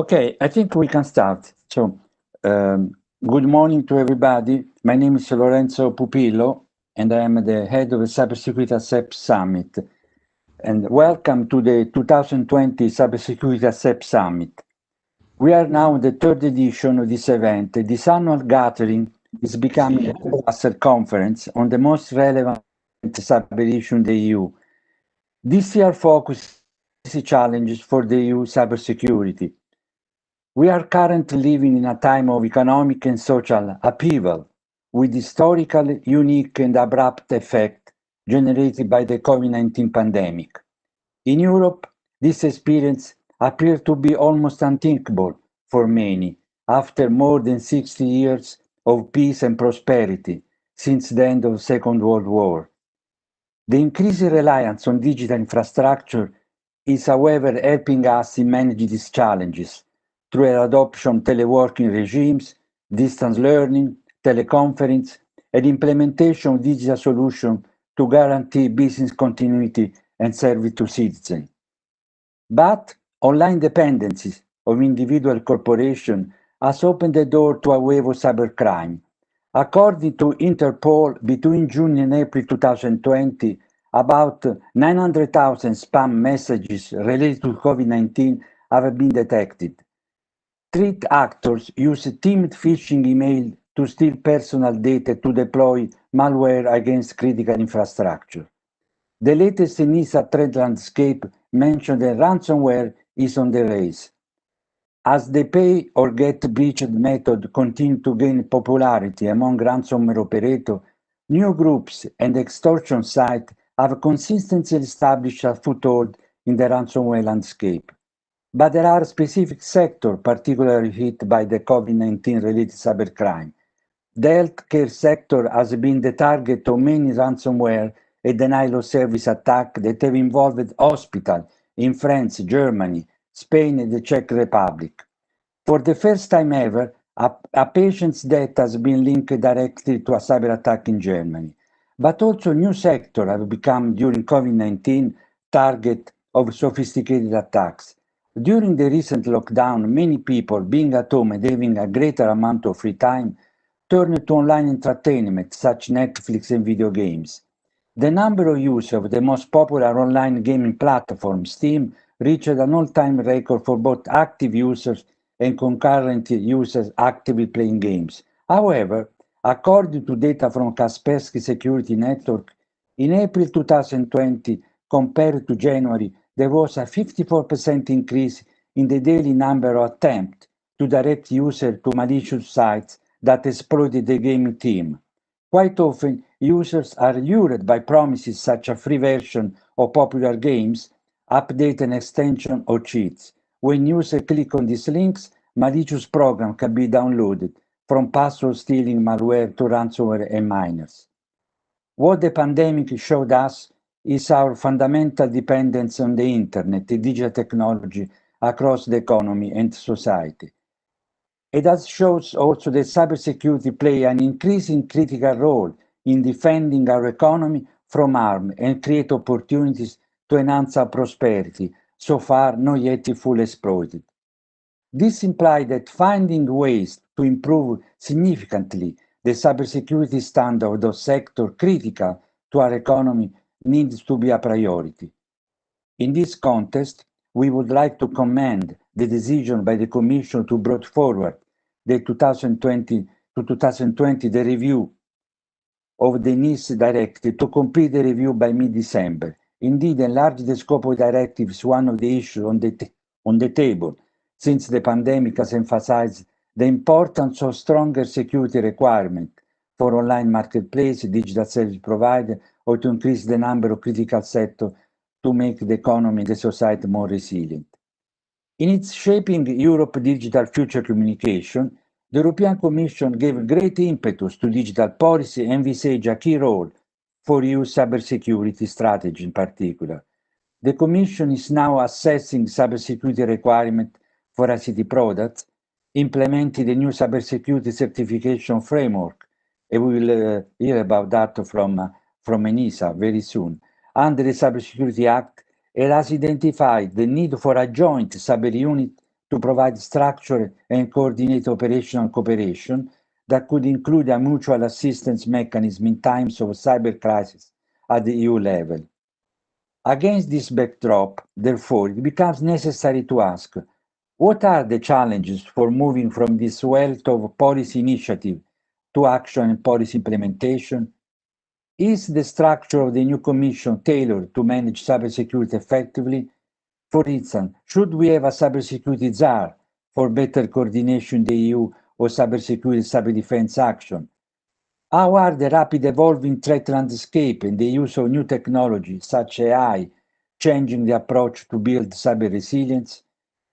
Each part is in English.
Okay, I think we can start. Good morning to everybody. My name is Lorenzo Pupillo, and I am the head of the Cybersecurity CEPS Summit. And welcome to the 2020 Cybersecurity CEPS Summit. We are now in the third edition of this event. This annual gathering is becoming a cluster conference on the most relevant cyber issue in the EU. This year focus challenges for the EU cybersecurity. We are currently living in a time of economic and social upheaval, with historical, unique, and abrupt effect generated by the COVID-19 pandemic. In Europe, this experience appeared to be almost unthinkable for many after more than 60 years of peace and prosperity since the end of the Second World War. The increasing reliance on digital infrastructure is, however, helping us in managing these challenges through the adoption of teleworking regimes, distance learning, teleconference, and implementation of digital solutions to guarantee business continuity and service to citizens. But online dependencies of individual corporations has opened the door to a wave of cybercrime. According to Interpol, between June and April 2020, about 900,000 spam messages related to COVID-19 have been detected. Threat actors use teamed phishing email to steal personal data to deploy malware against critical infrastructure. The latest NISA threat landscape mentioned that ransomware is on the rise. As the pay or get breached method continues to gain popularity among ransomware operators, new groups and extortion sites have consistently established a foothold in the ransomware landscape. But there are specific sectors particularly hit by the COVID-19 related cybercrime. The healthcare sector has been the target of many ransomware and denial of service attacks that have involved hospitals in France, Germany, Spain, and the Czech Republic. For the first time ever, a patient's death has been linked directly to a cyber attack in Germany. But also new sectors have become, during COVID-19, target of sophisticated attacks. During the recent lockdown, many people, being at home and having a greater amount of free time, turned to online entertainment, such Netflix and video games. The number of users of the most popular online gaming platform, Steam, reached an all-time record for both active users and concurrent users actively playing games. However, according to data from Kaspersky Security Network, in April 2020, compared to January, there was a 54% increase in the daily number of attempts to direct users to malicious sites that exploited the gaming team. Quite often, users are lured by promises such as free version of popular games, update and extension, or cheats. When users click on these links, malicious programs can be downloaded, from password stealing malware to ransomware and miners. What the pandemic showed us is our fundamental dependence on the internet and digital technology across the economy and society. It has shows also that cybersecurity plays an increasing critical role in defending our economy from harm and create opportunities to enhance our prosperity, so far not yet fully exploited. This implies that finding ways to improve significantly the cybersecurity standard of those sectors critical to our economy needs to be a priority. In this context, we would like to commend the decision by the Commission to bring forward the 2020 the review of the NIS directive to complete the review by mid-December. Indeed, enlarging the scope of the directive is one of the issues on the table, since the pandemic has emphasized the importance of stronger security requirements for online marketplace, digital service provider, or to increase the number of critical sectors to make the economy and the society more resilient. In its Shaping Europe Digital Future communication, the European Commission gave great impetus to digital policy and envisaged a key role for EU cybersecurity strategy in particular. The Commission is now assessing cybersecurity requirements for ICT products, implementing the new cybersecurity certification framework, and we will hear about that from ENISA very soon. Under the Cybersecurity Act, it has identified the need for a joint cyber unit to provide structure and coordinate operational cooperation that could include a mutual assistance mechanism in times of cyber crisis at the EU level. Against this backdrop, therefore, it becomes necessary to ask, what are the challenges for moving from this wealth of policy initiative to action and policy implementation? Is the structure of the new Commission tailored to manage cybersecurity effectively? For instance, should we have a cybersecurity czar for better coordination in the EU or cybersecurity cyber defense action? How are the rapid evolving threat landscape and the use of new technology such as AI changing the approach to build cyber resilience?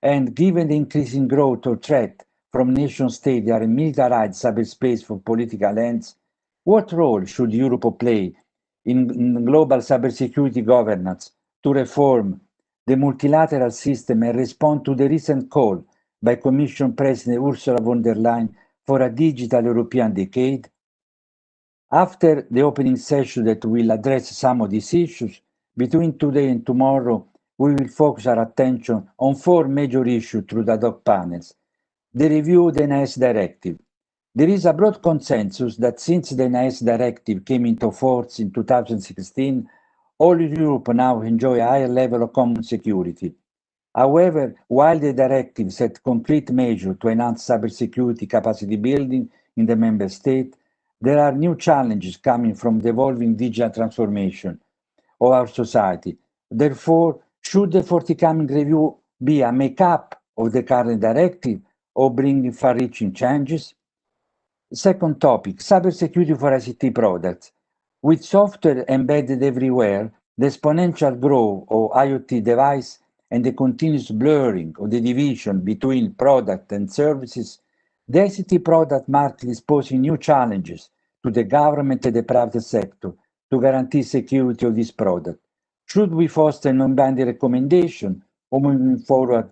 And given the increasing growth of threat from nation-states that are militarized cyberspace for political ends, what role should Europe play in global cybersecurity governance to reform the multilateral system and respond to the recent call by Commission President Ursula von der Leyen for a digital European decade? After the opening session that will address some of these issues, between today and tomorrow, we will focus our attention on four major issues through the ad hoc panels. The review of the NIS directive. There is a broad consensus that since the NIS directive came into force in 2016, all Europe now enjoy a higher level of common security. However, while the directive set concrete measures to enhance cybersecurity capacity building in the member state, there are new challenges coming from the evolving digital transformation of our society. Therefore, should the forthcoming review be a make-up of the current directive or bring far-reaching changes? Second topic, cybersecurity for ICT products. With software embedded everywhere, the exponential growth of IoT devices and the continuous blurring of the division between product and services, the ICT product market is posing new challenges to the government and the private sector to guarantee security of this product. Should we foster non-binding recommendation or moving forward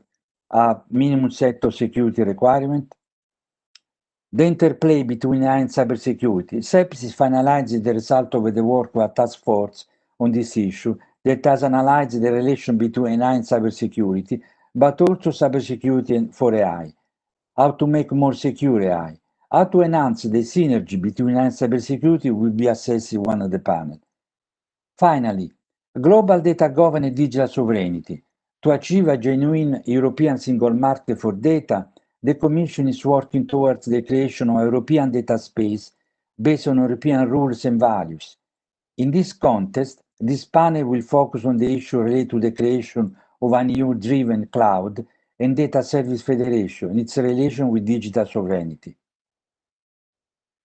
a minimum set of security requirements? The interplay between AI and cybersecurity. CEPS is finalizing the result of the work of a task force on this issue that has analyzed the relation between AI and cybersecurity, but also cybersecurity for AI. How to make more secure AI. How to enhance the synergy between AI and cybersecurity will be assessed in one of the panels. Finally, global data governance and digital sovereignty. To achieve a genuine European single market for data, the Commission is working towards the creation of a European data space based on European rules and values. In this context, this panel will focus on the issue related to the creation of an EU-driven cloud and data service federation and its relation with digital sovereignty.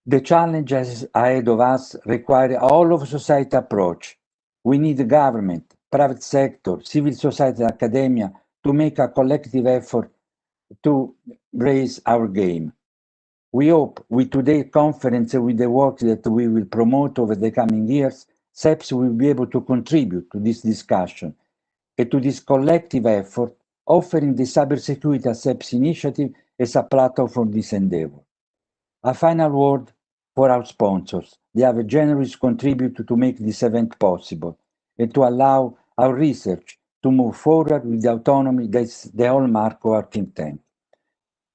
The challenges ahead of us require a all-of-society approach. We need government, private sector, civil society, and academia to make a collective effort to raise our game. We hope with today's conference and with the work that we will promote over the coming years, CEPS will be able to contribute to this discussion and to this collective effort, offering the Cybersecurity CEPS initiative as a platform for this endeavor. A final word for our sponsors. They have generously contributed to make this event possible and to allow our research to move forward with the autonomy that's the hallmark of our think tank.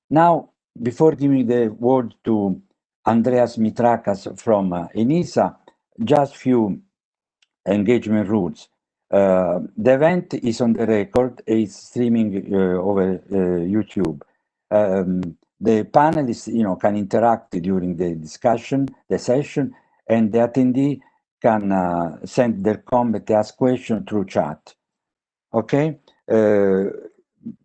Now, before giving the word to Andreas Mitrakas from ENISA, just few engagement rules. The event is on the record, it's streaming over YouTube. The panelists, can interact during the discussion, the session, and the attendee can send their comment, ask questions through chat. Okay.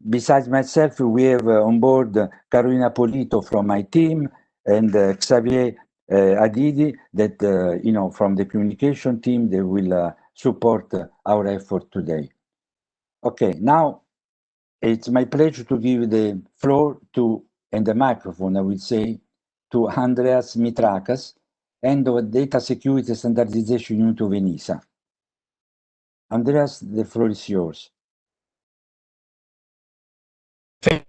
Besides myself, we have on board Carolina Polito from my team and Xavier Adidi that, from the communication team, they will support our effort today. Okay, now it's my pleasure to give the floor to, and the microphone, I will say, to Andreas Mitrakas, Head of Data Security Standardization Unit of ENISA. Andreas, the floor is yours. Thank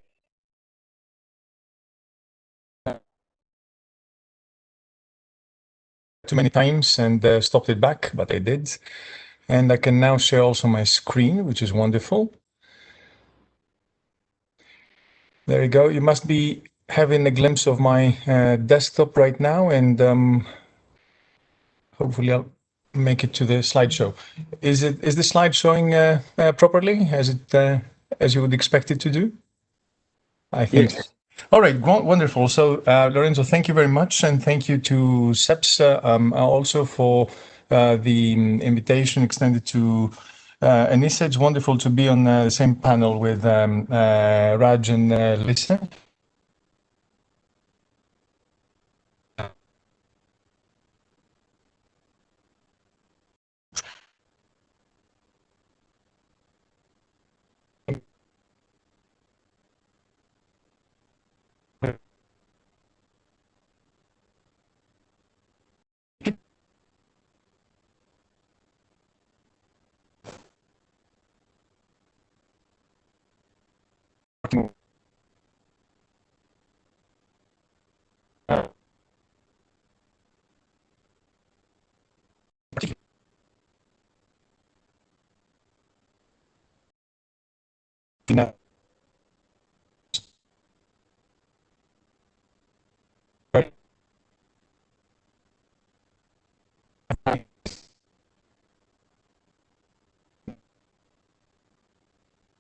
too many times and stopped it back, but I did. And I can now share also my screen, which is wonderful. There you go. You must be having a glimpse of my desktop right now, and hopefully I'll make it to the slideshow. Is the slide showing properly as you would expect it to do? I think. Yes. All right, wonderful. So, Lorenzo, thank you very much, and thank you to CEPS also for the invitation extended to Anissa. It's wonderful to be on the same panel with Raj and Lisa.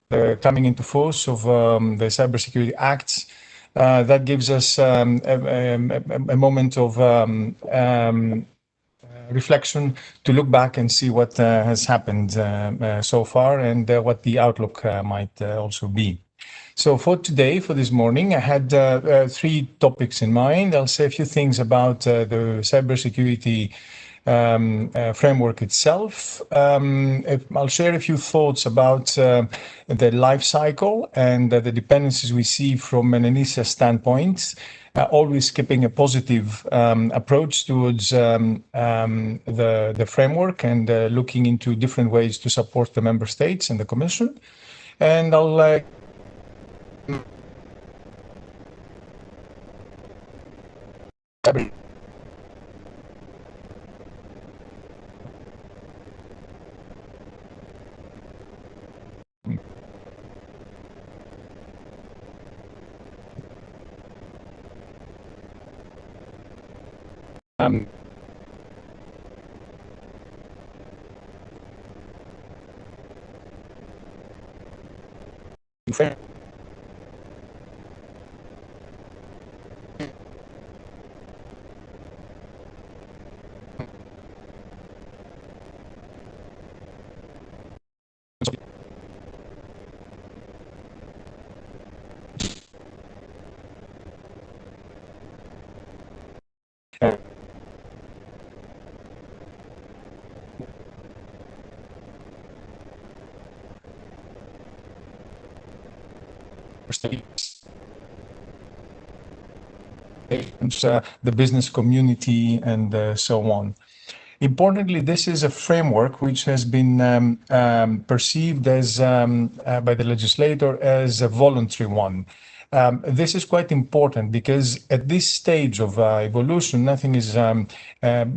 The coming into force of the Cybersecurity Acts, that gives us a moment of reflection to look back and see what has happened so far and what the outlook might also be. So for today, for this morning, I had three topics in mind. I'll say a few things about the cybersecurity framework itself. I'll share a few thoughts about the life cycle and the dependencies we see from an ENISA standpoint, always keeping a positive approach towards the framework and looking into different ways to support the member states and the Commission. And I'll the business community and so on. Importantly, this is a framework which has been perceived as by the legislator as a voluntary one. This is quite important because at this stage of evolution, nothing is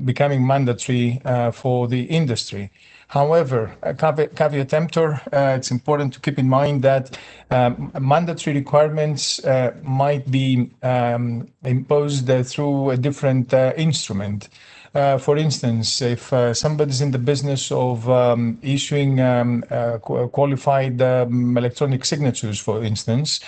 becoming mandatory for the industry. However, caveat emptor, it's important to keep in mind that mandatory requirements might be imposed through a different instrument. For instance, if somebody's in the business of issuing qualified electronic signatures, for instance,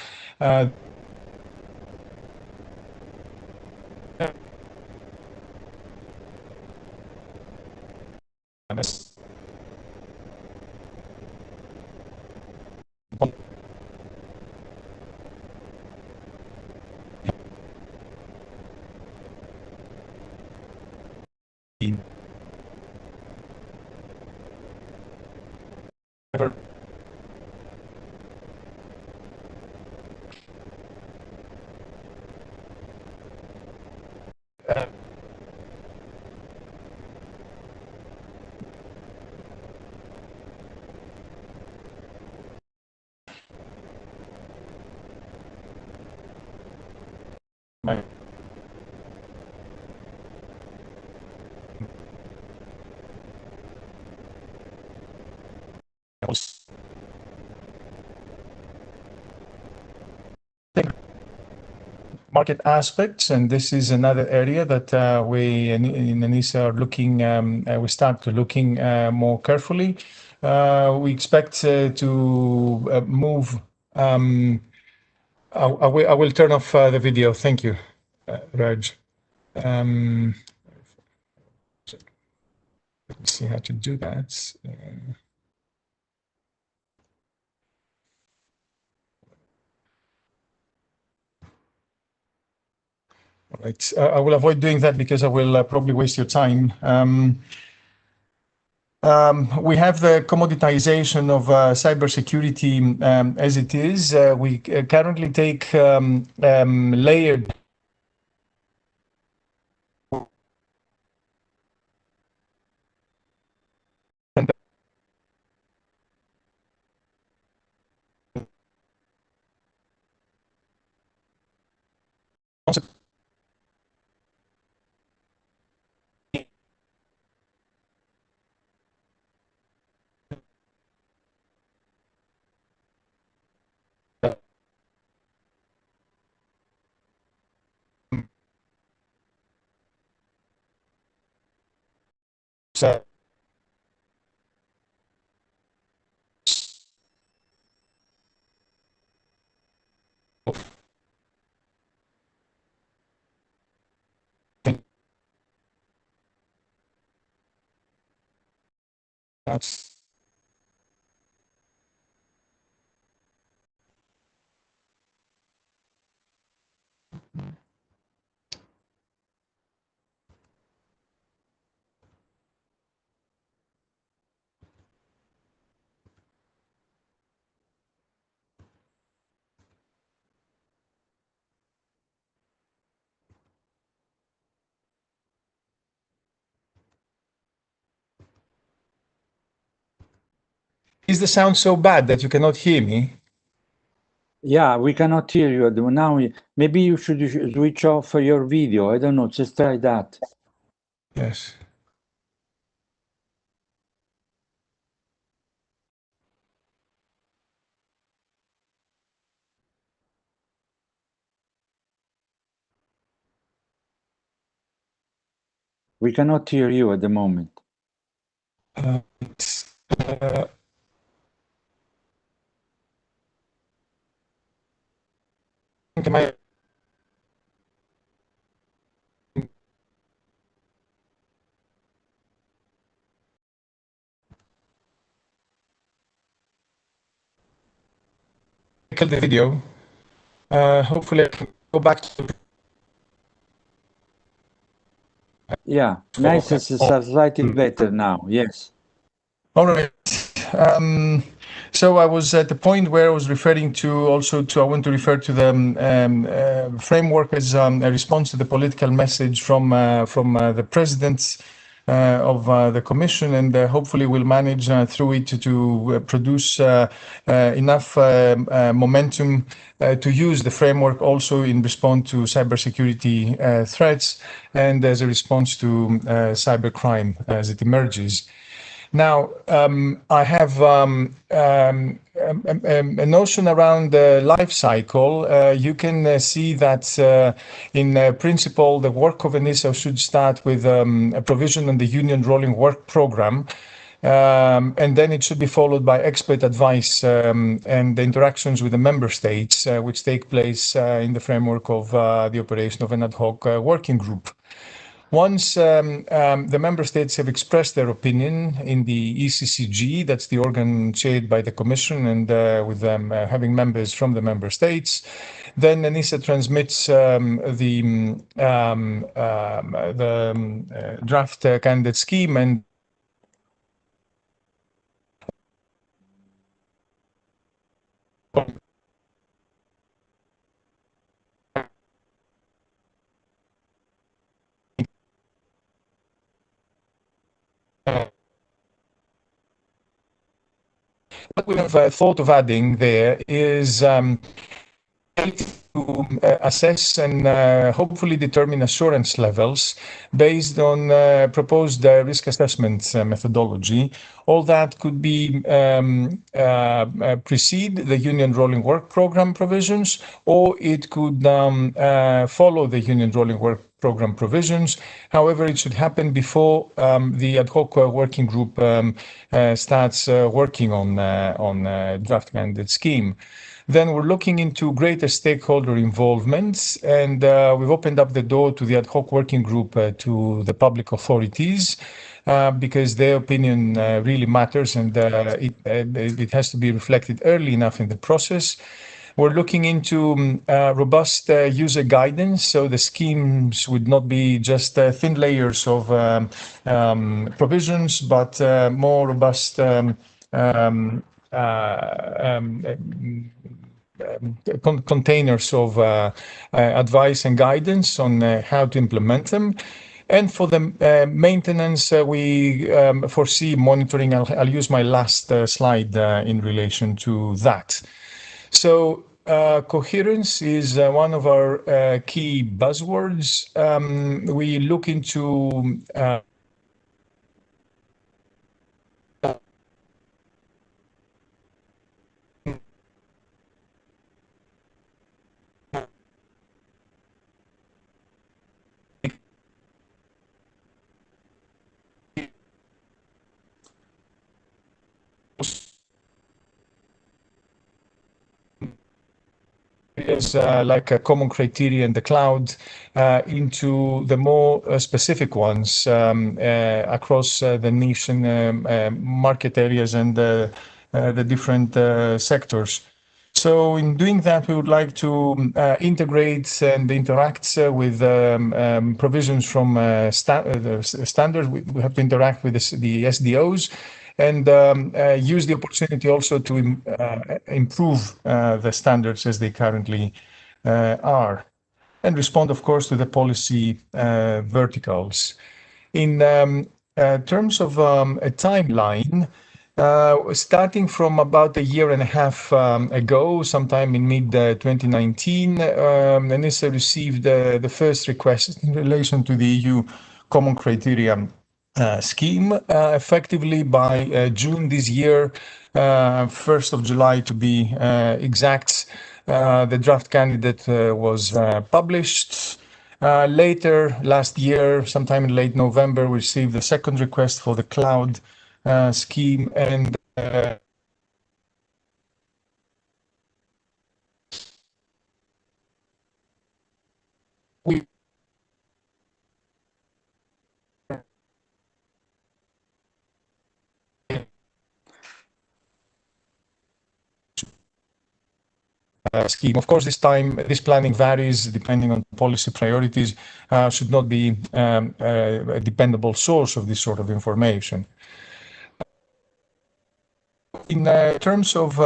market aspects, and this is another area that we in ENISA are looking. We start to looking more carefully. We expect to move. I will turn off the video. Thank you, Raj. Let me see how to do that. All right. I will avoid doing that because I will probably waste your time. We have the commoditization of cybersecurity as it is. We currently take layered that's Is the sound so bad that you cannot hear me? Yeah, we cannot hear you. Now, maybe you should switch off your video. I don't know. Just try that. Yes. We cannot hear you at the moment. Uh, my click the video. Hopefully, I can go back to. Yeah, nice. It's slightly better now. Yes. All right. So I was at the point where I was referring to I want to refer to the framework as a response to the political message from the presidents of the Commission, and hopefully we'll manage through it to produce enough momentum to use the framework also in response to cybersecurity threats and as a response to cybercrime as it emerges. Now, I have a notion around the life cycle. You can see that in principle, the work of ENISA should start with a provision on the Union Rolling Work Program. And then it should be followed by expert advice and the interactions with the member states, which take place in the framework of the operation of an ad hoc working group. Once the member states have expressed their opinion in the ECCG, that's the organ chaired by the Commission and with them having members from the member states, then ENISA transmits the draft candidate scheme and what we have thought of adding there is assess and hopefully determine assurance levels based on proposed risk assessment methodology. All that could be precede the Union Rolling Work Program provisions, or it could follow the Union Rolling Work Program provisions. However, it should happen before the ad hoc working group starts working on draft candidate scheme. Then we're looking into greater stakeholder involvement, and we've opened up the door to the ad hoc working group to the public authorities because their opinion really matters, and it has to be reflected early enough in the process. We're looking into robust user guidance, so the schemes would not be just thin layers of provisions, but more robust containers of advice and guidance on how to implement them. And for the maintenance, we foresee monitoring. I'll use my last slide in relation to that. So coherence is one of our key buzzwords. We look into areas like a common criteria in the cloud into the more specific ones across the niche and market areas and the different sectors. So in doing that, we would like to integrate and interact with provisions from standards. We have to interact with the SDOs and use the opportunity also to improve the standards as they currently are, and respond, of course, to the policy verticals. In terms of a timeline, starting from about a year and a half ago, sometime in mid-2019, ENISA received the first request in relation to the EU Common Criteria scheme. Effectively by June this year, 1st of July to be exact, the draft candidate was published. Later last year, sometime in late November, we received the second request for the cloud scheme, and we scheme. Of course, this planning varies depending on policy priorities, should not be a dependable source of this sort of information. In terms of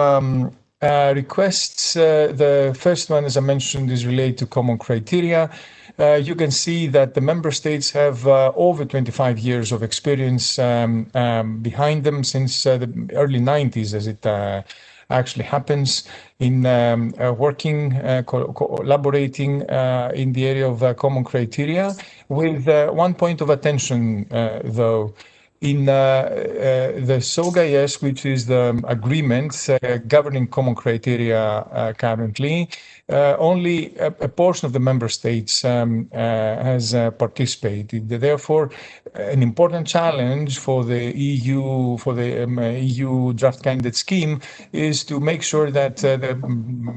requests, the first one, as I mentioned, is related to common criteria. You can see that the member states have over 25 years of experience behind them since the early 90s, as it actually happens in working, collaborating in the area of common criteria, with one point of attention, though. In the SOGA-IS, which is the agreement governing common criteria currently, only a portion of the member states has participated. Therefore, an important challenge for the EU, for the EU draft candidate scheme, is to make sure that the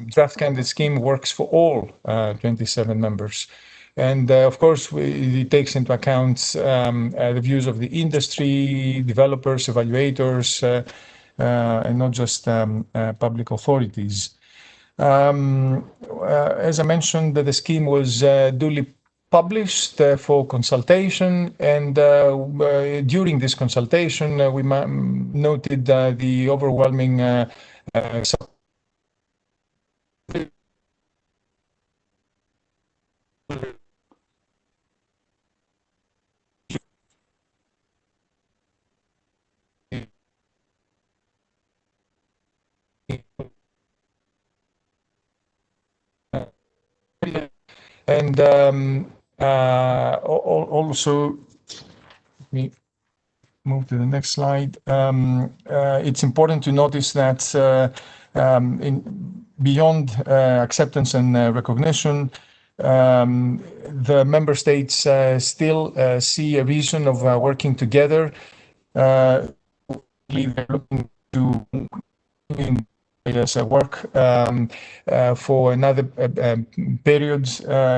draft candidate scheme works for all 27 members. And of course, it takes into account the views of the industry, developers, evaluators, and not just public authorities. As I mentioned, the scheme was duly published for consultation, and during this consultation, we noted the overwhelming And also, let me move to the next slide. It's important to notice that beyond acceptance and recognition, the member states still see a reason of working together. They're looking to work for another period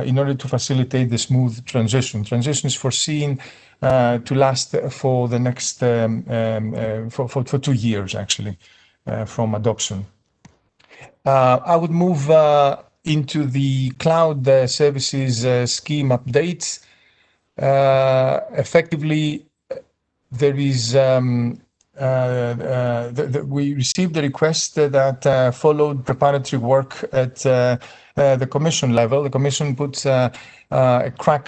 in order to facilitate the smooth transition. Transition is foreseen to last for the next for 2 years actually from adoption. I would move into the cloud services scheme updates. Effectively, there is we received the request that followed preparatory work at the Commission level. The Commission put a crack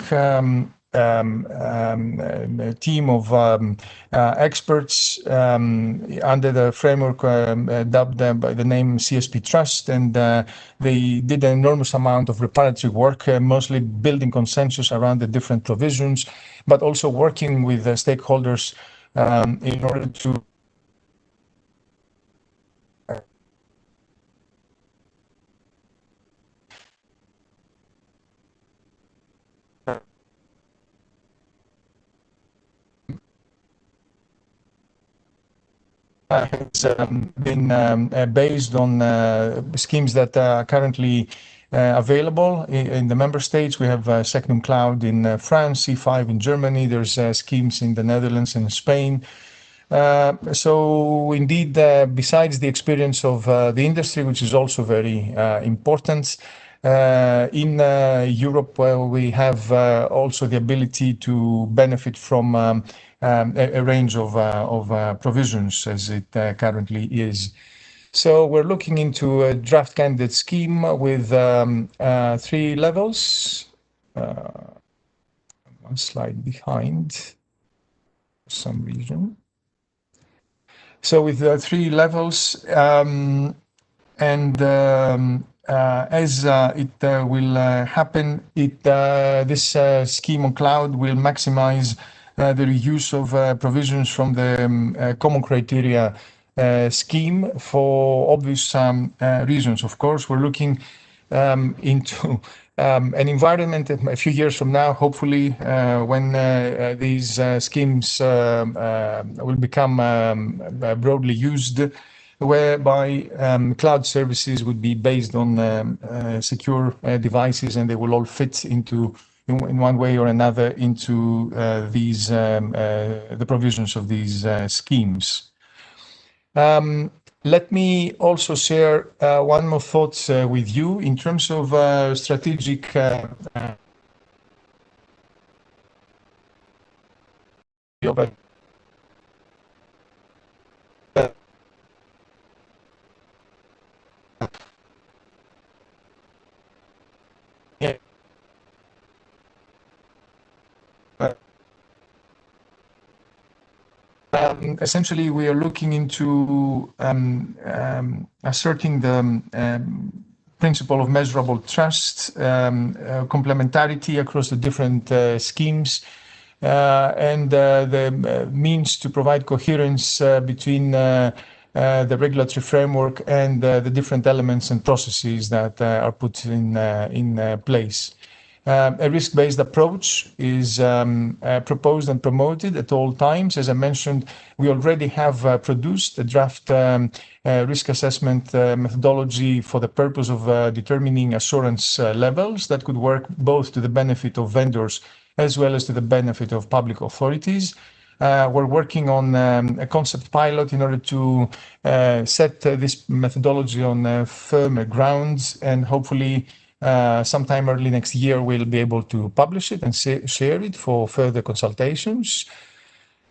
team of experts under the framework dubbed by the name CSP Trust, and they did an enormous amount of preparatory work, mostly building consensus around the different provisions, but also working with stakeholders in order to has been based on schemes that are currently available in the member states. We have Secnum Cloud in France, C5 in Germany. There's schemes in the Netherlands and Spain. So indeed, besides the experience of the industry, which is also very important, in Europe, we have also the ability to benefit from a range of provisions as it currently is. So we're looking into a draft candidate scheme with 3 levels. One slide behind for some reason. So with 3 levels, and as it will happen, this scheme on cloud will maximize the reuse of provisions from the common criteria scheme for obvious reasons. Of course, we're looking into an environment a few years from now, hopefully, when these schemes will become broadly used, whereby cloud services would be based on secure devices, and they will all fit into, in one way or another, into these the provisions of these schemes. Let me also share one more thought with you in terms of strategic essentially, we are looking into asserting the principle of measurable trust, complementarity across the different schemes, and the means to provide coherence between the regulatory framework and the different elements and processes that are put in place. A risk-based approach is proposed and promoted at all times. As I mentioned, we already have produced a draft risk assessment methodology for the purpose of determining assurance levels that could work both to the benefit of vendors as well as to the benefit of public authorities. We're working on a concept pilot in order to set this methodology on firmer grounds, and hopefully sometime early next year we'll be able to publish it and share it for further consultations.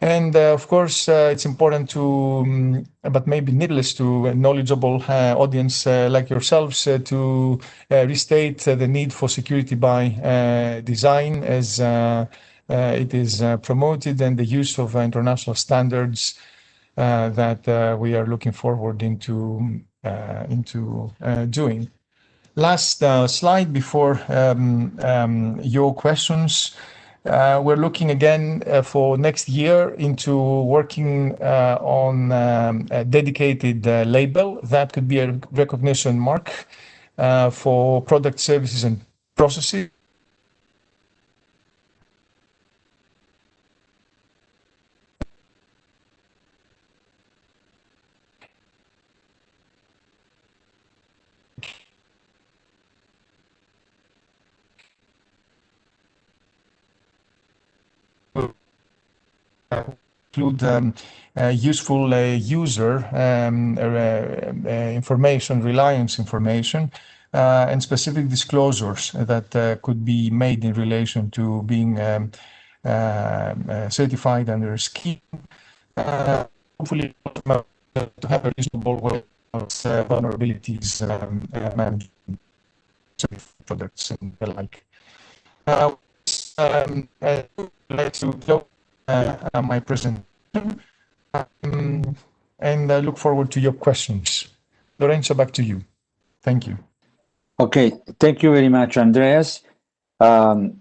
And of course, it's important to, but maybe needless to, a knowledgeable audience like yourselves to restate the need for security by design as it is promoted, and the use of international standards that we are looking forward into doing. last slide before your questions. We're looking again for next year into working on a dedicated label that could be a recognition mark for product, services, and processes. Include useful user information, reliance information, and specific disclosures that could be made in relation to being certified under a scheme. Hopefully, to have a reasonable way of vulnerabilities management products and the like. I'd like to close my presentation and I look forward to your questions. Lorenzo, back to you. Thank you. Okay, thank you very much, Andreas. I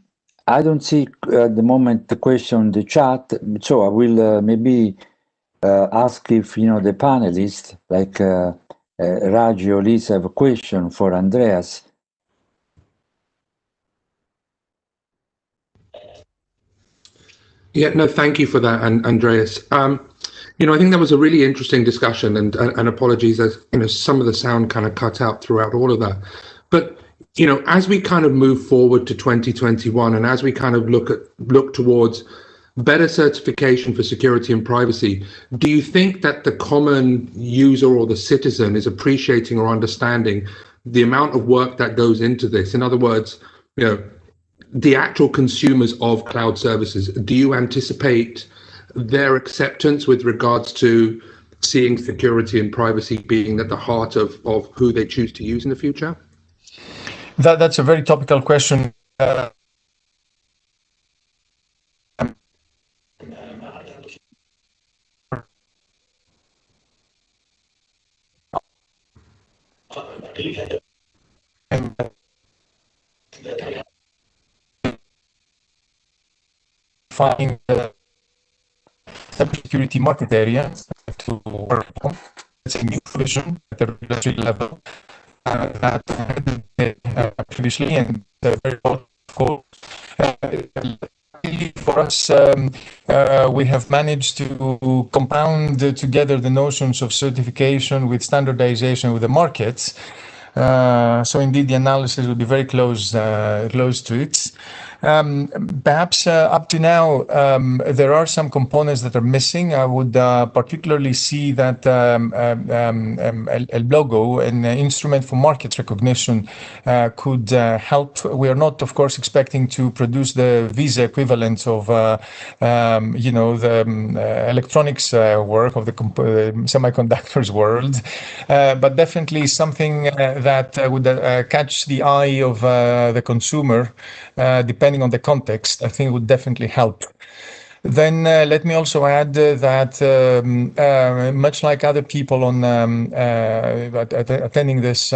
don't see at the moment the question in the chat, so I will maybe ask if the panelists like Raji or Lisa have a question for Andreas. Yeah, no, thank you for that, Andreas. I think that was a really interesting discussion, and apologies as some of the sound kind of cut out throughout all of that. But as we kind of move forward to 2021, and as we kind of look towards better certification for security and privacy, do you think that the common user or the citizen is appreciating or understanding the amount of work that goes into this? In other words, the actual consumers of cloud services, do you anticipate their acceptance with regards to seeing security and privacy being at the heart of who they choose to use in the future? That's a very topical question. Find the cybersecurity market area to work on. It's a new vision at the regulatory level that previously, and very of course. For us, we have managed to compound together the notions of certification with standardization with the markets. So indeed, the analysis will be very close to it. Perhaps up to now, there are some components that are missing. I would particularly see that El Logo, an instrument for market recognition, could help. We are not, of course, expecting to produce the Visa equivalent of, the electronics work of the semiconductors world, but definitely something that would catch the eye of the consumer, depending on the context. I think it would definitely help. Then let me also add that much like other people on attending this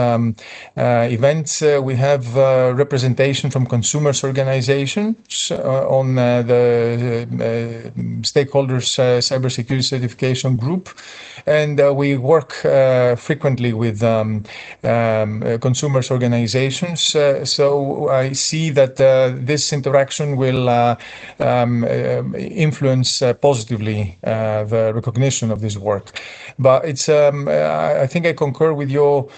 event, we have representation from consumers organizations on the stakeholders cybersecurity certification group, and we work frequently with consumers organizations. So I see that this interaction will influence positively the recognition of this work. But it's I think I concur with your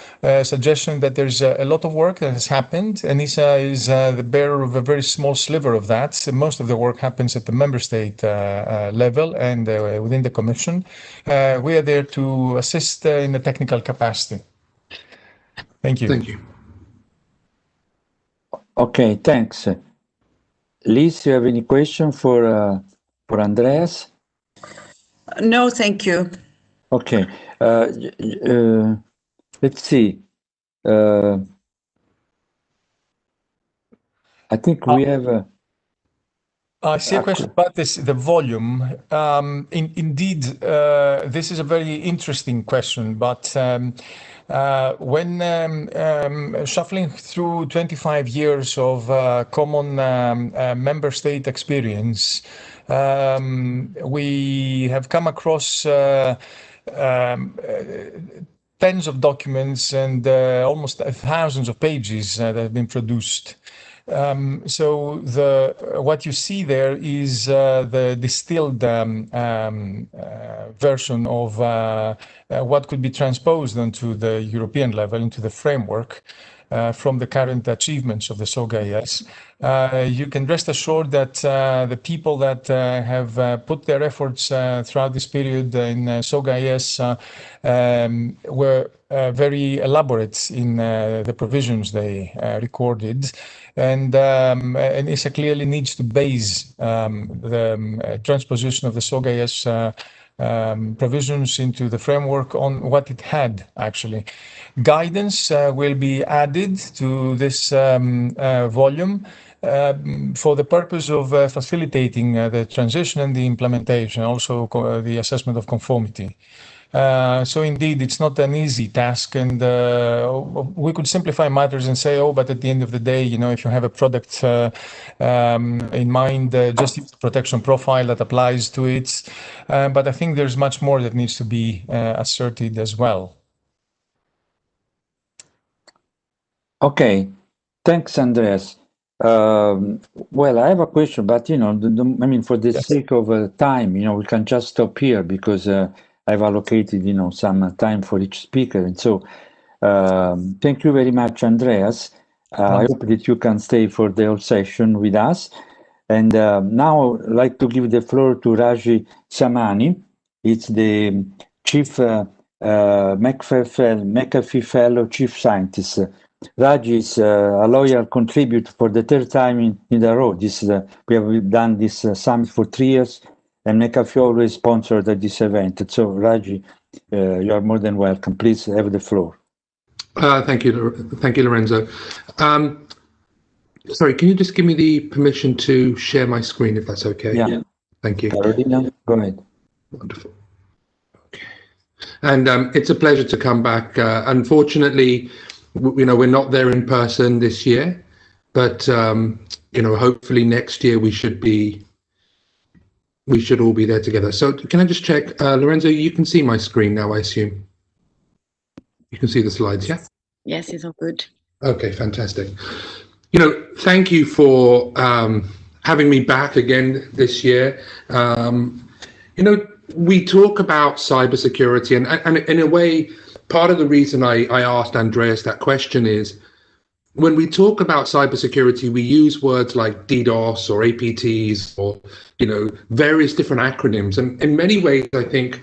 suggestion that there's a lot of work that has happened. ENISA is the bearer of a very small sliver of that. So most of the work happens at the member state level and within the Commission. We are there to assist in the technical capacity. Thank you. Thank you. Okay, thanks. Liz, you have any question for Andreas? No, thank you. Okay. Let's see. I think we have I see a question about this, the volume. Indeed, this is a very interesting question, but when shuffling through 25 years of common member state experience, we have come across tens of documents and almost thousands of pages that have been produced. So what you see there is the distilled version of what could be transposed onto the European level, into the framework from the current achievements of the SOGA-IS. You can rest assured that the people that have put their efforts throughout this period in SOGA-IS were very elaborate in the provisions they recorded. And ESA clearly needs to base the transposition of the SOGA-IS provisions into the framework on what it had, actually. Guidance will be added to this volume for the purpose of facilitating the transition and the implementation, also the assessment of conformity. So indeed, it's not an easy task, and we could simplify matters and say, oh, but at the end of the day, if you have a product in mind, just use the protection profile that applies to it. But I think there's much more that needs to be asserted as well. Okay, thanks, Andreas. Well, I have a question, but I mean, for the sake of time, we can just stop here because I've allocated, some time for each speaker. And so thank you very much, Andreas. I hope that you can stay for the whole session with us. And now I'd like to give the floor to Raji Samani. It's the Chief McAfee Fellow Chief Scientist. Raji is a loyal contributor for the third time in a row. We have done this summit for 3 years. And McAfee always sponsored this event. So, Raji, you are more than welcome. Please have the floor. Thank you, Lorenzo. Sorry, can you just give me the permission to share my screen, if that's okay? Yeah. Thank you. Carolina, go ahead. Wonderful. Okay. And it's a pleasure to come back. Unfortunately, we're not there in person this year, but hopefully next year we should all be there together. So can I just check, Lorenzo, you can see my screen now, I assume? You can see the slides, yeah? Yes, it's all good. Okay, fantastic. Thank you for having me back again this year. We talk about cybersecurity, and in a way, part of the reason I asked Andreas that question is, when we talk about cybersecurity, we use words like DDoS or APTs or, various different acronyms. And in many ways, I think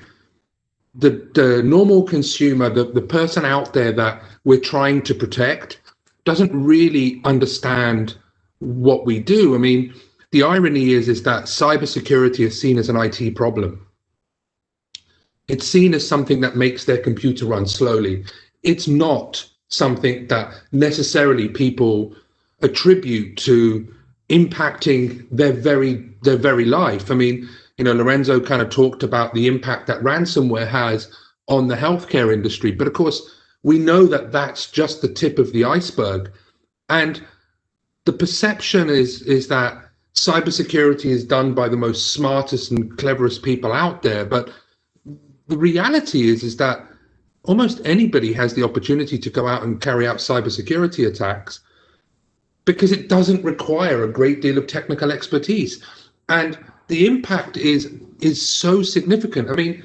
the normal consumer, the person out there that we're trying to protect, doesn't really understand what we do. I mean, the irony is that cybersecurity is seen as an IT problem. It's seen as something that makes their computer run slowly. It's not something that necessarily people attribute to impacting their very life. I mean, Lorenzo kind of talked about the impact that ransomware has on the healthcare industry, but of course we know that that's just the tip of the iceberg. And the perception is that cybersecurity is done by the most smartest and cleverest people out there, but the reality is that almost anybody has the opportunity to go out and carry out cybersecurity attacks because it doesn't require a great deal of technical expertise. And the impact is so significant. I mean,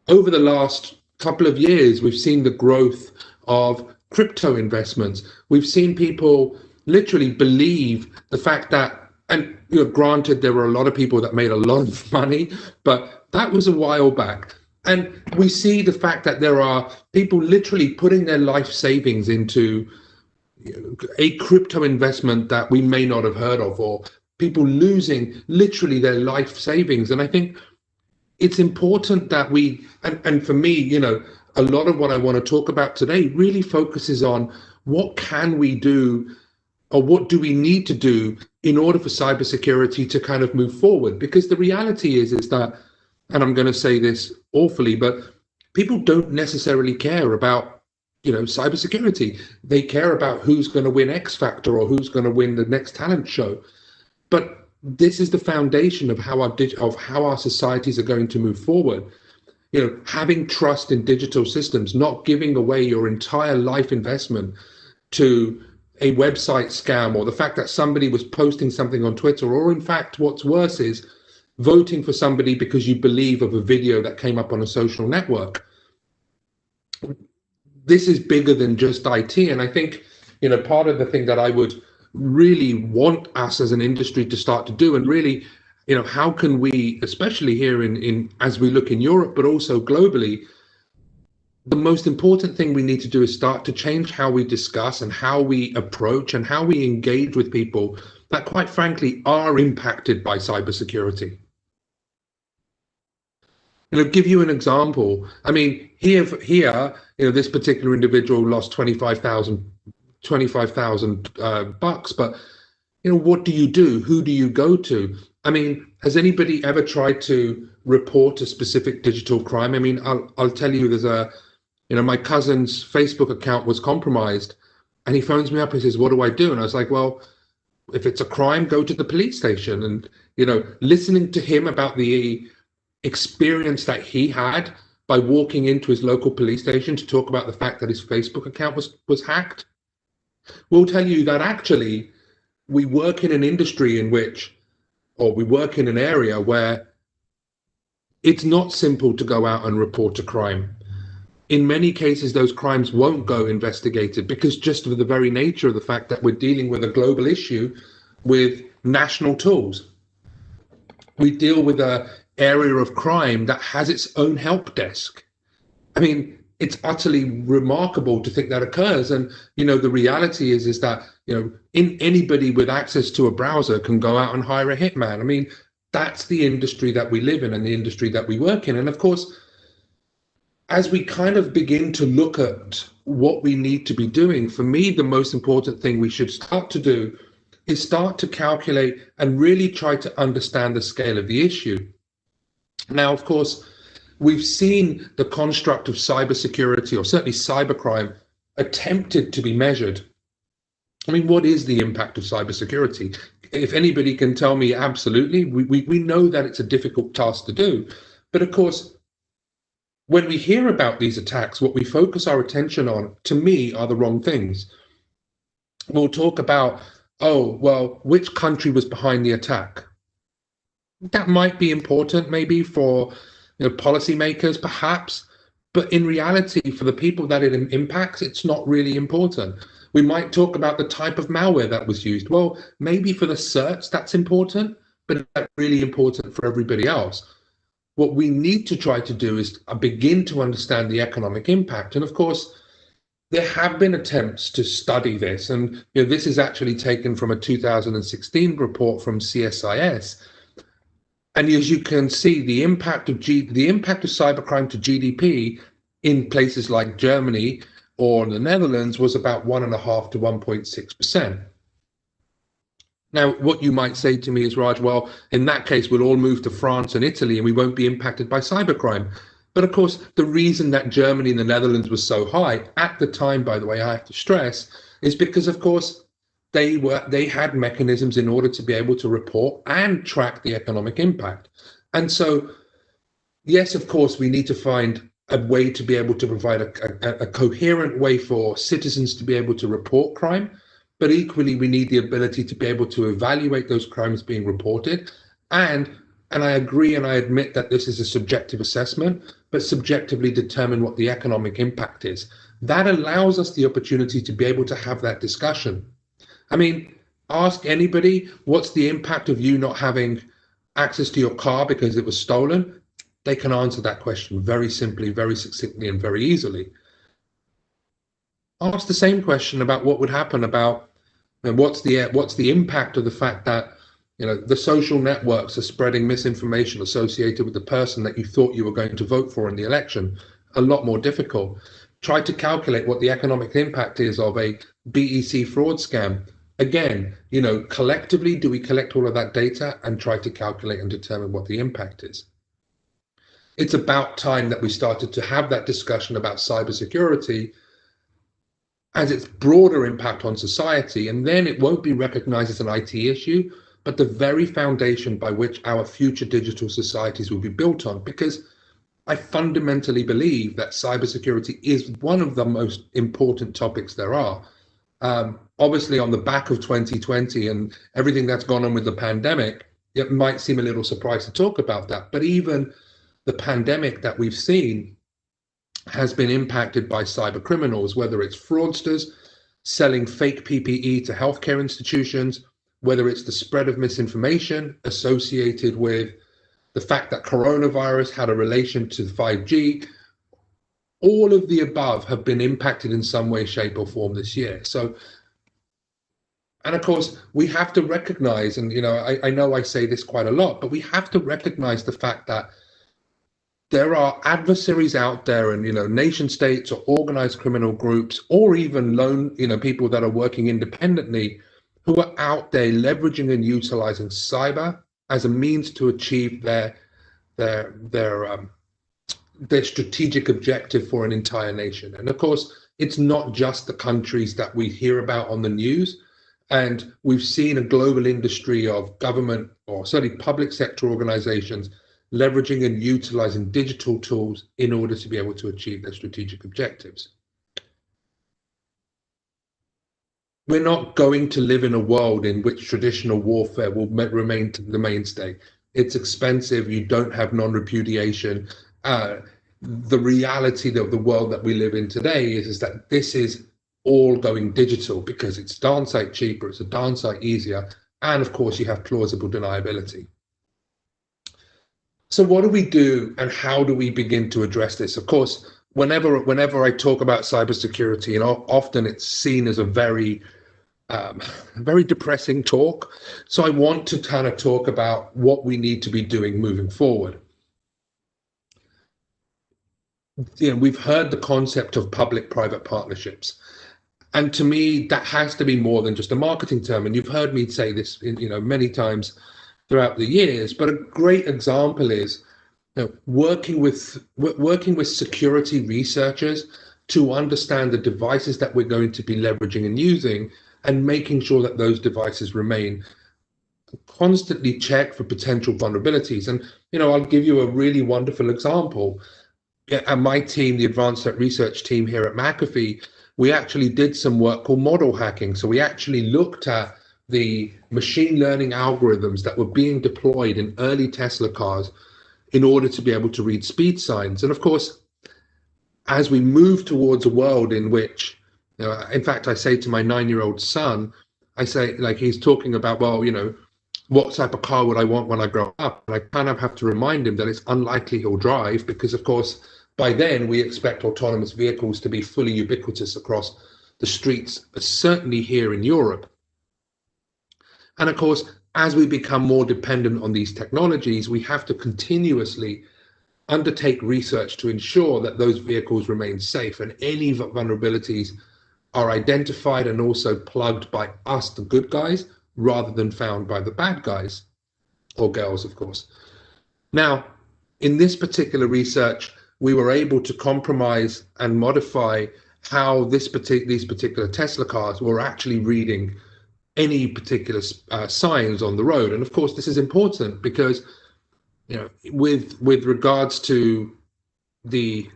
over the last couple of years, we've seen the growth of crypto investments. We've seen people literally believe the fact that, and granted, there were a lot of people that made a lot of money, but that was a while back. And we see the fact that there are people literally putting their life savings into a crypto investment that we may not have heard of, or people losing literally their life savings. And I think it's important that we, and for me, a lot of what I want to talk about today really focuses on what can we do or what do we need to do in order for cybersecurity to kind of move forward? Because the reality is that, and I'm going to say this awfully, but people don't necessarily care about, cybersecurity. They care about who's going to win X Factor or who's going to win the next talent show. But this is the foundation of how our societies are going to move forward. Having trust in digital systems, not giving away your entire life investment to a website scam, or the fact that somebody was posting something on Twitter, or in fact, what's worse is voting for somebody because you believe of a video that came up on a social network. This is bigger than just IT. And I think, part of the thing that I would really want us as an industry to start to do, and really, how can we, especially here in as we look in Europe, but also globally, the most important thing we need to do is start to change how we discuss and how we approach and how we engage with people that, quite frankly, are impacted by cybersecurity. Give you an example. I mean, here, this particular individual lost 25,000 bucks, but what do you do? Who do you go to? I mean, has anybody ever tried to report a specific digital crime? I mean, I'll tell you, there's my cousin's Facebook account was compromised, and he phones me up and says, "What do I do?" And I was like, "Well, if it's a crime, go to the police station." And listening to him about the experience that he had by walking into his local police station to talk about the fact that his Facebook account was hacked, will tell you that actually we work in an industry we work in an area where it's not simple to go out and report a crime. In many cases, those crimes won't go investigated because just of the very nature of the fact that we're dealing with a global issue with national tools. We deal with an area of crime that has its own help desk. I mean, it's utterly remarkable to think that occurs. And, the reality is that, anybody with access to a browser can go out and hire a hitman. I mean, that's the industry that we live in and the industry that we work in. And of course, as we kind of begin to look at what we need to be doing, for me, the most important thing we should start to do is start to calculate and really try to understand the scale of the issue. Now, of course, we've seen the construct of cybersecurity, or certainly cybercrime, attempted to be measured. I mean, what is the impact of cybersecurity? If anybody can tell me, absolutely, we know that it's a difficult task to do. But of course, when we hear about these attacks, what we focus our attention on, to me, are the wrong things. We'll talk about, which country was behind the attack? That might be important maybe for policymakers, perhaps, but in reality, for the people that it impacts, it's not really important. We might talk about the type of malware that was used. Well, maybe for the certs, that's important, but that's really important for everybody else. What we need to try to do is begin to understand the economic impact. And of course, there have been attempts to study this. And this is actually taken from a 2016 report from CSIS. And as you can see, the impact of cybercrime to GDP in places like Germany or the Netherlands was about 1.5 to 1.6%. Now, what you might say to me is, Raj, well, in that case, we'll all move to France and Italy and we won't be impacted by cybercrime. But of course, the reason that Germany and the Netherlands was so high at the time, by the way, I have to stress, is because, of course, they had mechanisms in order to be able to report and track the economic impact. And so, yes, of course, we need to find a way to be able to provide a coherent way for citizens to be able to report crime. But equally, we need the ability to be able to evaluate those crimes being reported. And I agree and I admit that this is a subjective assessment, but subjectively determine what the economic impact is. That allows us the opportunity to be able to have that discussion. I mean, ask anybody, what's the impact of you not having access to your car because it was stolen? They can answer that question very simply, very succinctly, and very easily. Ask the same question about what would happen about, and what's the impact of the fact that the social networks are spreading misinformation associated with the person that you thought you were going to vote for in the election. A lot more difficult. Try to calculate what the economic impact is of a BEC fraud scam. again, you know, collectively, do we collect all of that data and try to calculate and determine what the impact is? It's about time that we started to have that discussion about cybersecurity as its broader impact on society, and then it won't be recognized as an IT issue, but the very foundation by which our future digital societies will be built on, because I fundamentally believe that cybersecurity is one of the most important topics there are. Obviously, on the back of 2020 and everything that's gone on with the pandemic, it might seem a little surprised to talk about that, but even the pandemic that we've seen has been impacted by cyber criminals, whether it's fraudsters selling fake PPE to healthcare institutions, whether it's the spread of misinformation associated with the fact that coronavirus had a relation to 5G. All of the above have been impacted in some way, shape, or form this year. So, and of course, we have to recognize, and you know I say this quite a lot, but we have to recognize the fact that there are adversaries out there, and you know, nation states or organized criminal groups, or even lone, you know, people that are working independently, who are out there leveraging and utilizing cyber as a means to achieve their strategic objective for an entire nation. And of course, it's not just the countries that we hear about on the news. And we've seen a global industry of government, or certainly public sector organizations, leveraging and utilizing digital tools in order to be able to achieve their strategic objectives. We're not going to live in a world in which traditional warfare will remain the mainstay. It's expensive. You don't have non-repudiation. The reality of the world that we live in today is that this is all going digital because it's darn sight cheaper, it's a darn sight easier, and of course you have plausible deniability. So what do we do, and how do we begin to address this? Of course, whenever I talk about cybersecurity, you know, often it's seen as a very depressing talk. So I want to kind of talk about what we need to be doing moving forward. You know, we've heard the concept of public-private partnerships, and to me, that has to be more than just a marketing term. And you've heard me say this, you know, many times throughout the years. But a great example is, you know, working with security researchers to understand the devices that we're going to be leveraging and using, and making sure that those devices remain constantly checked for potential vulnerabilities. And you know, I'll give you a really wonderful example. And my team, the advanced threat research team here at McAfee, we actually did some work called model hacking. So we actually looked at the machine learning algorithms that were being deployed in early Tesla cars in order to be able to read speed signs. And of course, as we move towards a world in which, you know, in fact, I say to my 9-year-old son, I say, like, he's talking about, well, you know, what type of car would I want when I grow up? And I kind of have to remind him that it's unlikely he'll drive, because of course, by then we expect autonomous vehicles to be fully ubiquitous across the streets, certainly here in Europe. And of course, as we become more dependent on these technologies, we have to continuously undertake research to ensure that those vehicles remain safe and any vulnerabilities are identified and also plugged by us, the good guys, rather than found by the bad guys, or girls, of course. Now, in this particular research, we were able to compromise and modify how these particular Tesla cars were actually reading any particular signs on the road. And of course, this is important because, you know, with regards to the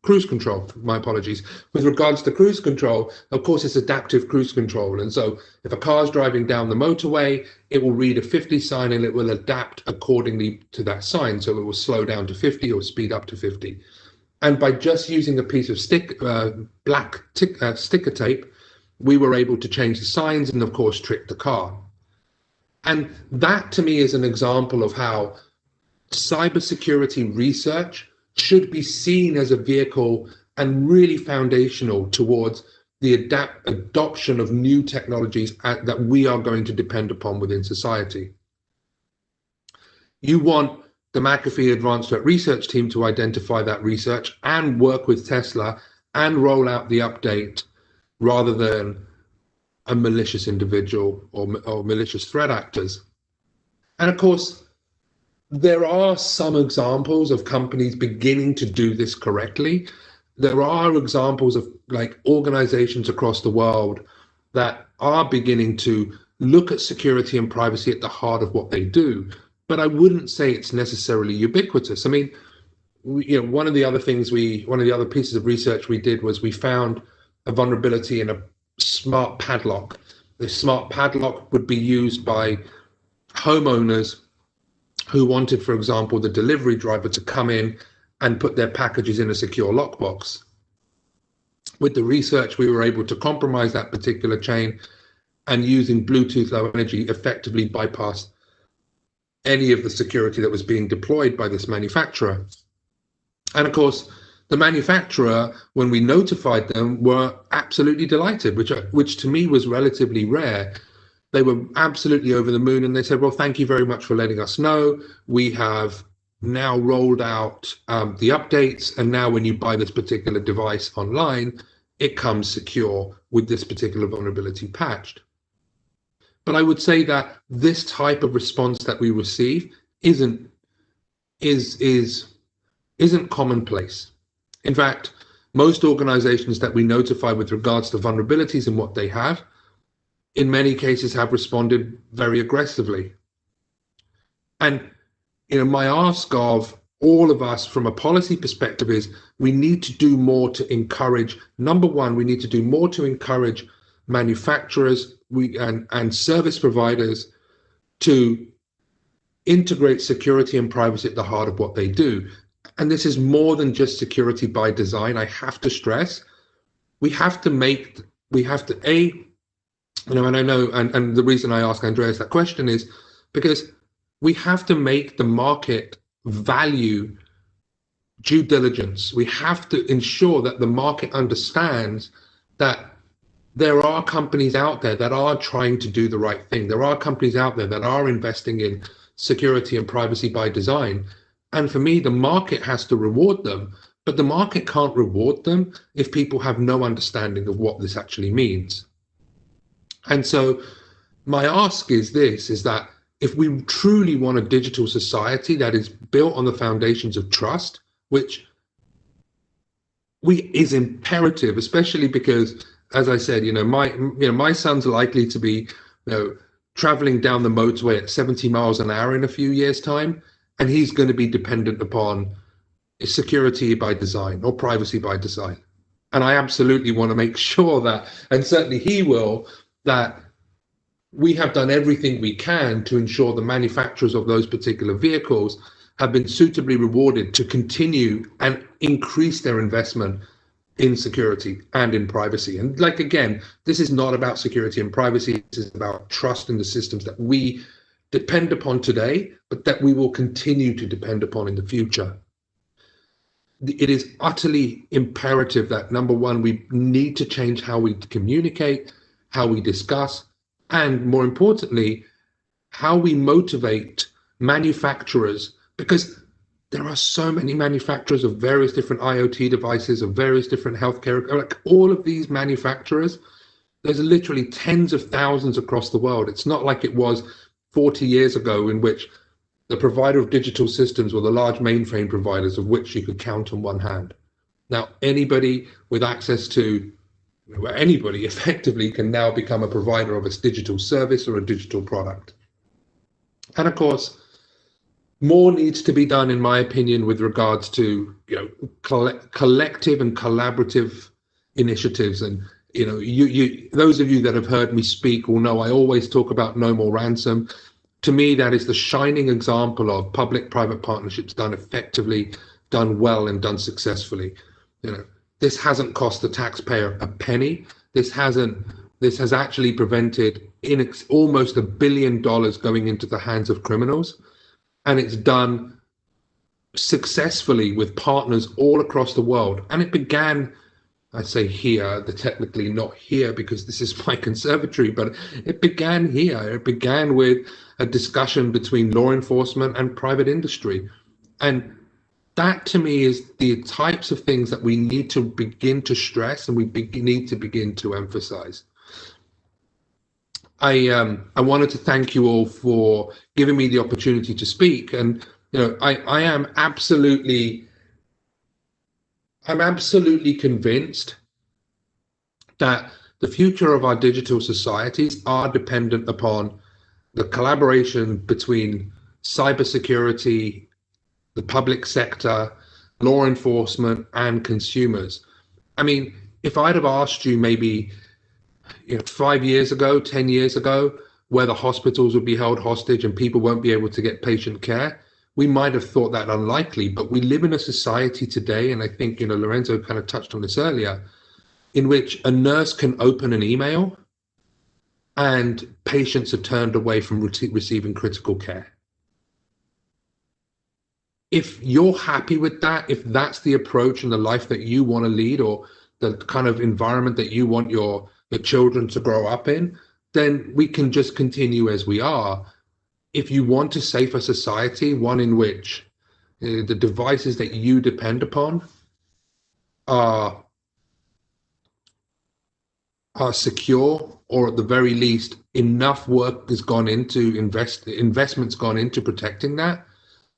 cruise control, my apologies. With regards to cruise control, of course, it's adaptive cruise control. And so if a car's driving down the motorway, it will read a 50 sign and it will adapt accordingly to that sign. So it will slow down to 50 or speed up to 50. And by just using a piece of black sticker tape, we were able to change the signs and, of course, trick the car. And that, to me, is an example of how cybersecurity research should be seen as a vehicle and really foundational towards the adoption of new technologies that we are going to depend upon within society. You want the McAfee Advanced Threat Research team to identify that research and work with Tesla and roll out the update rather than a malicious individual or malicious threat actors. And of course, there are some examples of companies beginning to do this correctly. There are examples of like organizations across the world that are beginning to look at security and privacy at the heart of what they do. But I wouldn't say it's necessarily ubiquitous. I mean, one of the other pieces of research we did was we found a vulnerability in a smart padlock. The smart padlock would be used by homeowners who wanted, for example, the delivery driver to come in and put their packages in a secure lockbox. With the research, we were able to compromise that particular chain and using Bluetooth Low Energy effectively bypass any of the security that was being deployed by this manufacturer. And of course, the manufacturer, when we notified them, were absolutely delighted, which to me was relatively rare. They were absolutely over the moon, and they said, well, thank you very much for letting us know. We have now rolled out the updates, and now when you buy this particular device online, it comes secure with this particular vulnerability patched. But I would say that this type of response that we receive isn't commonplace. In fact, most organizations that we notify with regards to vulnerabilities and what they have, in many cases have responded very aggressively. And my ask of all of us from a policy perspective is we need to do more to encourage, number one, we need to do more to encourage manufacturers and service providers to integrate security and privacy at the heart of what they do. And this is more than just security by design. I have to stress, and I know, and the reason I ask Andreas that question is because we have to make the market value due diligence. We have to ensure that the market understands that there are companies out there that are trying to do the right thing. There are companies out there that are investing in security and privacy by design. And for me, the market has to reward them, but the market can't reward them if people have no understanding of what this actually means. And so my ask is that if we truly want a digital society that is built on the foundations of trust, which is imperative, especially because, as I said, my son's likely to be, traveling down the motorway at 70 miles an hour in a few years' time, and he's going to be dependent upon security by design or privacy by design. And I absolutely want to make sure that, and certainly he will, that we have done everything we can to ensure the manufacturers of those particular vehicles have been suitably rewarded to continue and increase their investment in security and in privacy. And again, this is not about security and privacy. This is about trust in the systems that we depend upon today, but that we will continue to depend upon in the future. It is utterly imperative that, number one, we need to change how we communicate, how we discuss, and more importantly, how we motivate manufacturers, because there are so many manufacturers of various different IoT devices, of various different healthcare, all of these manufacturers, there's literally tens of thousands across the world. It's not like it was 40 years ago in which the provider of digital systems were the large mainframe providers of which you could count on one hand. Now, anybody with access to anybody effectively can now become a provider of a digital service or a digital product. And of course, more needs to be done, in my opinion, with regards to collective and collaborative initiatives. And those of you that have heard me speak will know I always talk about no more ransom. To me, that is the shining example of public-private partnerships done effectively, done well, and done successfully. This hasn't cost the taxpayer a penny. This has actually prevented almost $1 billion going into the hands of criminals. And it's done successfully with partners all across the world. And it began, I say here, they're technically not here because this is my conservatory, but it began here. It began with a discussion between law enforcement and private industry. And that to me is the types of things that we need to begin to stress and need to begin to emphasize. I wanted to thank you all for giving me the opportunity to speak, and I'm absolutely convinced that the future of our digital societies are dependent upon the collaboration between cybersecurity, the public sector, law enforcement, and consumers. I mean, if I'd have asked you maybe 5 years ago, 10 years ago, whether hospitals would be held hostage and people won't be able to get patient care, we might have thought that unlikely. But we live in a society today, and I think Lorenzo kind of touched on this earlier, in which a nurse can open an email and patients are turned away from receiving critical care. If you're happy with that, if that's the approach and the life that you want to lead, or the kind of environment that you want your children to grow up in, then we can just continue as we are. If you want a safer society, one in which the devices that you depend upon are secure, or at the very least enough work has gone into investments gone into protecting that,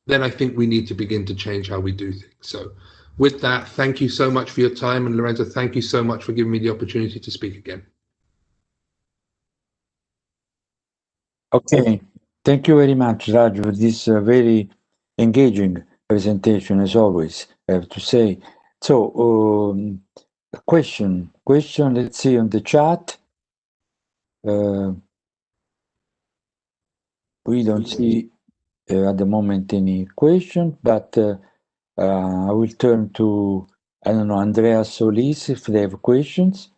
then I think we need to begin to change how we do things. So with that, thank you so much for your time, and Lorenzo, thank you so much for giving me the opportunity to speak again. Okay, thank you very much, Raj, for this very engaging presentation, as always, I have to say. So, question, let's see on the chat. We don't see at the moment any question, but I will turn to, I don't know, Andreas Solis, if they have questions.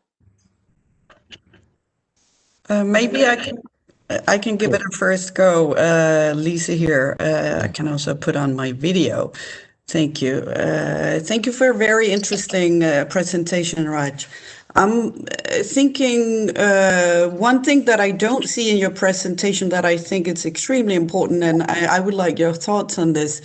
Maybe I can give it a first go. Lisa here. I can also put on my video. Thank you. Thank you for a very interesting presentation, Raj. I'm thinking one thing that I don't see in your presentation that I think is extremely important, and I would like your thoughts on this.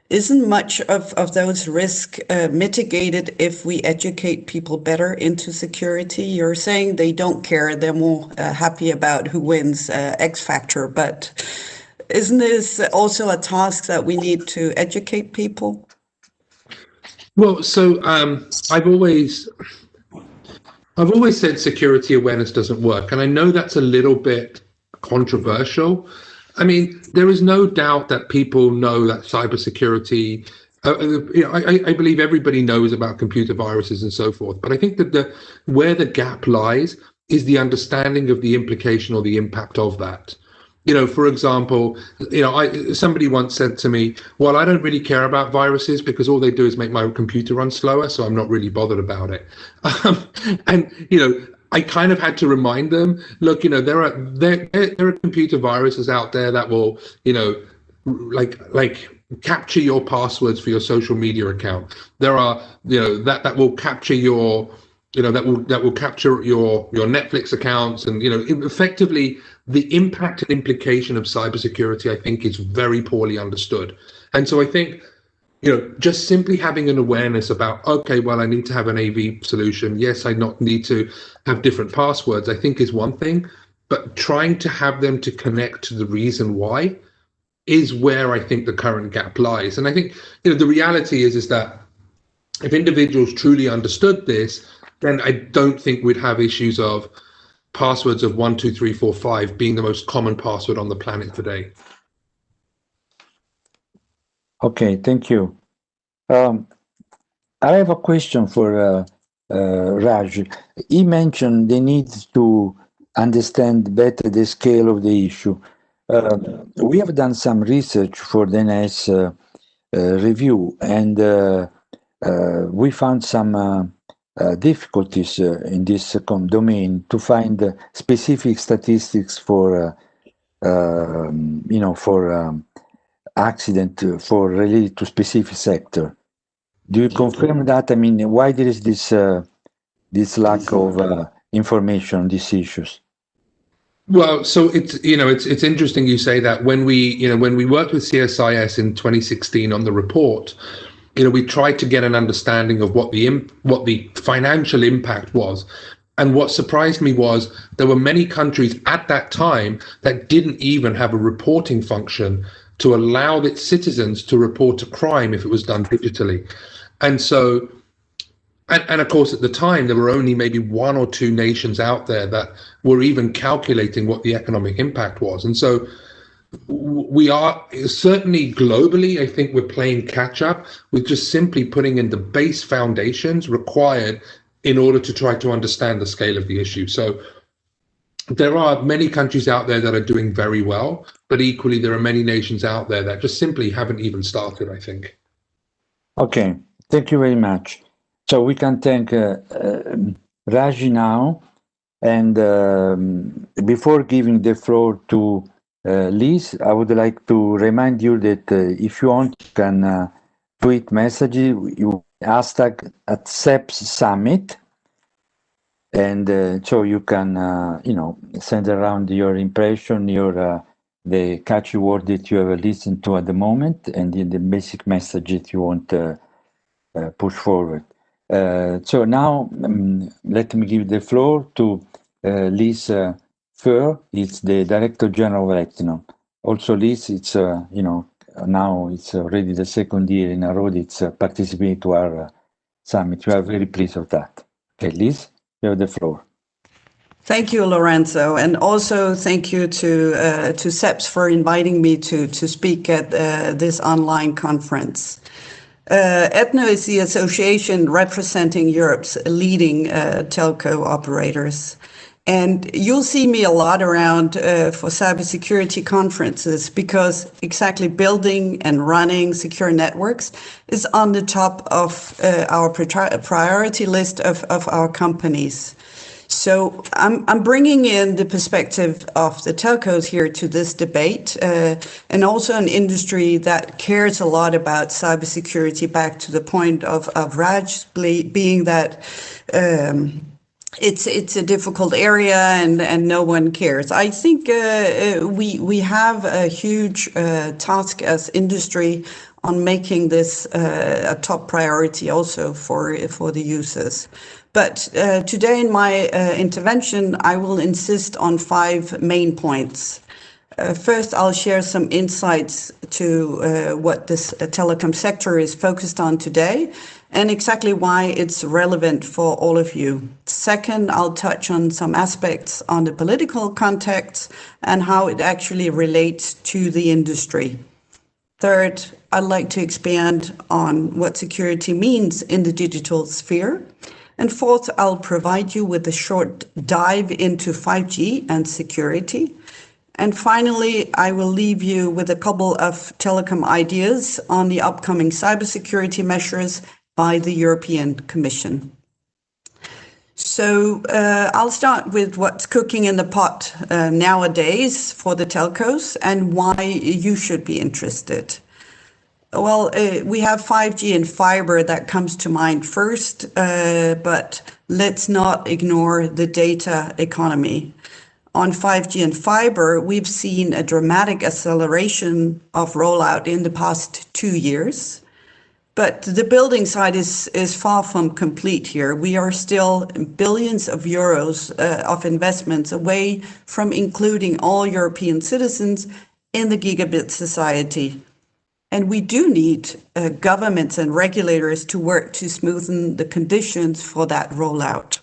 Isn't much of those risks mitigated if we educate people better into security? You're saying they don't care, they're more happy about who wins X Factor, but isn't this also a task that we need to educate people? Well, so I've always said security awareness doesn't work, and I know that's a little bit controversial. I mean, there is no doubt that people know that cybersecurity, I believe everybody knows about computer viruses and so forth, but I think that where the gap lies is the understanding of the implication or the impact of that. For example, somebody once said to me, well, I don't really care about viruses because all they do is make my computer run slower, so I'm not really bothered about it. And I kind of had to remind them, look, there are computer viruses out there that will, like capture your passwords for your social media account. There are, that will capture your, that will capture your Netflix accounts, and effectively the impact and implication of cybersecurity, I think, is very poorly understood. And so I think, just simply having an awareness about, okay, well, I need to have an AV solution. Yes, I not need to have different passwords, I think is one thing, but trying to have them to connect to the reason why is where I think the current gap lies. And I think, the reality is that if individuals truly understood this, then I don't think we'd have issues of passwords of 1, 2, 3, 4, 5 being the most common password on the planet today. Okay, thank you. I have a question for Raj. He mentioned the need to understand better the scale of the issue. We have done some research for the NS review, and we found some difficulties in this domain to find specific statistics for, accident for related to specific sector. Do you confirm that? I mean, why there is this lack of information on these issues? Well, so it's interesting you say that. When we worked with CSIS in 2016 on the report, we tried to get an understanding of what the financial impact was. And what surprised me was there were many countries at that time that didn't even have a reporting function to allow its citizens to report a crime if it was done digitally. And so, and of course, at the time, there were only maybe 1 or 2 nations out there that were even calculating what the economic impact was. And so we are certainly globally, I think we're playing catch up with just simply putting in the base foundations required in order to try to understand the scale of the issue. So there are many countries out there that are doing very well, but equally there are many nations out there that just simply haven't even started, I think. Okay, thank you very much. So we can thank Raji now. And before giving the floor to Liz, I would like to remind you that if you want, you can tweet messages, you hashtag at CEPS Summit. And so you can, send around your impression, the catchy word that you have listened to at the moment, and the basic message that you want to push forward. So now, let me give the floor to Liz Fur. It's the Director General of ETNO. Also, Liz, it's now it's already the second year in a row it's participating to our summit. We are very pleased of that. Okay, Liz, you have the floor. Thank you, Lorenzo, and also thank you to CEPS for inviting me to speak at this online conference. ETNO is the association representing Europe's leading telco operators. And you'll see me a lot around for cybersecurity conferences because exactly building and running secure networks is on the top of our priority list of our companies. So I'm bringing in the perspective of the telcos here to this debate, and also an industry that cares a lot about cybersecurity, back to the point of Raj being that it's a difficult area and no one cares. I think we have a huge task as industry on making this a top priority also for the users. But today in my intervention, I will insist on 5 main points. First, I'll share some insights to what this telecom sector is focused on today and exactly why it's relevant for all of you. Second, I'll touch on some aspects on the political context and how it actually relates to the industry. Third, I'd like to expand on what security means in the digital sphere. And fourth, I'll provide you with a short dive into 5G and security. And finally, I will leave you with a couple of telecom ideas on the upcoming cybersecurity measures by the European Commission. So I'll start with what's cooking in the pot nowadays for the telcos and why you should be interested. Well, we have 5G and fiber that comes to mind first, but let's not ignore the data economy. On 5G and fiber, we've seen a dramatic acceleration of rollout in the past 2 years. But the building side is far from complete here. We are still billions of euros of investments away from including all European citizens in the gigabit society. And we do need governments and regulators to work to smoothen the conditions for that rollout.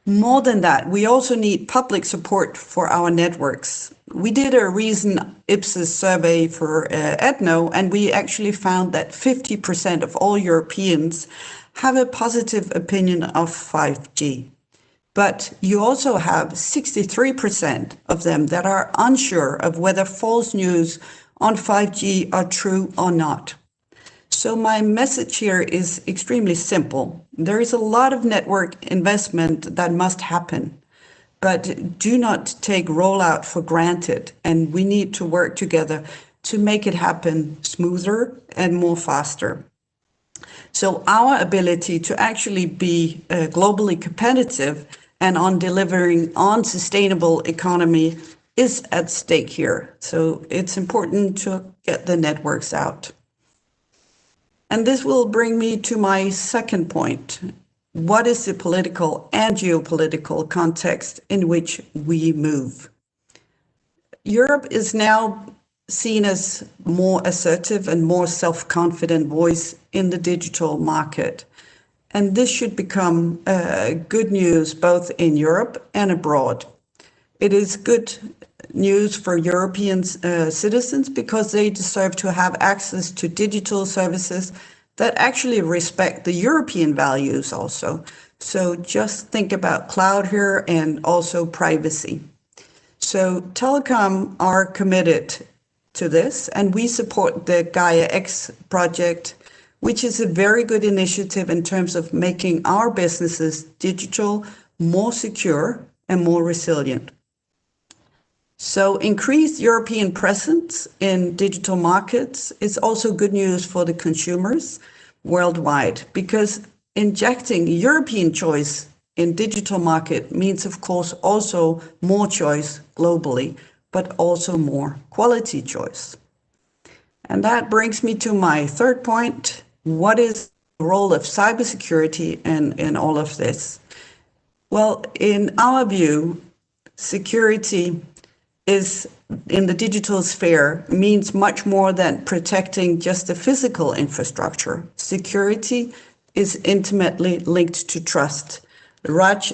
More than that, we also need public support for our networks. We did a recent Ipsos survey for ETNO, and we actually found that 50% of all Europeans have a positive opinion of 5G. But you also have 63% of them that are unsure of whether false news on 5G are true or not. So my message here is extremely simple. There is a lot of network investment that must happen, but do not take rollout for granted. And we need to work together to make it happen smoother and more faster. So our ability to actually be globally competitive and on delivering on sustainable economy is at stake here. So it's important to get the networks out. And this will bring me to my second point. What is the political and geopolitical context in which we move? Europe is now seen as more assertive and more self-confident voice in the digital market. And this should become good news both in Europe and abroad. It is good news for European citizens because they deserve to have access to digital services that actually respect the European values also. So just think about cloud here and also privacy. So Telecom are committed to this, and we support the Gaia X project, which is a very good initiative in terms of making our businesses digital, more secure, and more resilient. So increased European presence in digital markets is also good news for the consumers worldwide, because injecting European choice in digital market means, of course, also more choice globally, but also more quality choice. And that brings me to my third point. What is the role of cybersecurity in all of this? Well, in our view, security is in the digital sphere means much more than protecting just the physical infrastructure. Security is intimately linked to trust. Raj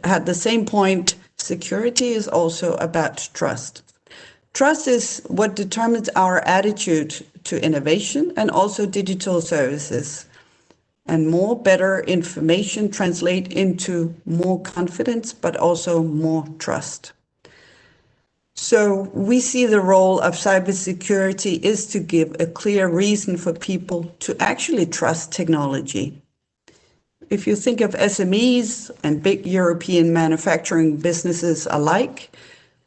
had the same point. Security is also about trust. Trust is what determines our attitude to innovation and also digital services. And more better information translate into more confidence, but also more trust. So we see the role of cybersecurity is to give a clear reason for people to actually trust technology. If you think of SMEs and big European manufacturing businesses alike,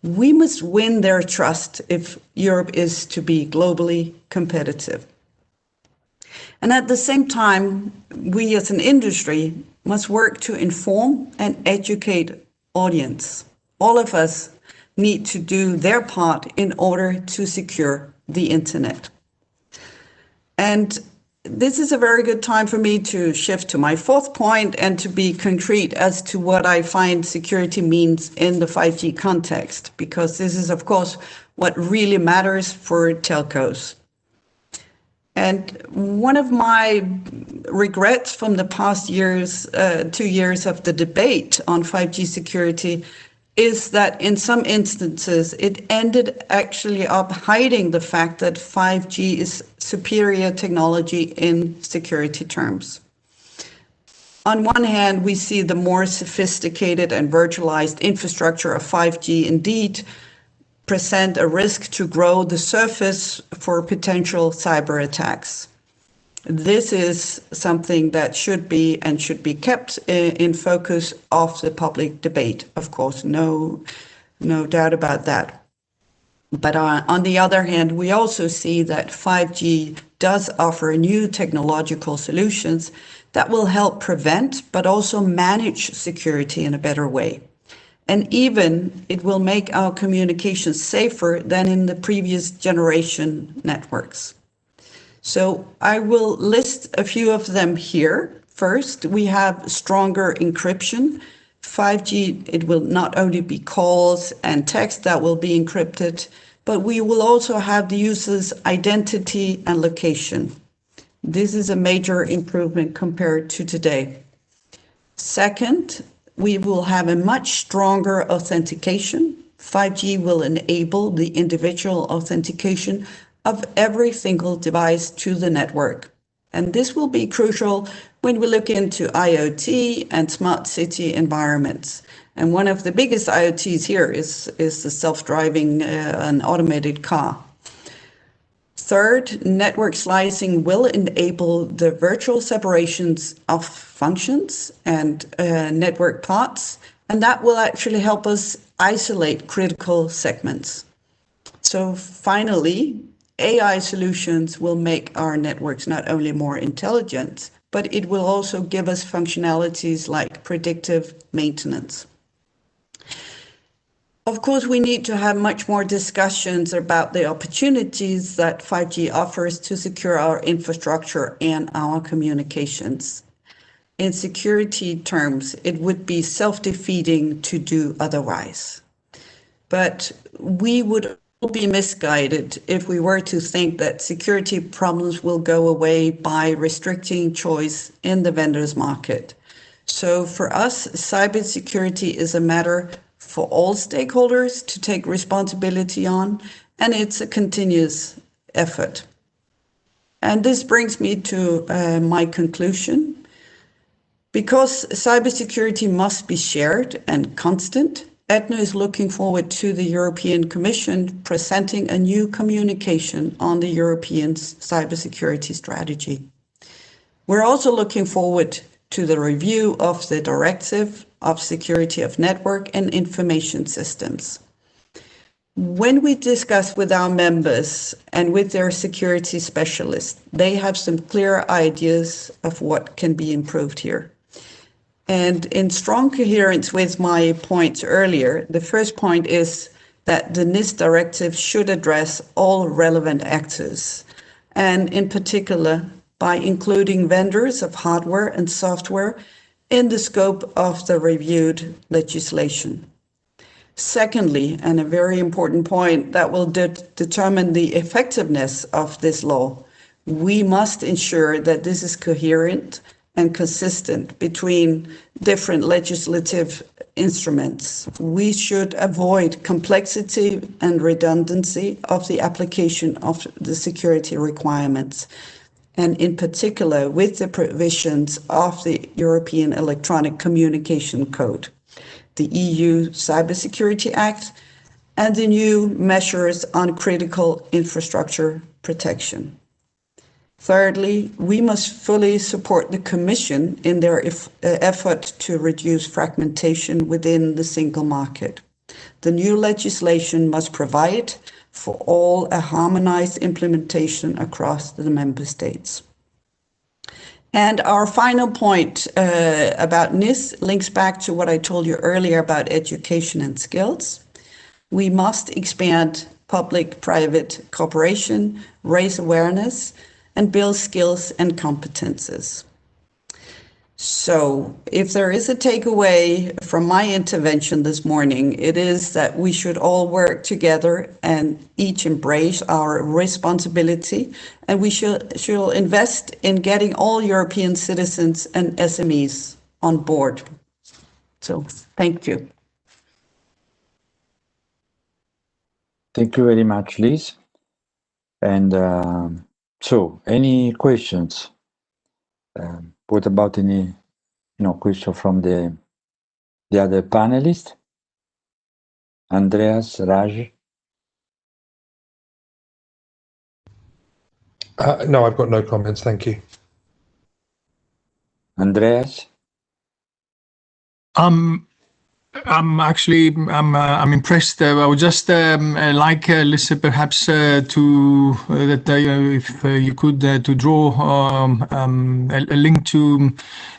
we must win their trust if Europe is to be globally competitive. And at the same time, we as an industry must work to inform and educate audience. All of us need to do their part in order to secure the internet. And this is a very good time for me to shift to my fourth point and to be concrete as to what I find security means in the 5G context, because this is, of course, what really matters for telcos. And one of my regrets from the past years, 2 years of the debate on 5G security is that in some instances, it ended actually up hiding the fact that 5G is superior technology in security terms. On one hand, we see the more sophisticated and virtualized infrastructure of 5G indeed present a risk to grow the surface for potential cyber attacks. This is something that should be kept in focus of the public debate. Of course, no doubt about that. But on the other hand, we also see that 5G does offer new technological solutions that will help prevent, but also manage security in a better way. And even it will make our communications safer than in the previous generation networks. So I will list a few of them here. First, we have stronger encryption. 5G, it will not only be calls and text that will be encrypted, but we will also have the user's identity and location. This is a major improvement compared to today. Second, we will have a much stronger authentication. 5G will enable the individual authentication of every single device to the network. And this will be crucial when we look into IoT and smart city environments. And one of the biggest IoTs here is the self-driving and automated car. Third, network slicing will enable the virtual separations of functions and network parts, and that will actually help us isolate critical segments. So finally, AI solutions will make our networks not only more intelligent, but it will also give us functionalities like predictive maintenance. Of course, we need to have much more discussions about the opportunities that 5G offers to secure our infrastructure and our communications. In security terms, it would be self-defeating to do otherwise. But we would all be misguided if we were to think that security problems will go away by restricting choice in the vendors market. So for us, cybersecurity is a matter for all stakeholders to take responsibility on, and it's a continuous effort. And this brings me to my conclusion. Because cybersecurity must be shared and constant, ETNO is looking forward to the European Commission presenting a new communication on the European cybersecurity strategy. We're also looking forward to the review of the Directive of Security of Network and Information Systems. When we discuss with our members and with their security specialists, they have some clear ideas of what can be improved here. And in strong coherence with my points earlier, the first point is that the NIS directive should address all relevant actors, and in particular, by including vendors of hardware and software in the scope of the reviewed legislation. Secondly, and a very important point that will determine the effectiveness of this law, we must ensure that this is coherent and consistent between different legislative instruments. We should avoid complexity and redundancy of the application of the security requirements, and in particular with the provisions of the European Electronic Communication Code, the EU Cybersecurity Act, and the new measures on critical infrastructure protection. Thirdly, we must fully support the Commission in their effort to reduce fragmentation within the single market. The new legislation must provide for all a harmonized implementation across the member states. And our final point about NIS links back to what I told you earlier about education and skills. We must expand public-private cooperation, raise awareness, and build skills and competences. So if there is a takeaway from my intervention this morning, it is that we should all work together and each embrace our responsibility, and we should invest in getting all European citizens and SMEs on board. So thank you. Thank you very much, Liz. And so, any questions? What about any, question from the other panelists? Andreas, Raj? No, I've got no comments. Thank you. Andreas? I'm impressed. I would just like Lisa, perhaps if you could to draw a link to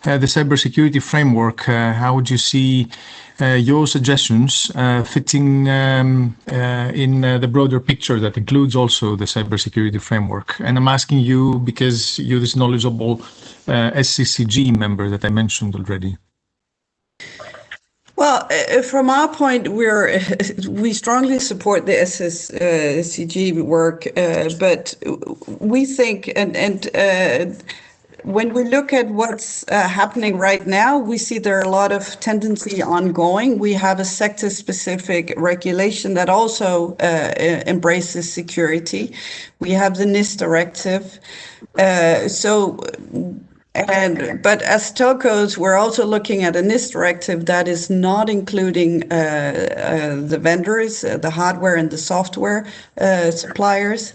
the cybersecurity framework. How would you see your suggestions fitting in the broader picture that includes also the cybersecurity framework? And I'm asking you because you're this knowledgeable SCCG member that I mentioned already. Well, from our point, we strongly support the SCG work, but we think, and when we look at what's happening right now, we see there are a lot of tendency ongoing. We have a sector-specific regulation that also embraces security. We have the NIS directive. But as telcos, we're also looking at a NIS directive that is not including the vendors, the hardware and the software suppliers.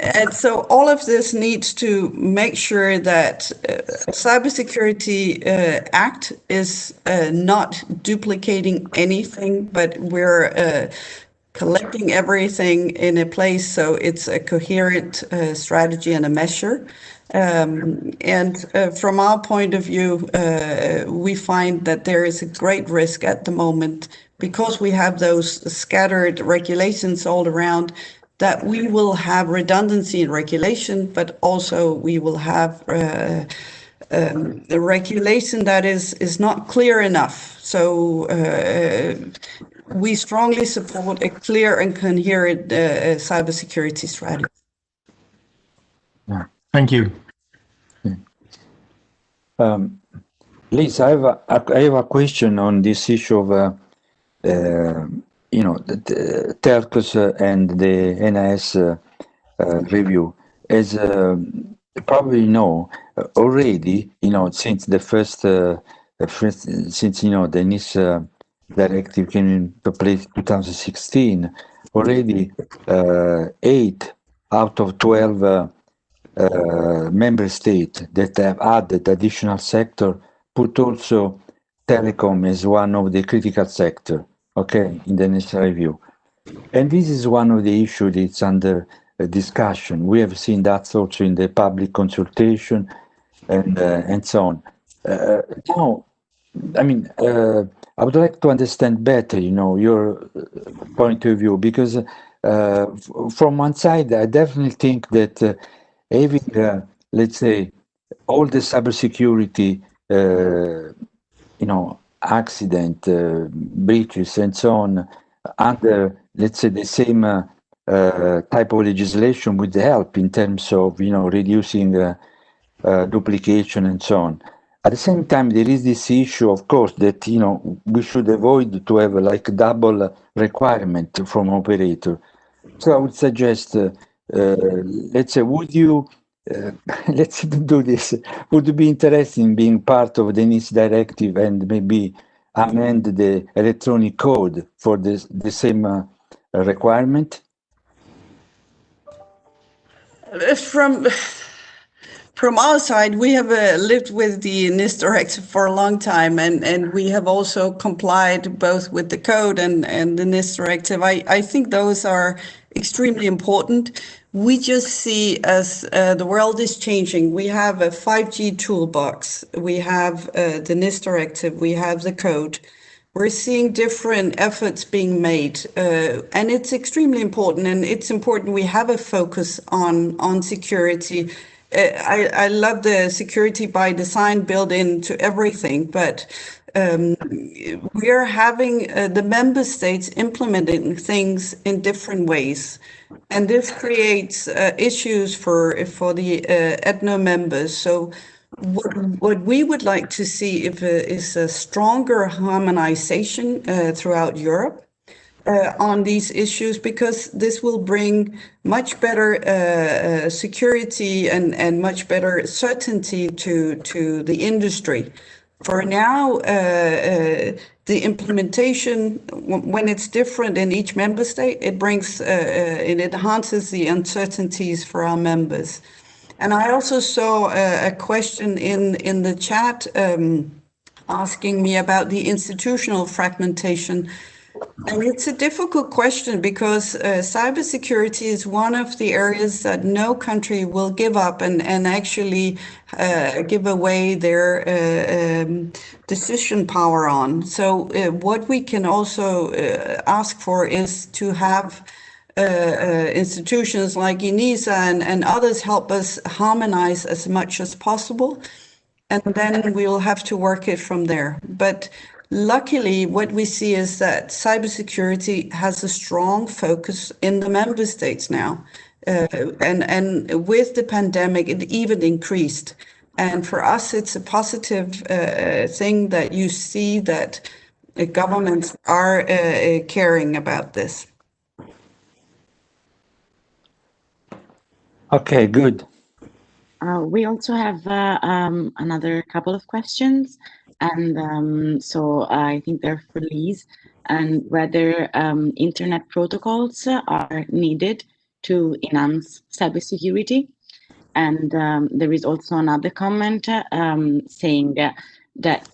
And so all of this needs to make sure that Cybersecurity Act is not duplicating anything, but we're collecting everything in a place so it's a coherent strategy and a measure. From our point of view, we find that there is a great risk at the moment, because we have those scattered regulations all around, that we will have redundancy in regulation, but also we will have the regulation that is not clear enough. So we strongly support a clear and coherent cybersecurity strategy. Yeah. Thank you. Liz, I have a question on this issue of the telcos and the NIS review. As probably you know, already, since the first since the NIS directive came into place in 2016, already 8 out of 12 member states that have added additional sector put also telecom as one of the critical sector, okay, in the next review. And this is one of the issues that's under discussion. We have seen that also in the public consultation and so on. Now, I mean, I would like to understand better, your point of view, because from one side, I definitely think that having, let's say, all the cybersecurity, accident, breaches, and so on, under, let's say, the same type of legislation would help in terms of, reducing duplication and so on. At the same time, there is this issue, of course, that we should avoid to have like double requirement from operator. So I would suggest, let's say, would you, let's do this, would you be interested in being part of the NIS directive and maybe amend the electronic code for the same requirement? From our side, we have lived with the NIS directive for a long time, and we have also complied both with the code and the NIS directive. I think those are extremely important. We just see, as the world is changing, we have a 5G toolbox, we have the NIS directive, we have the code. We're seeing different efforts being made, and it's extremely important, and it's important we have a focus on security. I love the security by design built into everything, but we are having the member states implementing things in different ways, and this creates issues for the ETNO members. So what we would like to see is a stronger harmonization throughout Europe on these issues, because this will bring much better security and much better certainty to the industry. For now, the implementation, when it's different in each member state, it brings it enhances the uncertainties for our members. And I also saw a question in the chat asking me about the institutional fragmentation. And it's a difficult question, because cybersecurity is one of the areas that no country will give up and actually give away their decision power on. So what we can also ask for is to have institutions like ENISA and others help us harmonize as much as possible. And then we'll have to work it from there. But luckily, what we see is that cybersecurity has a strong focus in the member states now. And with the pandemic, it even increased. And for us, it's a positive thing that you see that governments are caring about this. Okay, good. We also have another couple of questions, and so I think they're for Liz, and whether internet protocols are needed to enhance cybersecurity. And there is also another comment saying that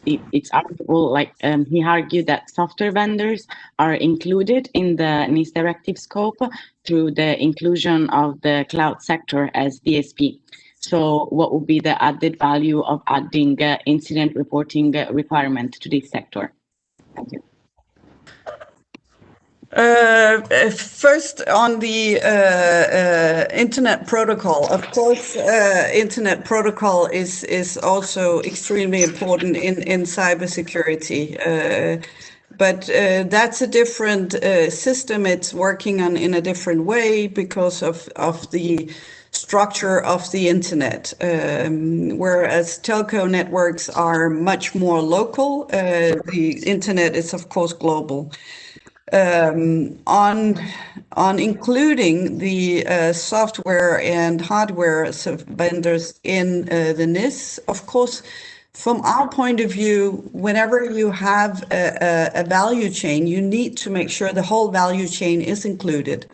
it's arguable, like he argued that software vendors are included in the NIS directive scope through the inclusion of the cloud sector as DSP. So what would be the added value of adding incident reporting requirement to this sector? Thank you. First, on the internet protocol, of course, internet protocol is also extremely important in cybersecurity. But that's a different system. It's working in a different way because of the structure of the internet, whereas telco networks are much more local. The internet is, of course, global. On including the software and hardware vendors in the NIS, of course, from our point of view, whenever you have a value chain, you need to make sure the whole value chain is included.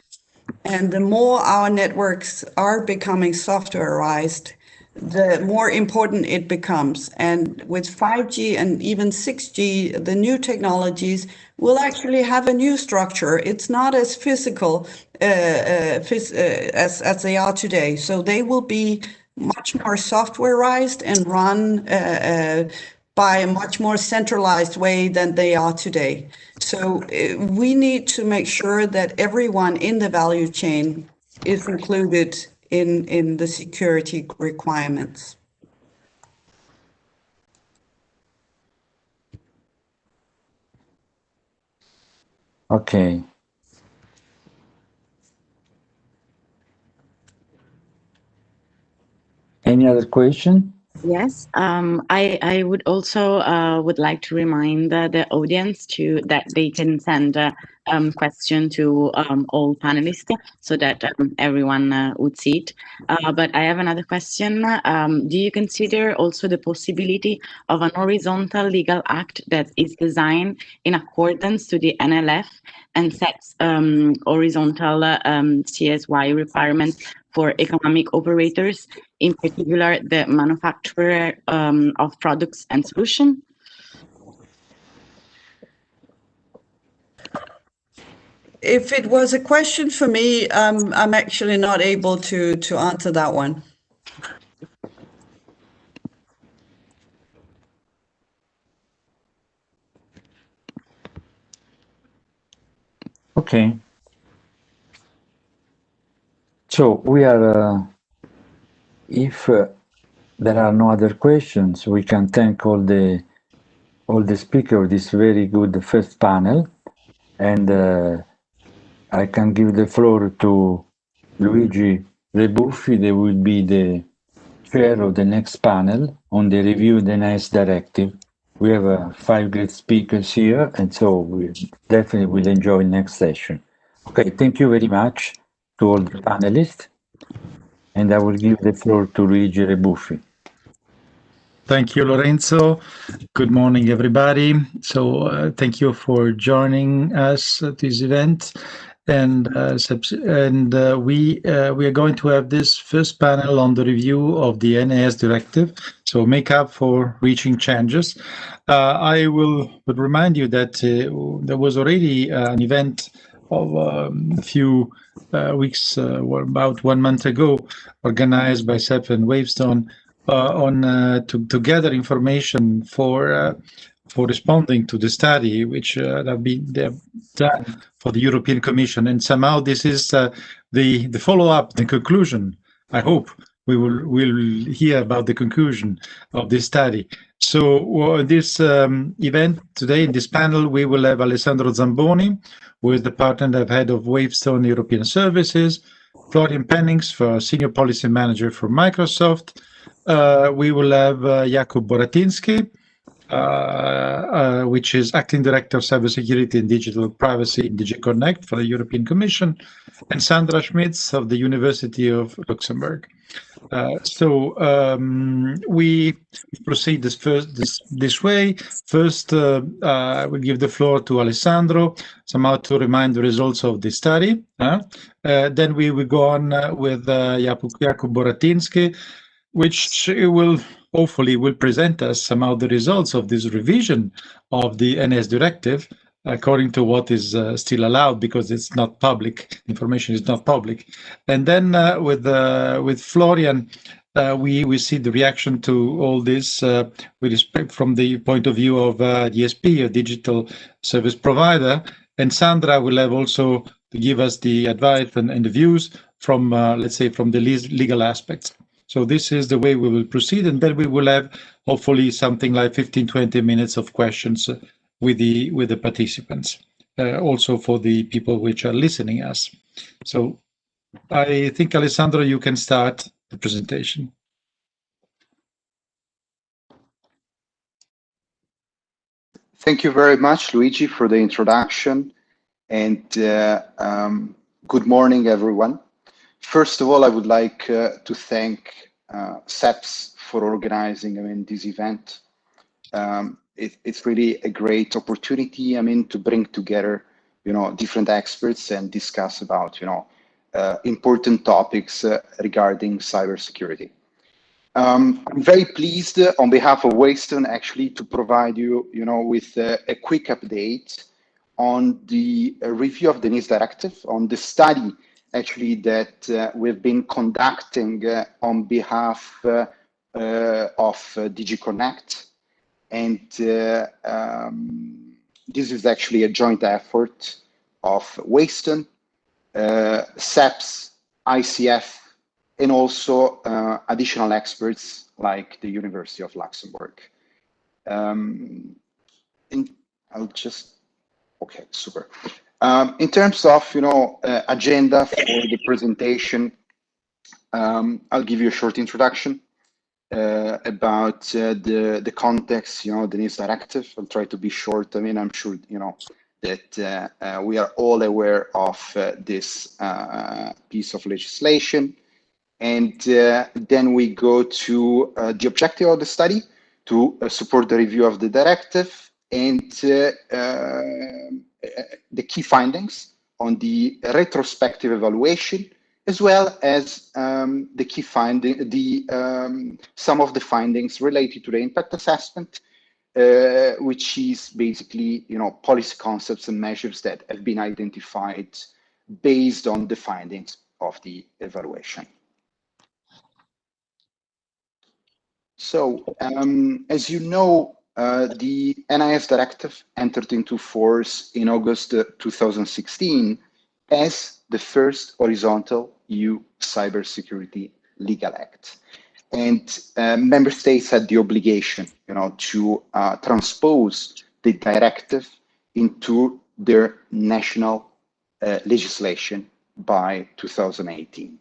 And the more our networks are becoming softwareized, the more important it becomes. And with 5G and even 6G, the new technologies will actually have a new structure. It's not as physical as they are today. So they will be much more softwareized and run by a much more centralized way than they are today. So we need to make sure that everyone in the value chain is included in the security requirements. Okay. Any other question? Yes, I would also would like to remind the audience that they can send a question to all panelists so that everyone would see it. But I have another question. Do you consider also the possibility of an horizontal legal act that is designed in accordance to the NLF and sets horizontal CSY requirements for economic operators, in particular the manufacturer of products and solutions? If it was a question for me, I'm actually not able to answer that one. Okay. So we are, if there are no other questions, we can thank all the speakers of this very good first panel, and I can give the floor to Luigi Rebuffi. They will be the chair of the next panel on the review of the NIS directive. We have 5 great speakers here, and so we definitely will enjoy next session. Okay, thank you very much to all the panelists, and I will give the floor to Luigi Rebuffi. Thank you, Lorenzo. Good morning, everybody. So thank you for joining us at this event. And we are going to have this first panel on the review of the NIS directive, so make up for reaching changes. I would remind you that there was already an event of a few weeks, or about 1 month ago, organized by CEPS and Wavestone to gather information for responding to the study which have been done for the European Commission, and somehow this is the follow-up, the conclusion. I hope we'll hear about the conclusion of this study. So this event today, in this panel, we will have Alessandro Zamboni, who is the partner head of Wavestone European Services, Florian Pennings, Senior Policy Manager for Microsoft. We will have Jakub Boratinsky, which is Acting Director of Cybersecurity and Digital Privacy in DG Connect for the European Commission, and Sandra Schmitz of the University of Luxembourg. We proceed this way. First, we'll give the floor to Alessandro, somehow to remind the results of the study. Then we will go on with Jakub Boratinsky, which will hopefully will present us some of the results of this revision of the NS directive according to what is still allowed, because it's not public, information is not public. And then with Florian, we see the reaction to all this with respect from the point of view of DSP, a digital service provider. And Sandra will have also to give us the advice and the views from, let's say, from the legal aspects. So this is the way we will proceed, and then we will have hopefully something like 15-20 minutes of questions with the participants, also for the people which are listening us. So I think, Alessandro, you can start the presentation. Thank you very much, Luigi, for the introduction, and good morning, everyone. First of all, I would like to thank CEPS for organizing, this event. It's really a great opportunity, to bring together, different experts and discuss about, important topics regarding cybersecurity. I'm very pleased on behalf of Waystone actually to provide you, with a quick update on the review of the NIS directive, on the study actually that we've been conducting on behalf of DigiConnect. And this is actually a joint effort of Waystone, CEPS, ICF, and also additional experts like the University of Luxembourg. And I'll just, okay, super. In terms of, agenda for the presentation, I'll give you a short introduction about the context, the NIS directive. I'll try to be short. I'm sure, that we are all aware of this piece of legislation. And then we go to the objective of the study to support the review of the directive and the key findings on the retrospective evaluation, as well as the key finding, some of the findings related to the impact assessment, which is basically, policy concepts and measures that have been identified based on the findings of the evaluation. So, as you know, the NIS directive entered into force in August 2016 as the first horizontal EU cybersecurity legal act. And member states had the obligation, to transpose the directive into their national legislation by 2018.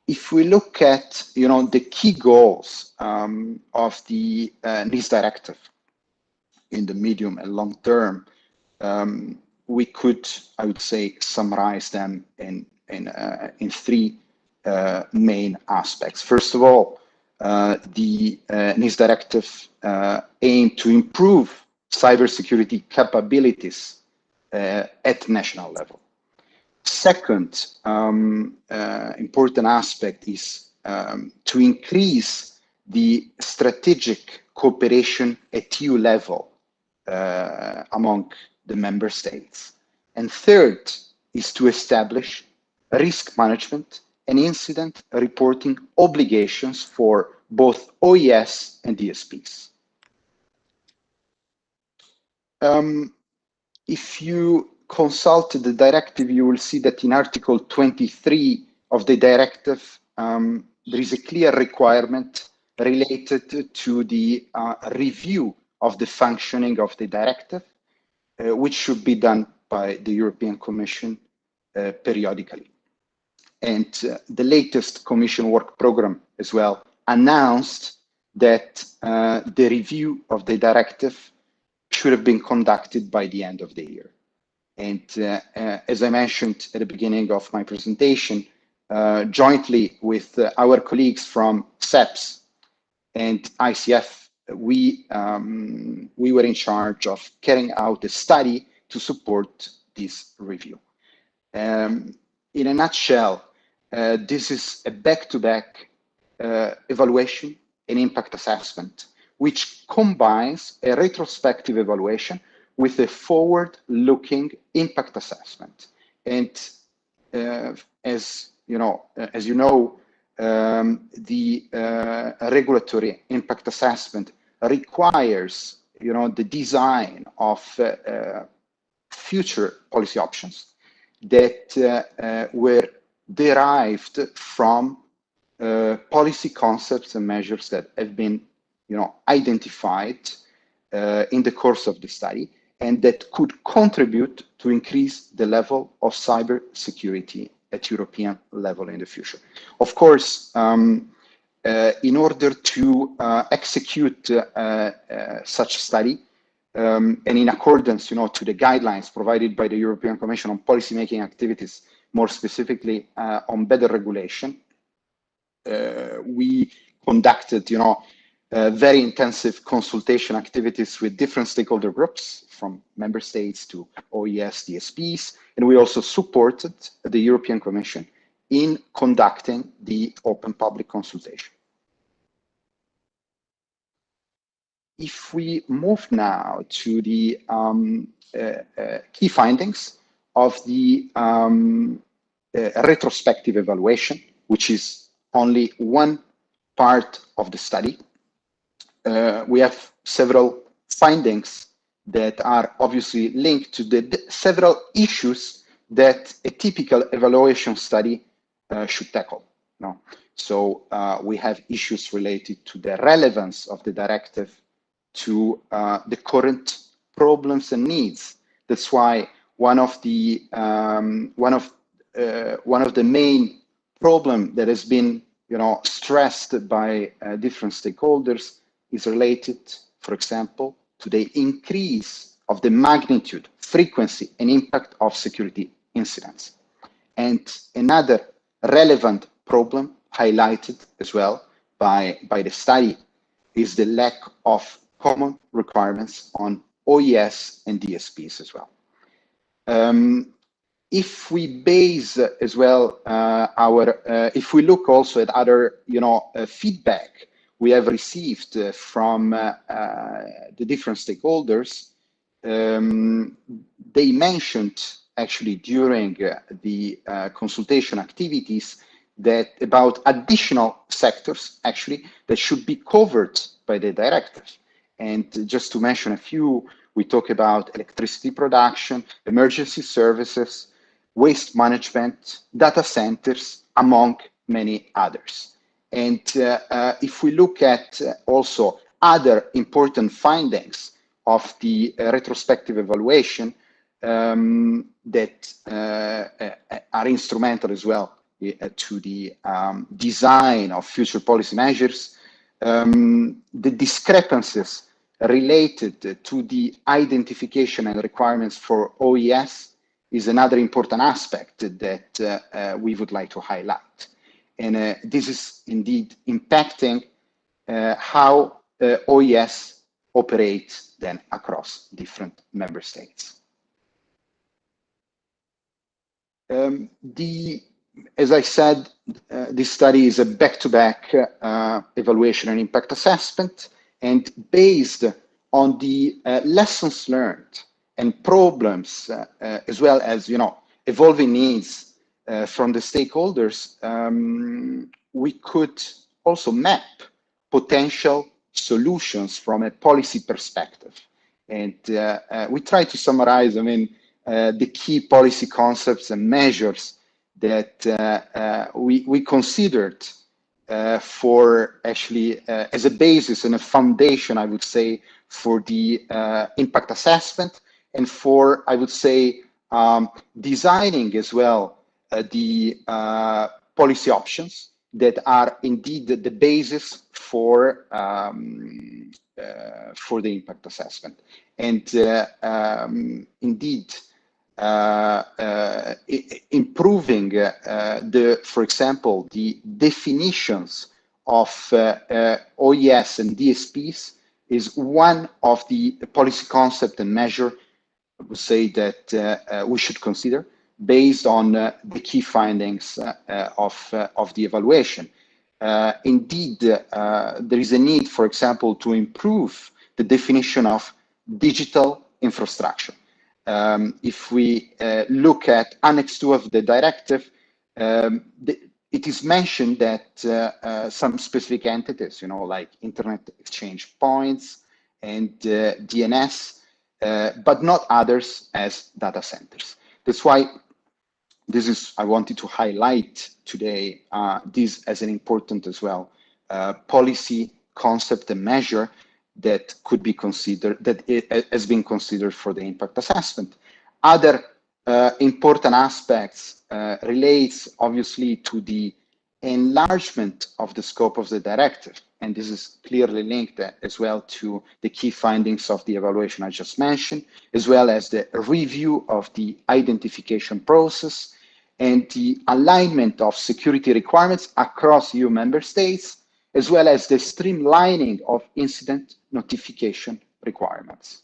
If we look at, the key goals of the NIS directive in the medium and long term, we could, I would say, summarize them in three main aspects. First of all, the NIS directive aimed to improve cybersecurity capabilities at national level. Second, important aspect is to increase the strategic cooperation at EU level among the member states. And third is to establish risk management and incident reporting obligations for both OES and DSPs. If you consult the directive, you will see that in Article 23 of the directive, there is a clear requirement related to the review of the functioning of the directive, which should be done by the European Commission periodically. And the latest Commission work program as well announced that the review of the directive should have been conducted by the end of the year. And as I mentioned at the beginning of my presentation, jointly with our colleagues from CEPS and ICF, we were in charge of carrying out a study to support this review. In a nutshell, this is a back-to-back evaluation an impact assessment, which combines a retrospective evaluation with a forward-looking impact assessment. And as you know, the regulatory impact assessment requires, the design of future policy options that were derived from policy concepts and measures that have been, identified in the course of the study, and that could contribute to increase the level of cyber security at European level in the future. Of course, in order to execute such a study, and in accordance, to the guidelines provided by the European Commission on policymaking activities, more specifically on better regulation, we conducted, very intensive consultation activities with different stakeholder groups, from member states to OES, DSPs, and we also supported the European Commission in conducting the open public consultation. If we move now to the key findings of the retrospective evaluation, which is only one part of the study, we have several findings that are obviously linked to the several issues that a typical evaluation study should tackle. So we have issues related to the relevance of the directive to the current problems and needs. That's why one of the main problem that has been stressed by different stakeholders is related, for example, to the increase of the magnitude, frequency, and impact of security incidents. And another relevant problem highlighted as well by the study is the lack of common requirements on OES and DSPs as well. If we base as well if we look also at other feedback we have received from the different stakeholders, they mentioned actually during the consultation activities that about additional sectors actually that should be covered by the directive. And just to mention a few, we talk about electricity production, emergency services, waste management, data centers, among many others. And if we look at also other important findings of the retrospective evaluation that are instrumental as well to the design of future policy measures, the discrepancies related to the identification and requirements for OES is another important aspect that we would like to highlight. And this is indeed impacting how OES operates then across different member states. As I said, this study is a back-to-back evaluation and impact assessment, and based on the lessons learned and problems, as well as evolving needs from the stakeholders, we could also map potential solutions from a policy perspective. And we try to summarize, the key policy concepts and measures that we considered for actually as a basis and a foundation, I would say, for the impact assessment and for, I would say, designing as well the policy options that are indeed the basis for the impact assessment. And indeed, improving for example, the definitions of OES and DSPs is one of the policy concept and measure, I would say, that we should consider based on the key findings of the evaluation. indeed, there is a need, for example, to improve the definition of digital infrastructure. If we look at Annex 2 of the directive, it is mentioned that some specific entities, like Internet Exchange Points and DNS, but not others as data centers. That's why I wanted to highlight today this as an important as well policy concept and measure that could be considered, that it has been considered for the impact assessment. Other important aspects relates obviously to the enlargement of the scope of the directive. And this is clearly linked as well to the key findings of the evaluation I just mentioned, as well as the review of the identification process and the alignment of security requirements across EU member states, as well as the streamlining of incident notification requirements.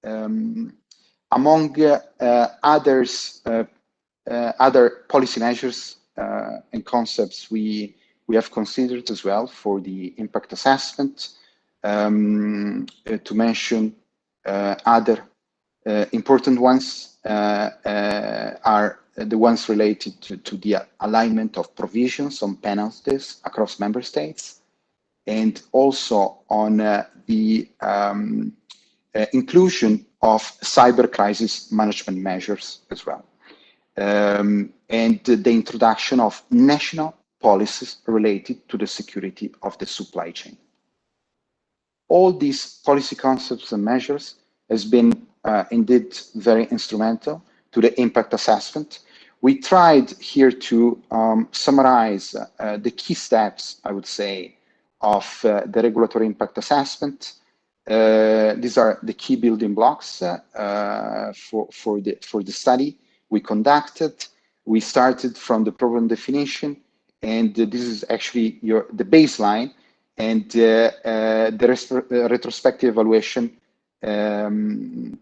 Among other policy measures and concepts we have considered as well for the impact assessment, to mention other important ones are the ones related to the alignment of provisions on penalties across member states, and also on the inclusion of cyber crisis management measures as well, and the introduction of national policies related to the security of the supply chain. All these policy concepts and measures has been indeed very instrumental to the impact assessment. We tried here to summarize the key steps, I would say, of the regulatory impact assessment. These are the key building blocks for the study we conducted. We started from the problem definition, and this is actually the baseline, and the retrospective evaluation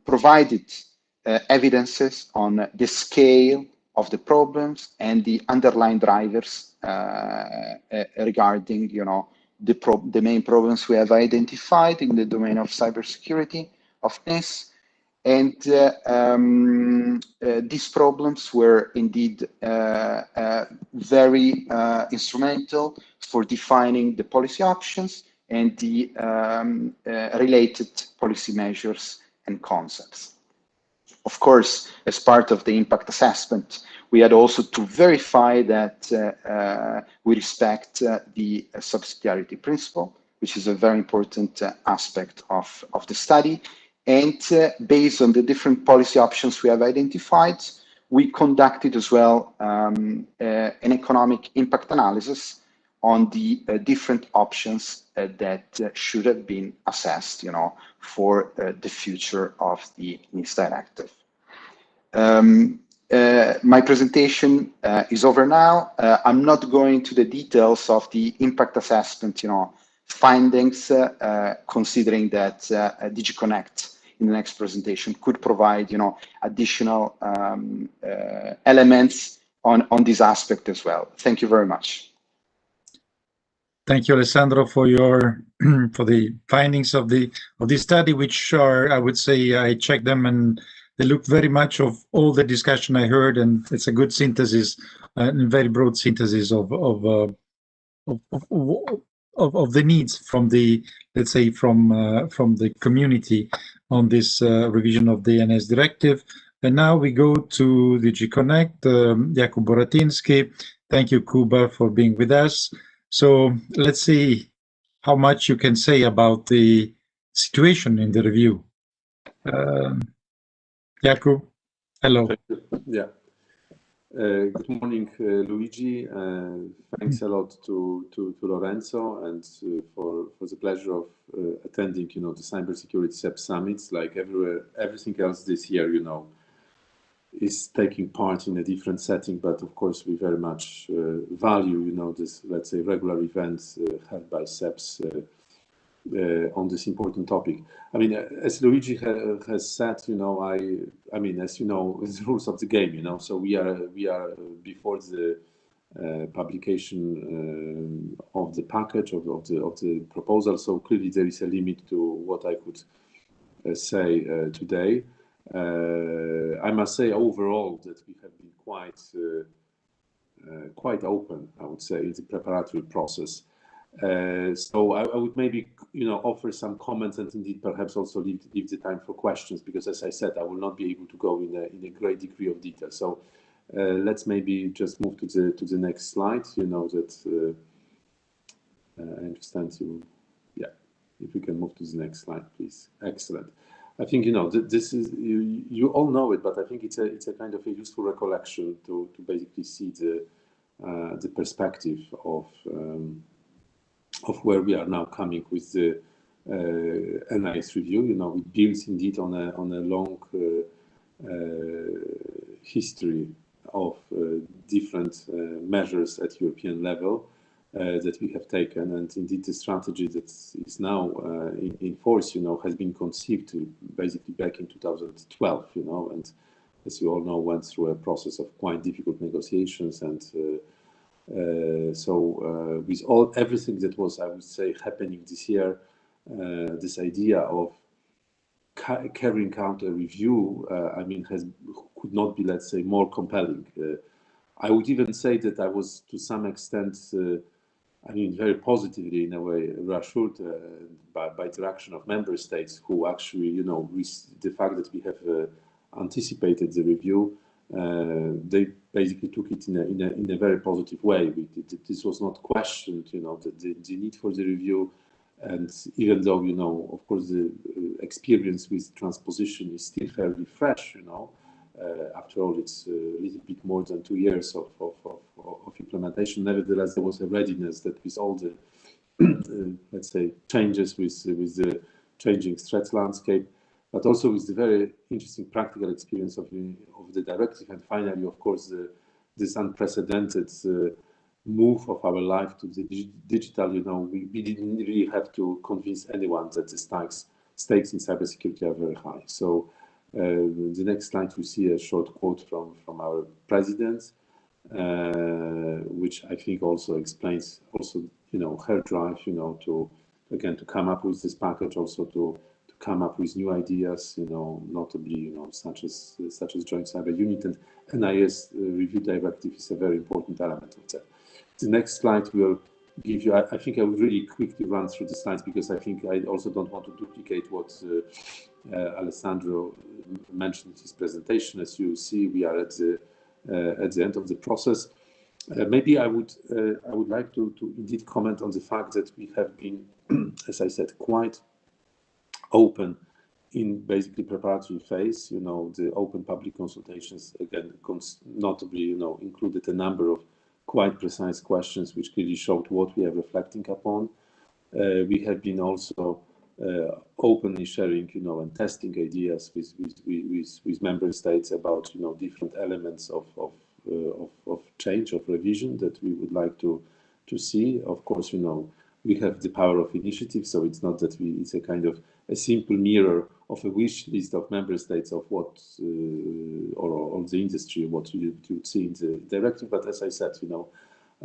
provided evidences on the scale of the problems and the underlying drivers regarding, the main problems we have identified in the domain of cybersecurity of this. And these problems were indeed very instrumental for defining the policy options and the related policy measures and concepts. Of course, as part of the impact assessment, we had also to verify that we respect the subsidiarity principle, which is a very important aspect of the study. And based on the different policy options we have identified, we conducted as well an economic impact analysis on the different options that should have been assessed, for the future of the NIS directive. My presentation is over now. I'm not going to the details of the impact assessment, findings, considering that DigiConnect in the next presentation could provide, additional elements on this aspect as well. Thank you very much. Thank you, Alessandro, for your for the findings of this study, which are, I would say, I checked them and they look very much of all the discussion I heard, and it's a good synthesis, and very broad synthesis of the needs from the, let's say, from the community on this revision of the NS directive. And now we go to the DigiConnect, Jakub Boratinsky. Thank you, Kuba, for being with us. So let's see how much you can say about the situation in the review. Jakub, hello. Yeah. Good morning, Luigi. Thanks a lot to Lorenzo and for the pleasure of attending, the Cybersecurity CEPS summits. Like everything else this year, is taking part in a different setting, but of course we very much value, this, let's say, regular events held by CEPS on this important topic. I mean, as Luigi has said, you know, I mean, as you know, it's the rules of the game, you know. So we are before the publication of the package of the proposal. So clearly there is a limit to what I could say today. I must say overall that we have been quite open, I would say, in the preparatory process. So I would maybe, you know, offer some comments and indeed perhaps also leave the time for questions, because as I said, I will not be able to go in a great degree of detail. So let's maybe just move to the next slide. You know that I understand you. Yeah, if we can move to the next slide, please. Excellent. I think, you know, this is you all know it, but I think it's a kind of a useful recollection to basically see the perspective of where we are now coming with the NIS review. You know, it builds indeed on a long history of different measures at European level that we have taken, and indeed the strategy that is now in force, you know, has been conceived basically back in 2012, you know, and as you all know, went through a process of quite difficult negotiations, and so with everything that was, I would say, happening this year, this idea of carrying out a review, I mean, could not be, let's say, more compelling. I would even say that I was, to some extent, I mean, very positively in a way reassured by direction of member states who actually, you know, the fact that we have anticipated the review, they basically took it in a very positive way. This was not questioned, you know, the need for the review. And even though, you know, of course, the experience with transposition is still fairly fresh, you know, after all, it's a little bit more than 2 years of implementation. Nevertheless, there was a readiness that with all the, let's say, changes with the changing threat landscape, but also with the very interesting practical experience of the directive, and finally, of course, this unprecedented move of our life to the digital. You know, we didn't really have to convince anyone that the stakes in cybersecurity are very high. So the next slide, we see a short quote from our president, which I think also explains you know, her drive, you know, to come up with this package, also to come up with new ideas, you know, notably, you know, such as joint cyber unit, and NIS review directive is a very important element of that. The next slide will give you, I think I will really quickly run through the slides, because I think I also don't want to duplicate what Alessandro mentioned in his presentation. As you see, we are at the end of the process. Maybe I would like to indeed comment on the fact that we have been, as I said, quite open in basically preparatory phase. You know, the open public consultations, again, notably, you know, included a number of quite precise questions which clearly showed what we are reflecting upon. We have been also openly sharing, you know, and testing ideas with member states about, you know, different elements of change, of revision that we would like to see. Of course, you know, we have the power of initiative, so it's not that it's a kind of a simple mirror of a wish list of member states of what or the industry, what you would see in the directive. But as I said, you know,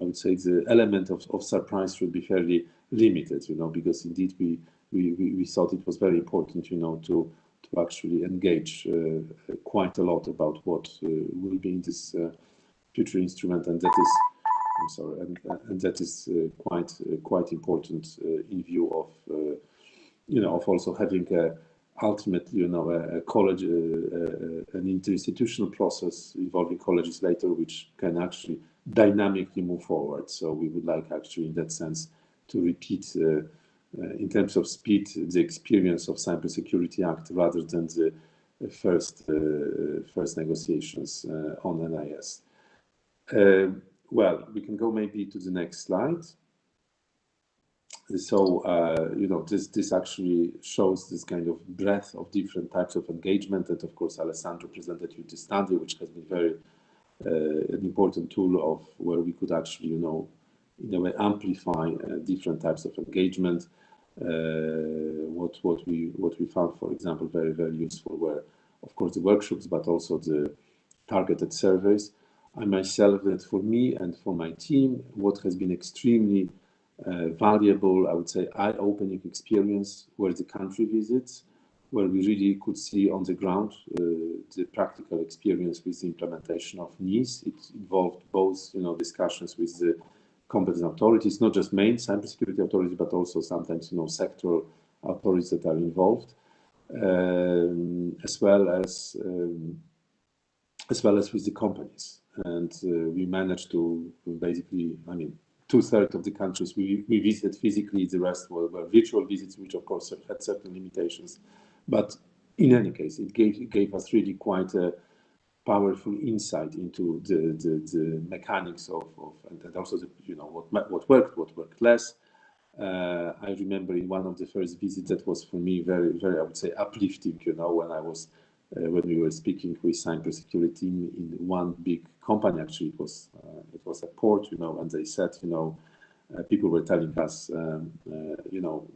I would say the element of surprise should be fairly limited, you know, because indeed we thought it was very important, you know, to actually engage quite a lot about what will be in this future instrument, and that is, I'm sorry, and that is quite important in view of you know, of also having ultimately, you know, a college, an interinstitutional process involving colleges later, which can actually dynamically move forward. So we would like actually, in that sense, to repeat in terms of speed the experience of Cybersecurity Act rather than the first negotiations on NIS. Well, we can go maybe to the next slide. So, you know, this actually shows this kind of breadth of different types of engagement. And of course, Alessandro presented you this study, which has been very an important tool of where we could actually, you know, in a way amplify different types of engagement. what we found, for example, very, very useful were, of course, the workshops, but also the targeted surveys. I myself, that for me and for my team, what has been extremely valuable, I would say, eye-opening experience were the country visits, where we really could see on the ground the practical experience with the implementation of NIS. It involved both, discussions with the competent authorities, not just main cybersecurity authorities, but also sometimes, sectoral authorities that are involved, as well as with the companies. And we managed to basically, 2/3 of the countries we visited physically, the rest were virtual visits, which of course had certain limitations. But in any case, it gave us really quite a powerful insight into the mechanics of and also what worked less. I remember in one of the first visits that was for me very, very, I would say, uplifting. When we were speaking with cybersecurity in one big company. Actually, it was a port, and they said, people were telling us,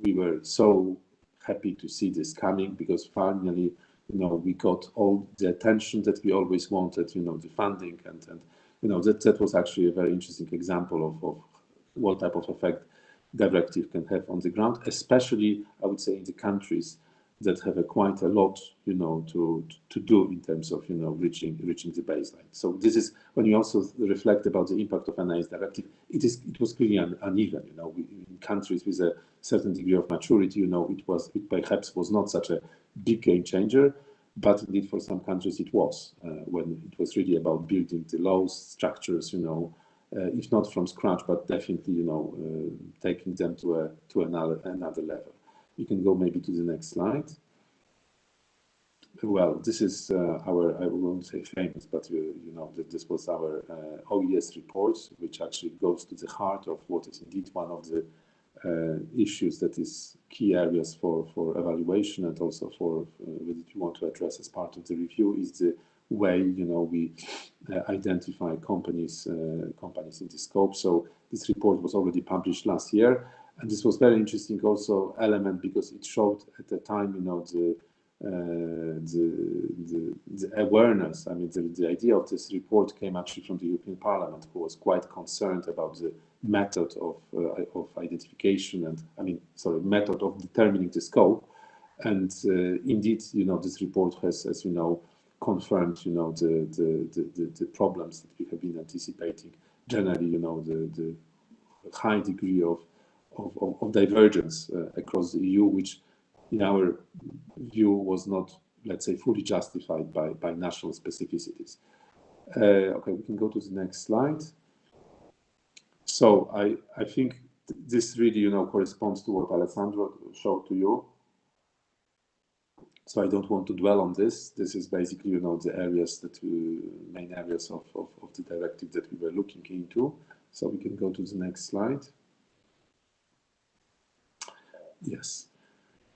we were so happy to see this coming because finally, we got all the attention that we always wanted, the funding and that was actually a very interesting example of what type of effect directive can have on the ground, especially I would say in the countries that have quite a lot, to do in terms of, reaching the baseline. So this is when you also reflect about the impact of NIS directive. It was clearly uneven. In countries with a certain degree of maturity, it perhaps was not such a big game changer, but indeed for some countries it was when it was really about building the laws, structures, if not from scratch, but definitely, taking them to another level. You can go maybe to the next slide. Well, this is our, I won't say famous, but this was our OES report, which actually goes to the heart of what is indeed one of the issues that is key areas for evaluation and also for that you want to address as part of the review is the way we identify companies in the scope. So this report was already published last year. And this was very interesting also element because it showed at the time, the awareness. The idea of this report came actually from the European Parliament, who was quite concerned about the method of identification and method of determining the scope. And indeed, this report has, as confirmed, the problems that we have been anticipating. Generally, the high degree of divergence across the EU, which in our view was not, let's say, fully justified by national specificities. Okay, we can go to the next slide. So I think this really, corresponds to what Alessandro showed to you. So I don't want to dwell on this. This is basically, the areas main areas of the directive that we were looking into. So we can go to the next slide. Yes.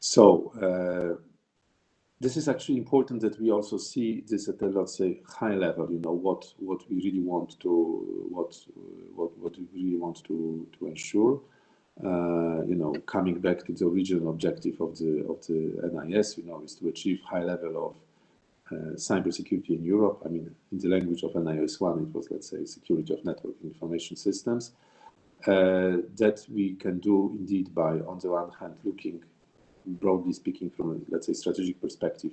So this is actually important that we also see this at a, let's say, high level. What we really want to what we really want to ensure. Coming back to the original objective of the NIS, is to achieve high level of cybersecurity in Europe. In the language of NIS 1, it was, let's say, security of network information systems. That we can do indeed by, on the one hand, looking broadly speaking from a, let's say, strategic perspective,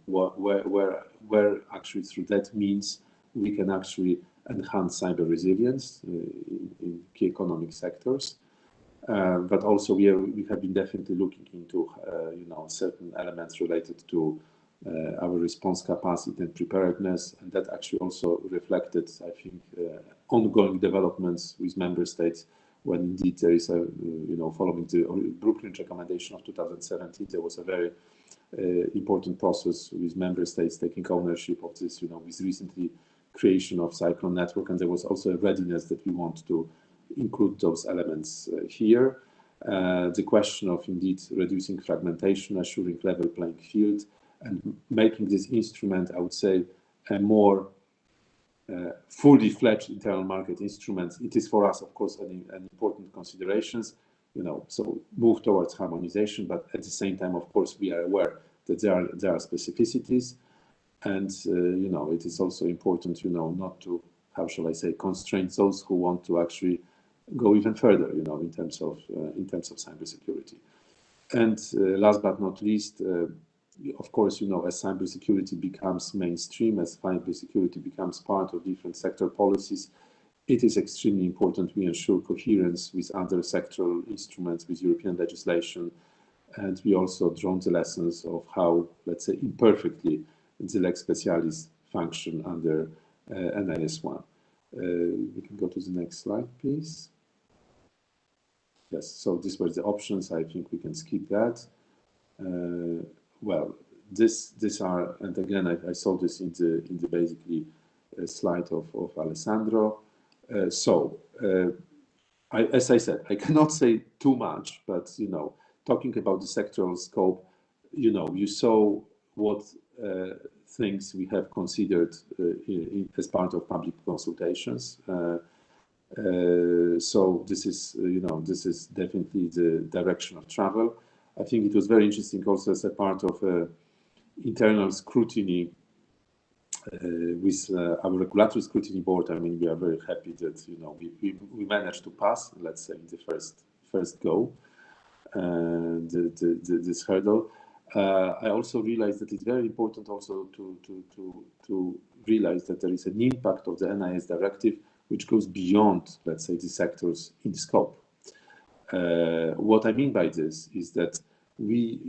where actually through that means we can actually enhance cyber resilience in key economic sectors. But also we have been definitely looking into, certain elements related to our response capacity and preparedness, and that actually also reflected, I think, ongoing developments with member states. When indeed there is a, following the Blueprint recommendation of 2017, there was a very important process with member states taking ownership of this, with recently creation of Cyclone Network, and there was also a readiness that we want to include those elements here. The question of indeed reducing fragmentation, assuring level playing field, and making this instrument, I would say, a more fully fledged internal market instrument. It is for us, of course, an important consideration. so move towards harmonization, but at the same time, of course, we are aware that there are specificities, and it is also important, not to, how shall I say, constrain those who want to actually go even further, in terms of cybersecurity. And last but not least, of course, as cybersecurity becomes mainstream, as cybersecurity becomes part of different sector policies, it is extremely important we ensure coherence with other sectoral instruments, with European legislation, and we also drawn the lessons of how, let's say, imperfectly the lex specialis function under NIS1. We can go to the next slide, please. Yes, so these were the options. I think we can skip that. Well, these are, and again, I saw this in the basically slide of Alessandro. As I said, I cannot say too much, but talking about the sectoral scope, you saw what things we have considered as part of public consultations. So this is definitely the direction of travel. I think it was very interesting also as a part of internal scrutiny with our regulatory scrutiny board. I mean, we are very happy that we managed to pass, let's say, the first go this hurdle. I also realized that it's very important also to realize that there is an impact of the NIS directive which goes beyond, let's say, the sectors in scope. What I mean by this is that we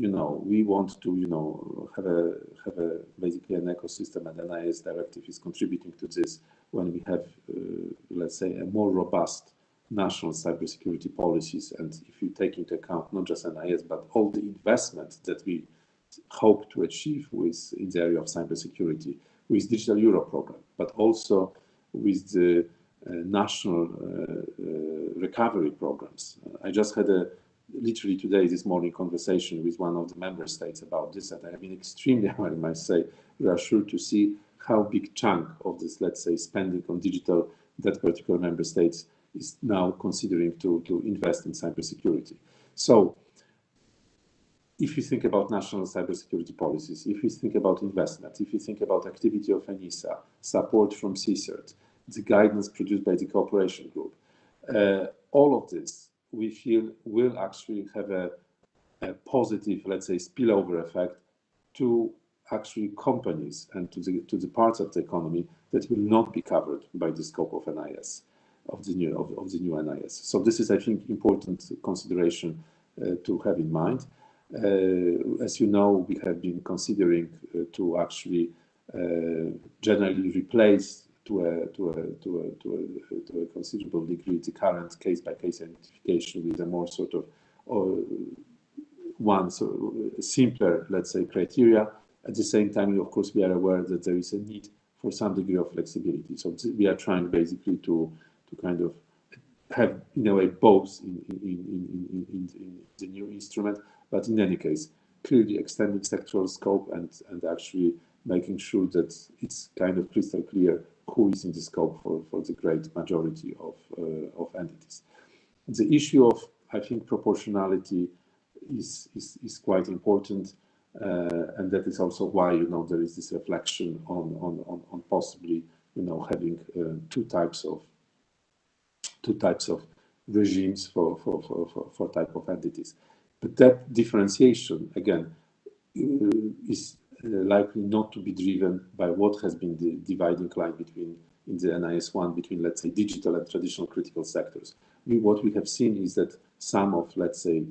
want to, have a basically an ecosystem, and the NIS directive is contributing to this when we have, let's say, a more robust national cybersecurity policies. And if you take into account not just NIS, but all the investment that we hope to achieve in the area of cybersecurity with Digital Euro program, but also with the national recovery programs. I just had literally today, this morning, conversation with one of the member states about this, and I have been extremely, I must say, reassured to see how big chunk of this, let's say, spending on digital that particular member states is now considering to invest in cybersecurity. So if you think about national cybersecurity policies, if you think about investment, if you think about activity of ENISA, support from CSERT, the guidance produced by the cooperation group, all of this we feel will actually have a positive, let's say, spillover effect to actually companies and to the parts of the economy that will not be covered by the scope of NIS, of the new NIS. So this is, I think, important consideration to have in mind. As you know, we have been considering to actually generally replace to a considerable degree the current case-by-case identification with a more sort of simpler, let's say, criteria. At the same time, of course, we are aware that there is a need for some degree of flexibility. So we are trying basically to kind of have, in a way, both in the new instrument, but in any case, clearly extending sectoral scope and actually making sure that it's kind of crystal clear who is in the scope for the great majority of entities. The issue of, I think, proportionality is quite important, and that is also why there is this reflection on possibly having two types of regimes for type of entities. But that differentiation again is likely not to be driven by what has been the dividing line in the NIS1 between, let's say, digital and traditional critical sectors. What we have seen is that some of, let's say,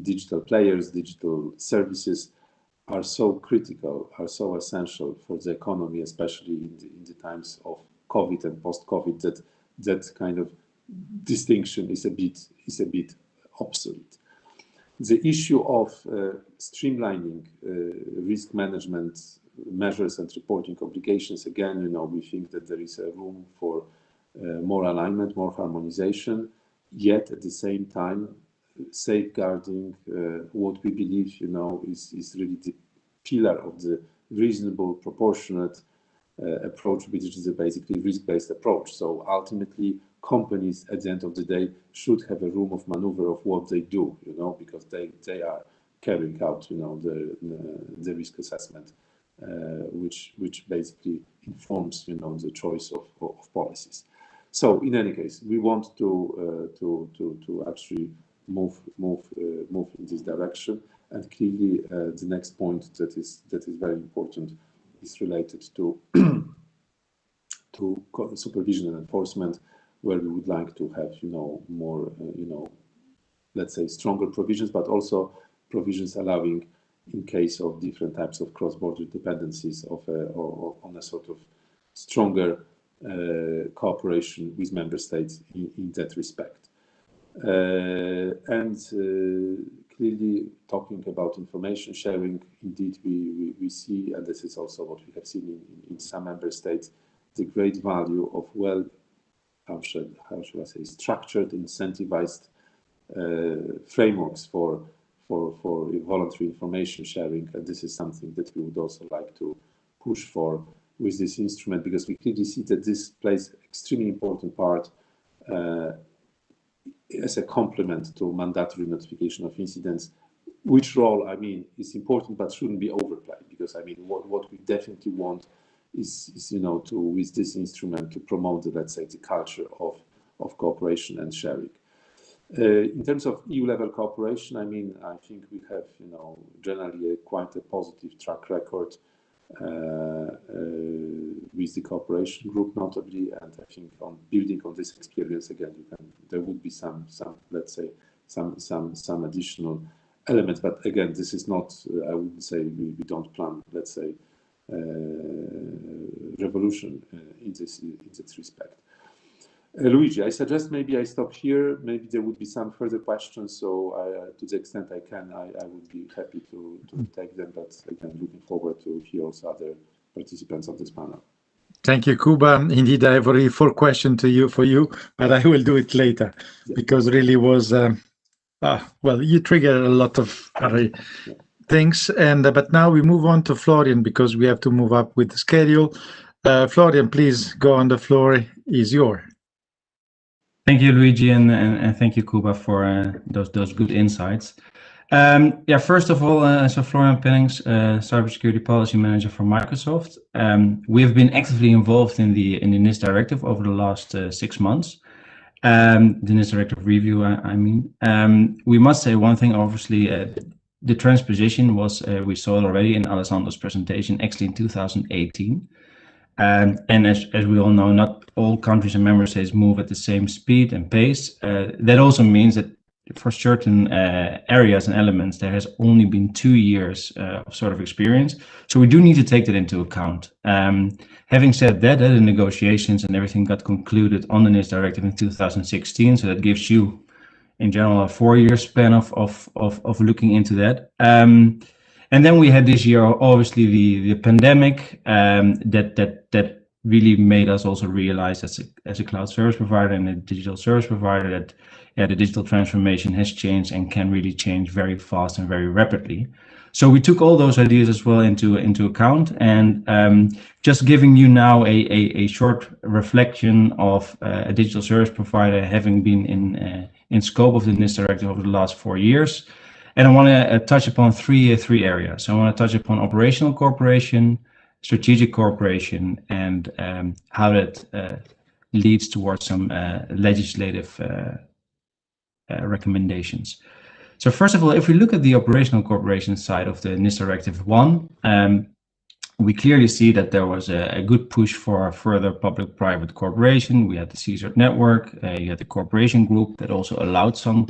digital players, digital services are so critical, are so essential for the economy, especially in the times of COVID and post-COVID, that kind of distinction is a bit obsolete. The issue of streamlining risk management measures and reporting obligations, again, we think that there is a room for more alignment, more harmonization, yet at the same time safeguarding what we believe, is really the pillar of the reasonable, proportionate approach, which is a basically risk-based approach. So ultimately, companies at the end of the day should have a room of maneuver of what they do, because they are carrying out, the risk assessment, which basically informs, the choice of policies. So in any case, we want to actually move in this direction, and clearly the next point that is very important is related to supervision and enforcement, where we would like to have more let's say stronger provisions, but also provisions allowing, in case of different types of cross-border dependencies, on a sort of stronger cooperation with member states in that respect. And clearly, talking about information sharing, indeed we see, and this is also what we have seen in some member states, the great value of how should I say, structured, incentivized frameworks for voluntary information sharing, and this is something that we would also like to push for with this instrument, because we clearly see that this plays extremely important part as a complement to mandatory notification of incidents, which role, is important but shouldn't be overplayed, because what we definitely want is to, with this instrument, to promote let's say the culture of cooperation and sharing. In terms of EU-level cooperation, I think we have, generally quite a positive track record with the cooperation group, notably, and I think on building on this experience again, there would be some let's say some additional elements, but again, this is not, I wouldn't say we don't plan, let's say, revolution in this respect. Luigi, I suggest maybe I stop here. Maybe there would be some further questions, so to the extent I can, I would be happy to take them, but again, looking forward to hear also other participants of this panel. Thank you, Kuba. Indeed, I have already 4 questions for you, but I will do it later, because really was, well, you triggered a lot of things, but now we move on to Florian, because we have to move up with the schedule. Florian, please go on, the floor is yours. Thank you, Luigi, and thank you, Kuba, for those good insights. First of all, so Florian Pennings, Cybersecurity Policy Manager for Microsoft. We have been actively involved in the NIST Directive over the last 6 months. The NIST Directive review, we must say one thing, obviously, the transposition was, we saw it already in Alessandro's presentation, actually in 2018. And as we all know, not all countries and member states move at the same speed and pace. That also means that for certain areas and elements, there has only been 2 years of sort of experience. So we do need to take that into account. Having said that, the negotiations and everything got concluded on the NIST Directive in 2016. So that gives you, in general, a 4-year span of looking into that. And then we had this year, obviously, the pandemic that really made us also realize as a cloud service provider and a digital service provider that the digital transformation has changed and can really change very fast and very rapidly. So we took all those ideas as well into account, and just giving you now a short reflection of a digital service provider having been in scope of the NIST Directive over the last 4 years. And I want to touch upon three areas. So I want to touch upon operational cooperation, strategic cooperation, and how that leads towards some legislative recommendations. So first of all, if we look at the operational cooperation side of the NIST Directive 1, we clearly see that there was a good push for further public-private cooperation. We had the CSERT network, you had the cooperation group that also allowed some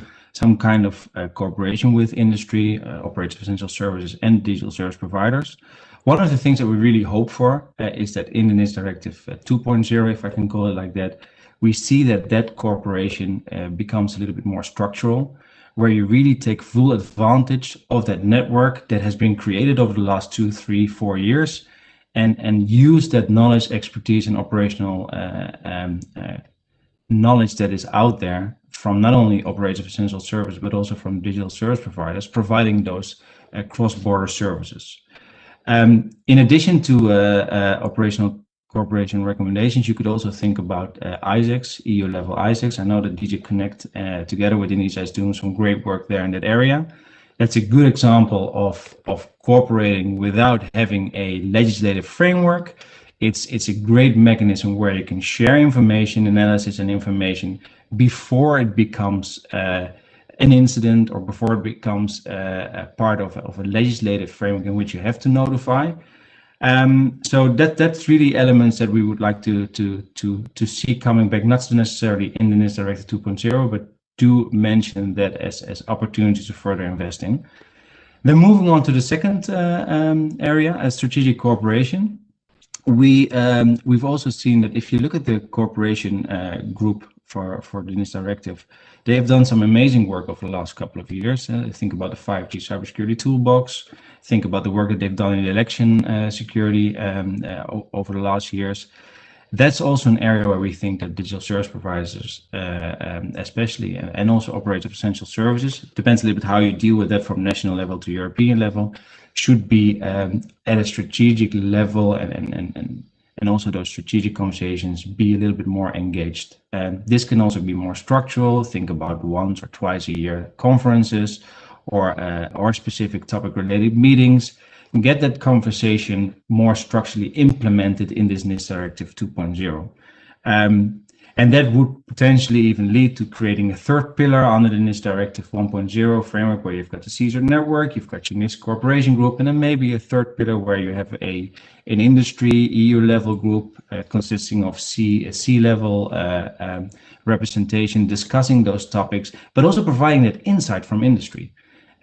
kind of cooperation with industry, operators of essential services, and digital service providers. One of the things that we really hope for is that in the NIST Directive 2.0, if I can call it like that, we see that cooperation becomes a little bit more structural, where you really take full advantage of that network that has been created over the last 2, 3, 4 years, and use that knowledge, expertise, and operational knowledge that is out there from not only operators of essential service, but also from digital service providers, providing those cross-border services. In addition to operational cooperation recommendations, you could also think about ISACs, EU level ISACs. I know that DG Connect together with ENISA is doing some great work there in that area. That's a good example of cooperating without having a legislative framework. It's a great mechanism where you can share information, analysis and information before it becomes an incident or before it becomes a part of a legislative framework in which you have to notify. So that's really elements that we would like to see coming back, not necessarily in the NIS Directive 2.0, but do mention that as opportunities to further invest in. Then moving on to the second area, strategic cooperation. We've also seen that if you look at the cooperation group for the NIS Directive, they have done some amazing work over the last couple of years. Think about the 5G cybersecurity toolbox. Think about the work that they've done in the election security over the last years. That's also an area where we think that digital service providers, especially, and also operators of essential services, depends a little bit how you deal with that from national level to European level, should be at a strategic level and also those strategic conversations be a little bit more engaged. This can also be more structural. Think about once or twice a year conferences or specific topic related meetings. Get that conversation more structurally implemented in this NIS Directive 2.0. And that would potentially even lead to creating a third pillar under the NIS Directive 1.0 framework, where you've got the CSER network, you've got your NIS cooperation group, and then maybe a third pillar where you have an industry EU level group consisting of C-level representation, discussing those topics, but also providing that insight from industry.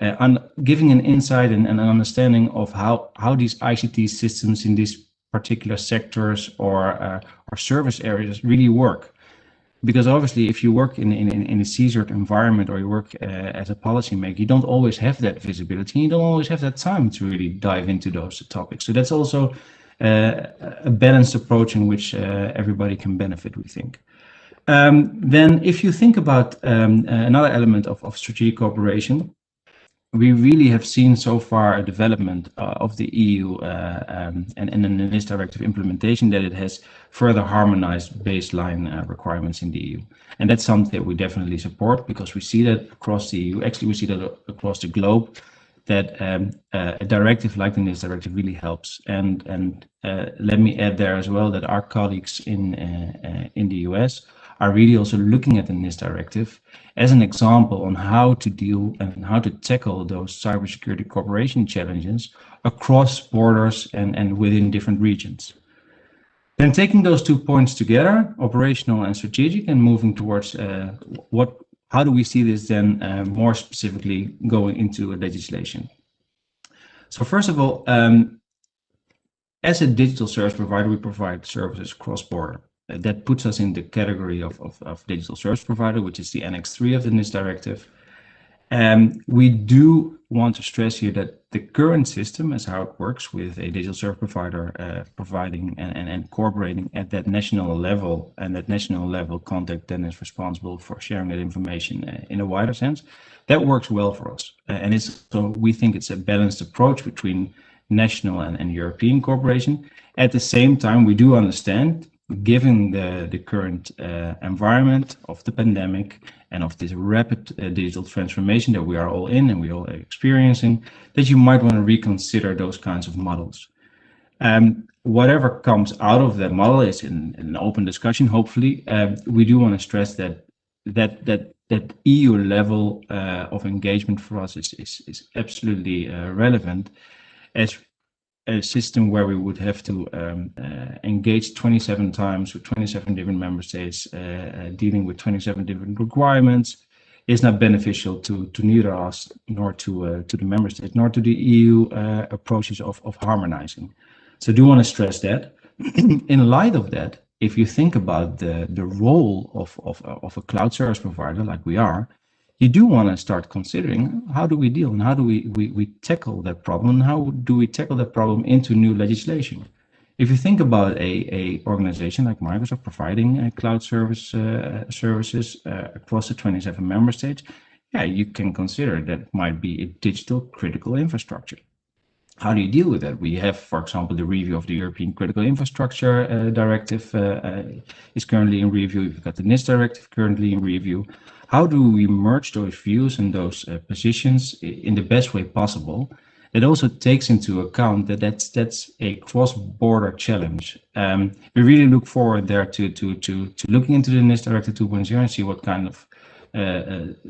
And giving an insight and an understanding of how these ICT systems in these particular sectors or service areas really work. Because obviously, if you work in a CSER environment or you work as a policymaker, you don't always have that visibility. You don't always have that time to really dive into those topics. So that's also a balanced approach in which everybody can benefit, we think. Then if you think about another element of strategic cooperation, we really have seen so far a development of the EU and the NIS Directive implementation that it has further harmonized baseline requirements in the EU. And that's something that we definitely support, because we see that across the EU, actually we see that across the globe, that a directive like the NIS Directive really helps. And let me add there as well that our colleagues in the US are really also looking at the NIS Directive as an example on how to deal and how to tackle those cybersecurity cooperation challenges across borders and within different regions. Then taking those 2 points together, operational and strategic, and moving towards how do we see this then more specifically going into a legislation. So first of all, as a digital service provider, we provide services cross-border. That puts us in the category of digital service provider, which is the Annex 3 of the NIS Directive. We do want to stress here that the current system, as how it works with a digital service provider providing and cooperating at that national level, and that national level contact then is responsible for sharing that information in a wider sense, that works well for us. And so we think it's a balanced approach between national and European cooperation. At the same time, we do understand, given the current environment of the pandemic and of this rapid digital transformation that we are all in and we all are experiencing, that you might want to reconsider those kinds of models. Whatever comes out of that model is an open discussion, hopefully. We do want to stress that EU level of engagement for us is absolutely relevant, as a system where we would have to engage 27 times with 27 different member states, dealing with 27 different requirements, is not beneficial to neither us nor to the member states, nor to the EU approaches of harmonizing. So I do want to stress that. In light of that, if you think about the role of a cloud service provider like we are, you do want to start considering how do we deal and how do we tackle that problem, and how do we tackle that problem into new legislation. If you think about a organization like Microsoft providing cloud services across the 27 member states, yeah, you can consider that might be a digital critical infrastructure. How do you deal with that? We have, for example, the review of the European Critical Infrastructure Directive is currently in review. We've got the NIST Directive currently in review. How do we merge those views and those positions in the best way possible? It also takes into account that that's a cross-border challenge. We really look forward there to looking into the NIST Directive 2.0 and see what kind of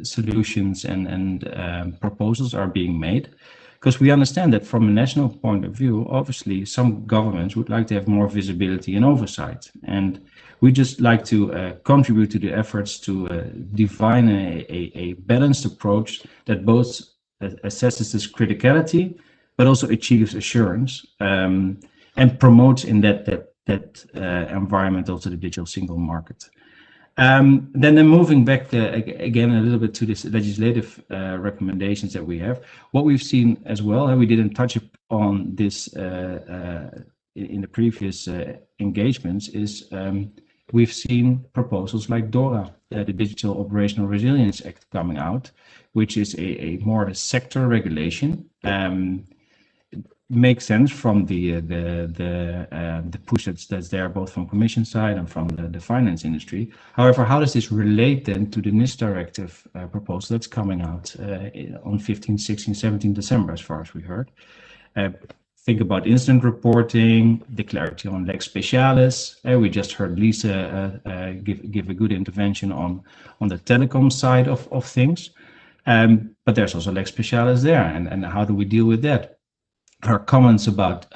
solutions and proposals are being made. Because we understand that from a national point of view, obviously some governments would like to have more visibility and oversight. And we just like to contribute to the efforts to define a balanced approach that both assesses this criticality, but also achieves assurance and promotes in that environment also the digital single market. Then moving back again a little bit to this legislative recommendations that we have, what we've seen as well, and we didn't touch on this in the previous engagements, is we've seen proposals like DORA, the Digital Operational Resilience Act, coming out, which is a more a sector regulation. Makes sense from the push that's there, both from Commission side and from the finance industry. However, how does this relate then to the NIST Directive proposal that's coming out on 15, 16, 17 December, as far as we heard? Think about incident reporting, the clarity on lex specialis. We just heard Lisa give a good intervention on the telecom side of things. But there's also lex specialis there, and how do we deal with that? Her comments about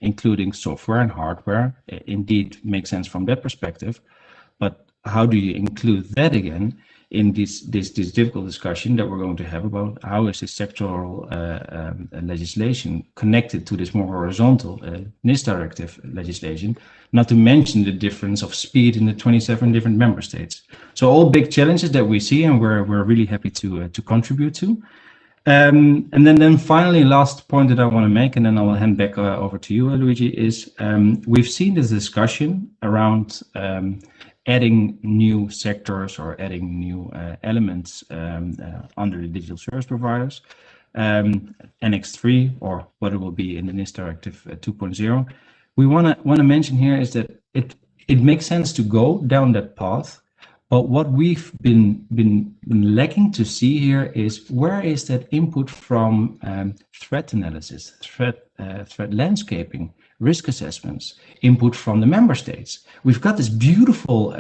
including software and hardware indeed make sense from that perspective, but how do you include that again in this difficult discussion that we're going to have about how is this sectoral legislation connected to this more horizontal NIST Directive legislation, not to mention the difference of speed in the 27 different member states. So all big challenges that we see, and we're really happy to contribute to. And then finally, last point that I want to make, and then I'll hand back over to you, Luigi, is we've seen this discussion around adding new sectors or adding new elements under the digital service providers, Annex 3, or what it will be in the NIST Directive 2.0. We want to mention here is that it makes sense to go down that path. But what we've been lacking to see here is where is that input from threat analysis, threat landscaping, risk assessments, input from the member states. We've got this beautiful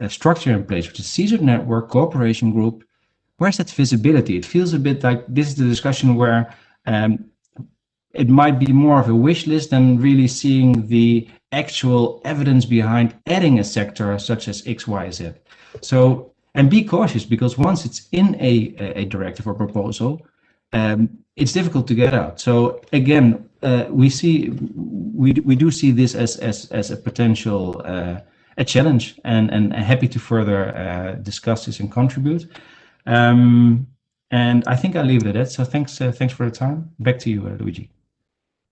structure in place, which is CSERT network, cooperation group. Where's that visibility? It feels a bit like this is the discussion where it might be more of a wish list than really seeing the actual evidence behind adding a sector such as X, Y, Z. So, and be cautious, because once it's in a directive or proposal, it's difficult to get out. So again, we do see this as a potential a challenge, and happy to further discuss this and contribute. And I think I'll leave it at that. So thanks for the time. Back to you, Luigi.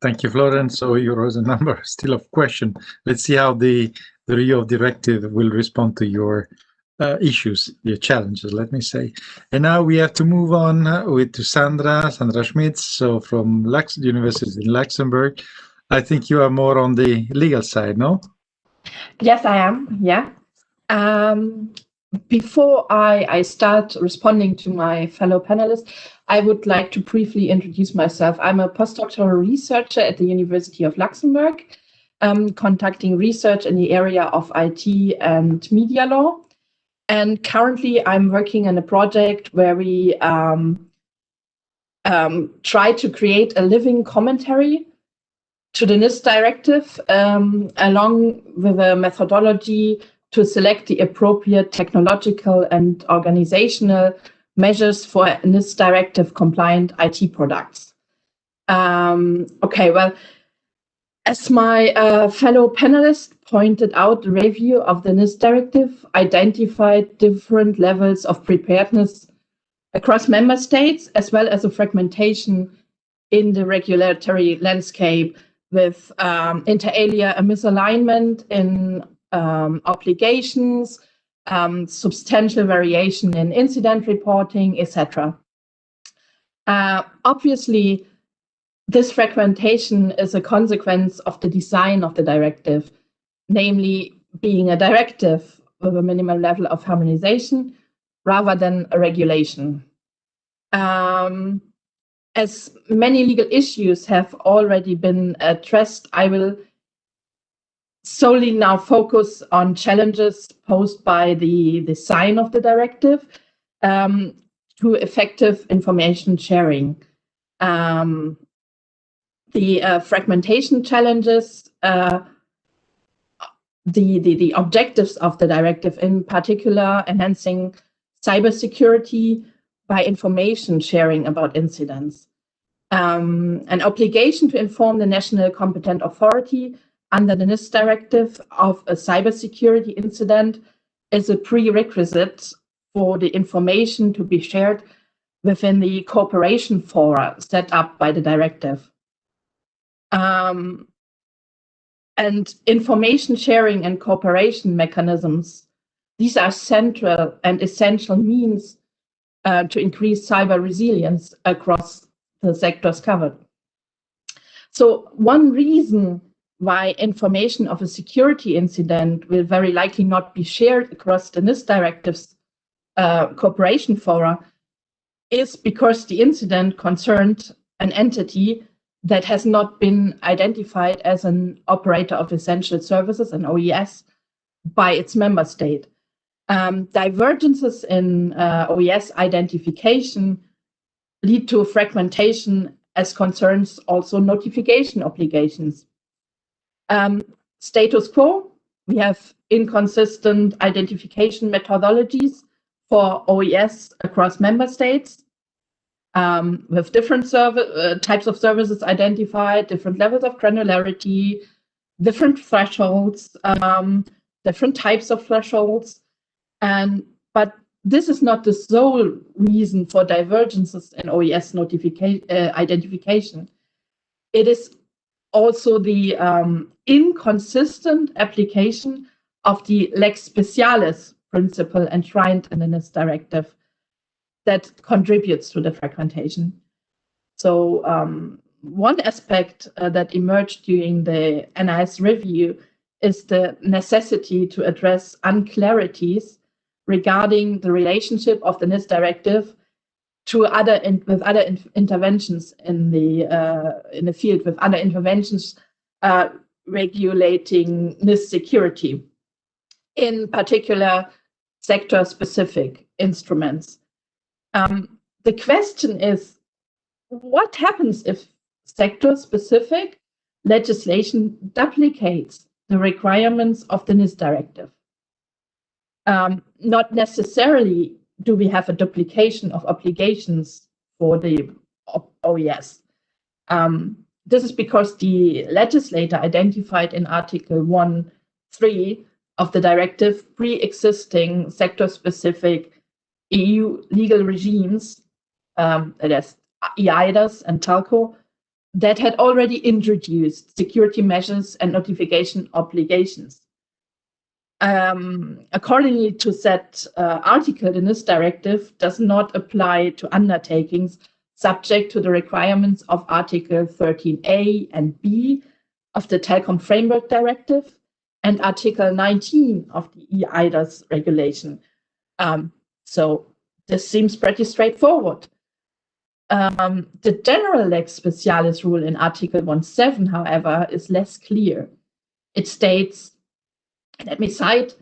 Thank you, Florence. So there was a number still of questions. Let's see how the Rio directive will respond to your issues, your challenges, let me say. And now we have to move on to Sandra Schmitz, so from the University in Luxembourg. I think you are more on the legal side, no? Yes, I am, yeah. Before I start responding to my fellow panelists, I would like to briefly introduce myself. I'm a postdoctoral researcher at the University of Luxembourg, conducting research in the area of IT and media law. And currently I'm working on a project where we try to create a living commentary to the NIST directive, along with a methodology to select the appropriate technological and organizational measures for NIST directive compliant IT products. Okay, well, as my fellow panelists pointed out, the review of the NIST directive identified different levels of preparedness across member states, as well as a fragmentation in the regulatory landscape with inter alia a misalignment in obligations, substantial variation in incident reporting, etc. Obviously, This fragmentation is a consequence of the design of the directive, namely being a directive with a minimal level of harmonization rather than a regulation. As many legal issues have already been addressed, I will solely now focus on challenges posed by the design of the directive to effective information sharing. The fragmentation challenges, the objectives of the directive, in particular, enhancing cybersecurity by information sharing about incidents. An obligation to inform the national competent authority under the NIS directive of a cybersecurity incident is a prerequisite for the information to be shared within the cooperation fora set up by the directive. And information sharing and cooperation mechanisms, these are central and essential means to increase cyber resilience across the sectors covered. So one reason why information of a security incident will very likely not be shared across the NIS directive's cooperation fora is because the incident concerned an entity that has not been identified as an operator of essential services, an OES, by its member state. Divergences in OES identification lead to fragmentation as concerns also notification obligations. Status quo, we have inconsistent identification methodologies for OES across member states, with different types of services identified, different levels of granularity, different thresholds, different types of thresholds. But this is not the sole reason for divergences in OES identification. It is also the inconsistent application of the lex specialis principle enshrined in the NIS directive that contributes to the fragmentation. So one aspect that emerged during the NIS review is the necessity to address unclarities regarding the relationship of the NIS directive to other interventions in the field, with other interventions regulating NIS security, in particular sector-specific instruments. The question is, what happens if sector-specific legislation duplicates the requirements of the NIS directive? Not necessarily do we have a duplication of obligations for the OES. This is because the legislator identified in Article 1.3 of the directive pre-existing sector-specific EU legal regimes, that is EIDAS and TALCO, that had already introduced security measures and notification obligations. Accordingly to that article, the NIS directive does not apply to undertakings subject to the requirements of Article 13A and B of the Telecom Framework Directive and Article 19 of the EIDAS regulation. So this seems pretty straightforward. The general lex specialis rule in Article 1.7, however, is less clear. It states, let me cite,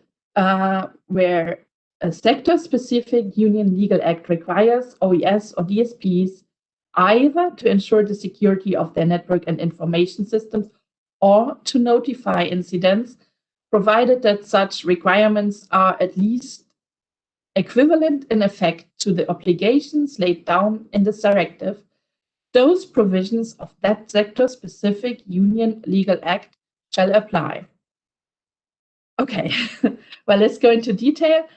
where a sector-specific union legal act requires OES or DSPs either to ensure the security of their network and information systems or to notify incidents, provided that such requirements are at least equivalent in effect to the obligations laid down in this directive, those provisions of that sector-specific union legal act shall apply. Okay, well, let's go into detail.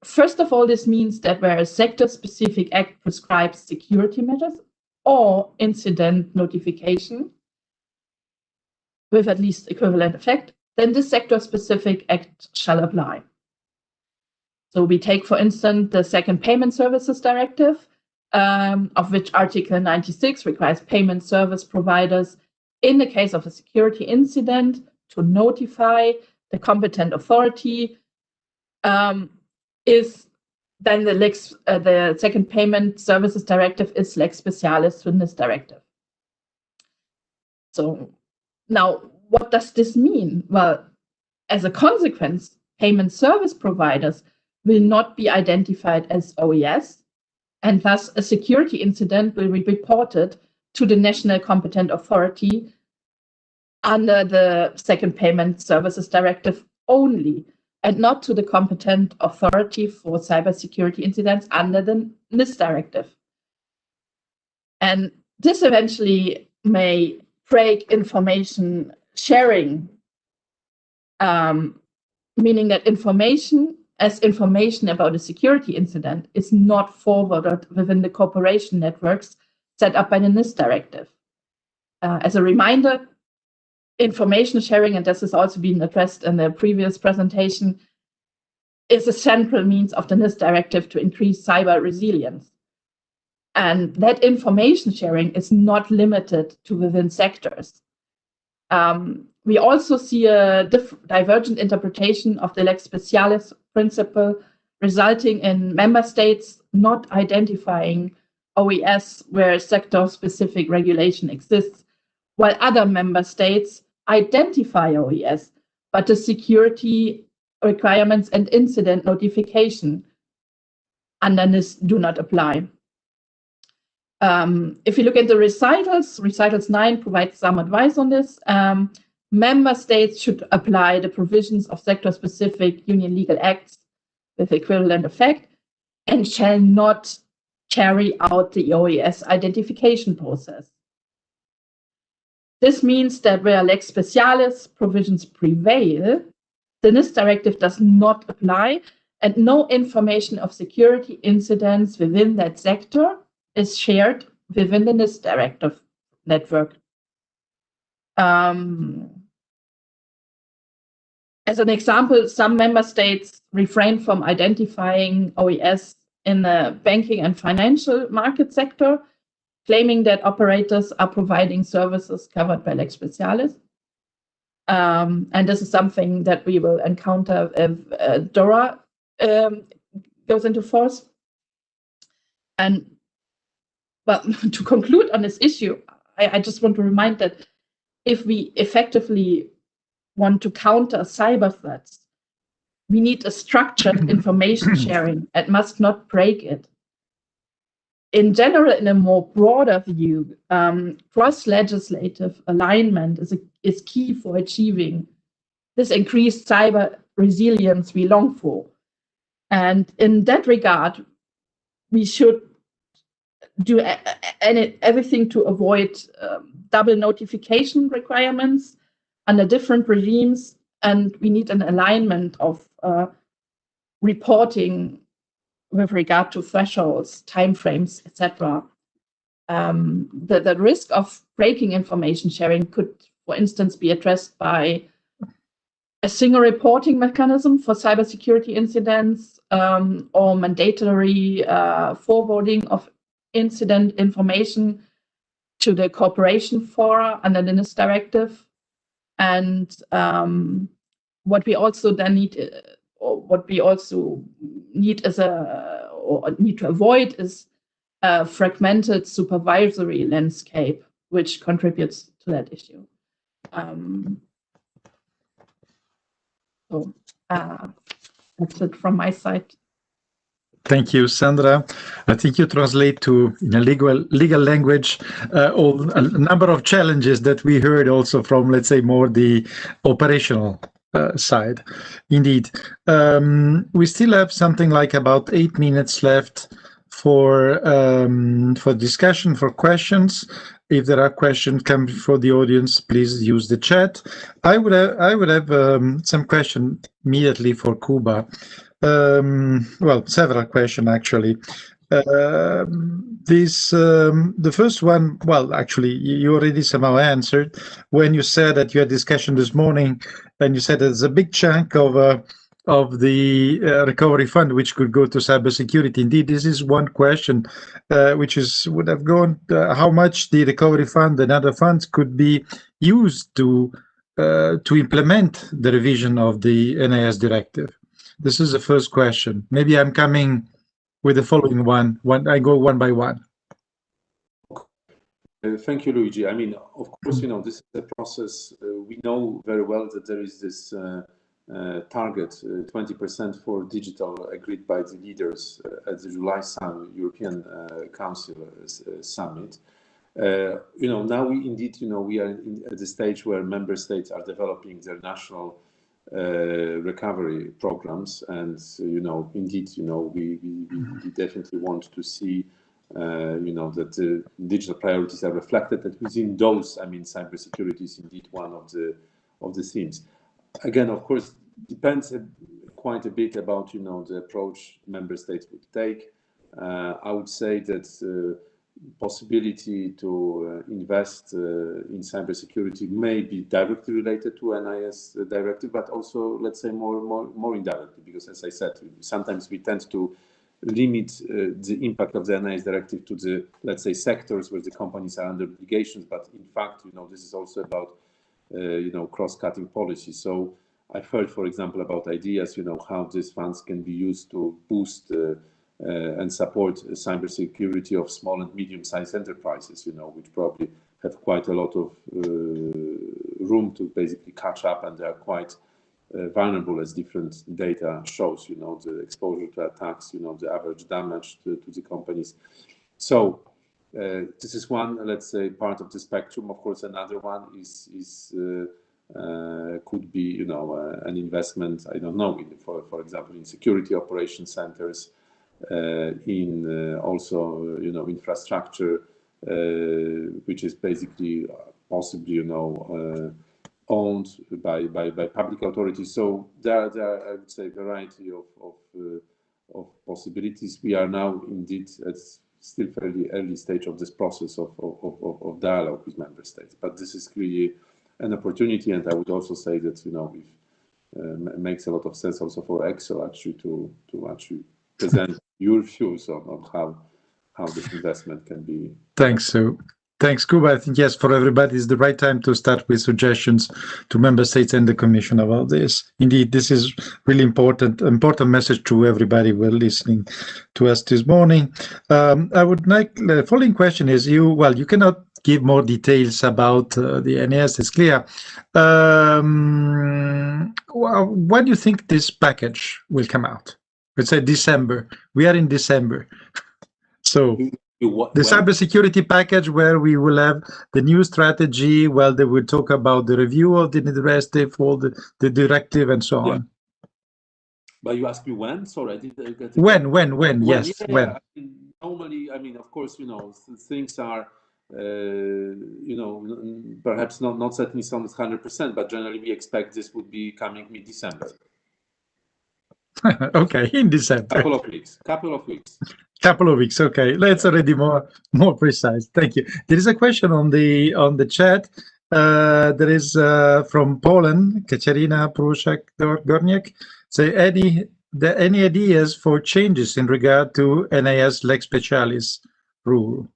First of all, this means that where a sector-specific act prescribes security measures or incident notification with at least equivalent effect, then the sector-specific act shall apply. So we take, for instance, the Second Payment Services Directive. of which Article 96 requires payment service providers, in the case of a security incident, to notify the competent authority, is then the second payment services directive is lex specialis to this directive. So now, what does this mean? Well, as a consequence, payment service providers will not be identified as OES, and thus a security incident will be reported to the national competent authority under the second payment services directive only, and not to the competent authority for cybersecurity incidents under the NIS directive. And this eventually may break information sharing, meaning that information about a security incident is not forwarded within the cooperation networks set up by the NIS directive. As a reminder, information sharing, and this has also been addressed in the previous presentation, is a central means of the NIS directive to increase cyber resilience. And that information sharing is not limited to within sectors. We also see a divergent interpretation of the lex specialis principle, resulting in member states not identifying OES where sector-specific regulation exists, while other member states identify OES, but the security requirements and incident notification under NIS do not apply. If you look at the recitals 9 provides some advice on this. Member states should apply the provisions of sector-specific union legal acts with equivalent effect and shall not carry out the OES identification process. This means that where lex specialis provisions prevail, the NIS directive does not apply, and no information of security incidents within that sector is shared within the NIS directive network. As an example, some member states refrain from identifying OES in the banking and financial market sector, claiming that operators are providing services covered by lex specialis. And this is something that we will encounter if DORA goes into force. And but to conclude on this issue, I just want to remind that if we effectively want to counter cyber threats, we need a structured information sharing and must not break it. In general, in a more broader view, cross-legislative alignment is key for achieving this increased cyber resilience we long for. And in that regard, we should do everything to avoid double notification requirements under different regimes, and we need an alignment of reporting with regard to thresholds, timeframes, etc. The risk of breaking information sharing could, for instance, be addressed by a single reporting mechanism for cybersecurity incidents, or mandatory forwarding of incident information to the cooperation fora under the NIS directive. And what we also then need, or what we also need as or need to avoid is a fragmented supervisory landscape, which contributes to that issue. So that's it from my side. Thank you, Sandra. I think you translate to in a legal language a number of challenges that we heard also from, let's say, more the operational side. Indeed, we still have something like about 8 minutes left for discussion, for questions. If there are questions coming for the audience, please use the chat. I would have some questions immediately for Kuba. Well, several questions actually. The first one, well, actually, you already somehow answered when you said that you had discussion this morning, and you said there's a big chunk of of the recovery fund, which could go to cybersecurity. Indeed, this is one question which would have gone, how much the recovery fund and other funds could be used to implement the revision of the NIS directive. This is the first question. Maybe I'm coming with the following one. I go one by one. Thank you, Luigi. I mean, of course, you know, this is a process. We know very well that there is this target, 20% for digital, agreed by the leaders at the July European Council summit. You know, now we indeed, you know, we are at the stage where member states are developing their national recovery programs, and you know, indeed, you know, we definitely want to see. You know, that the digital priorities are reflected, that within those, I mean, cybersecurity is indeed one of the themes. Again, of course, depends quite a bit about, you know, the approach member states would take. I would say that possibility to invest in cybersecurity may be directly related to NIS directive, but also, let's say, more indirectly, because as I said, sometimes we tend to limit the impact of the NIS directive to the, let's say, sectors where the companies are under obligations. But in fact, you know, this is also about, you know, cross-cutting policy. So I've heard, for example, about ideas, you know, how these funds can be used to boost and support cybersecurity of small and medium-sized enterprises, you know, which probably have quite a lot of room to basically catch up, and they are quite vulnerable, as different data shows, you know, the exposure to attacks, you know, the average damage to the companies. So this is one, let's say, part of the spectrum. Of course, another one could be, you know, an investment, I don't know, for example, in security operation centers, in also, you know, infrastructure, which is basically possibly, you know, owned by public authorities. So there are, I would say, a variety of possibilities. We are now indeed at still fairly early stage of this process of dialogue with member states. But this is clearly an opportunity, and I would also say that, you know, it makes a lot of sense also for EXO actually to actually present your views on how this investment can be. Thanks, Sue. Thanks, Kuba. I think, yes, for everybody, it's the right time to start with suggestions to member states and the Commission about this. Indeed, this is really important message to everybody who are listening to us this morning. I would like, the following question is, you cannot give more details about the NIS, it's clear. When do you think this package will come out? Let's say December. We are in December. So the cybersecurity package, where we will have the new strategy, well, they will talk about the review of the directive, all the directive and so on. But you asked me when? Sorry, I didn't get it. When? Yes, yeah, when? I mean, normally, I mean, of course, you know, things are, you know, perhaps not certainly some 100%, but generally we expect this would be coming mid-December. Okay, in December. Couple of weeks. Couple of weeks. Okay, that's already more precise. Thank you. There is a question on the chat. There is from Poland, Katerina Pruszak-Gorniak. Say, any ideas for changes in regard to NIS Lex Specialis rule?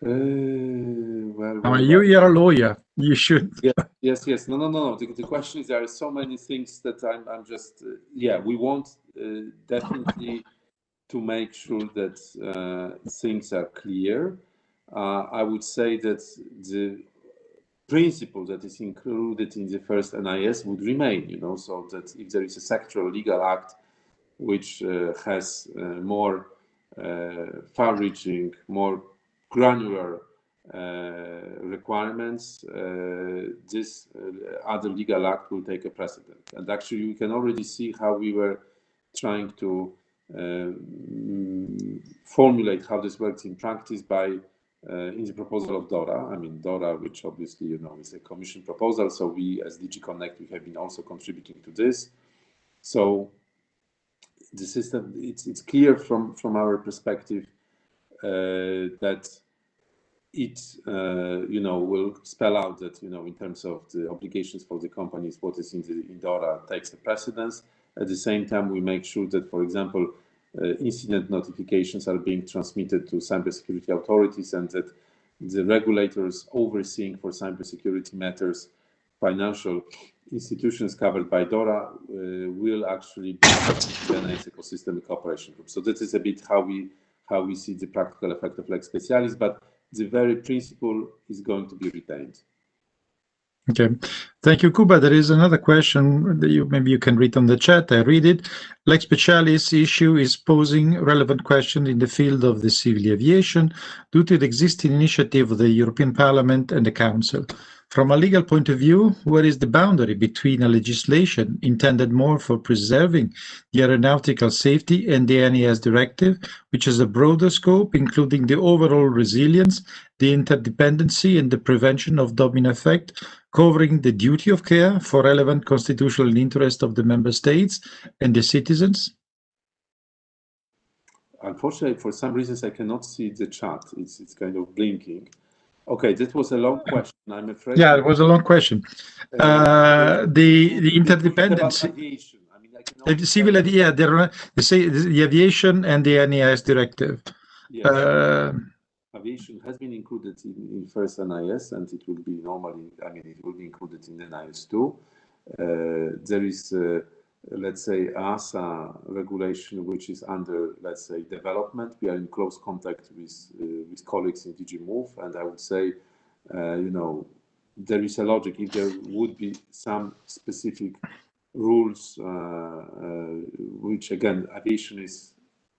Well, you're a lawyer. You should. Yes. No. The question is, there are so many things that I'm just we want definitely to make sure that things are clear. I would say that the principle that is included in the first NIS would remain, you know, so that if there is a sectoral legal act which has more far-reaching, more granular requirements, this other legal act will take a precedent. And actually, we can already see how we were trying to formulate how this works in practice by in the proposal of DORA. I mean, DORA, which obviously, you know, is a Commission proposal. So we, as DG Connect, we have been also contributing to this. So the system, it's clear from our perspective that it will spell out that in terms of the obligations for the companies, what is in DORA takes the precedence. At the same time, we make sure that, for example, incident notifications are being transmitted to cybersecurity authorities, and that the regulators overseeing for cybersecurity matters, financial institutions covered by DORA, will actually be the NIS ecosystem cooperation group. So that is a bit how we see the practical effect of Lex Specialis, but the very principle is going to be retained. Okay, thank you, Kuba. There is another question that maybe you can read on the chat. I read it. Lex Specialis issue is posing relevant questions in the field of the civil aviation due to the existing initiative of the European Parliament and the Council. From a legal point of view, where is the boundary between a legislation intended more for preserving the aeronautical safety and the NIS directive, which has a broader scope, including the overall resilience, the interdependency, and the prevention of domino effect, covering the duty of care for relevant constitutional interest of the member states and the citizens? Unfortunately, for some reasons, I cannot see the chat. It's kind of blinking. Okay, that was a long question. I'm afraid. Yeah, it was a long question. The interdependency. Aviation. I mean, I cannot civil, yeah, the aviation and the NIS directive. Yes. Aviation has been included in first NIS, and it will be normally, it will be included in NIS 2. There is, let's say, ASA regulation, which is under, let's say, development. We are in close contact with colleagues in DG Move, and I would say, there is a logic. If there would be some specific rules, which again, aviation is,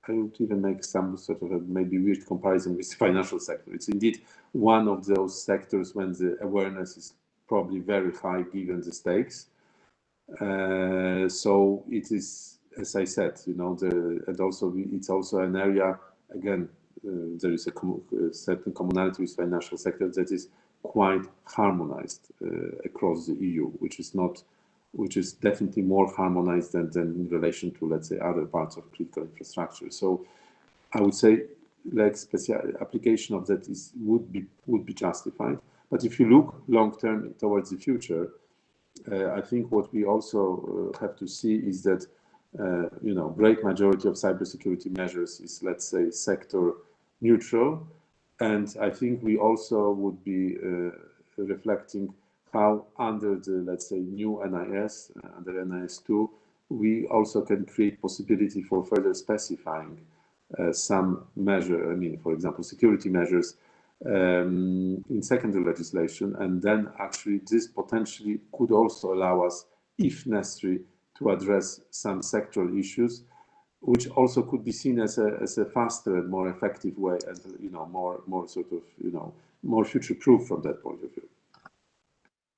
I would even make some sort of a maybe weird comparison with the financial sector. It's indeed one of those sectors when the awareness is probably very high given the stakes. So it is, as I said, and also it's also an area, again, there is a certain commonality with financial sector that is quite harmonized across the EU, which is definitely more harmonized than in relation to, let's say, other parts of critical infrastructure. So I would say like special application of that would be justified. But if you look long term towards the future, I think what we also have to see is that great majority of cybersecurity measures is, let's say, sector neutral, and I think we also would be reflecting how under the, let's say, new NIS, under NIS 2, we also can create possibility for further specifying some measure, for example, security measures in secondary legislation, and then actually this potentially could also allow us, if necessary, to address some sectoral issues, which also could be seen as a faster and more effective way, and more sort of more future-proof from that point of view.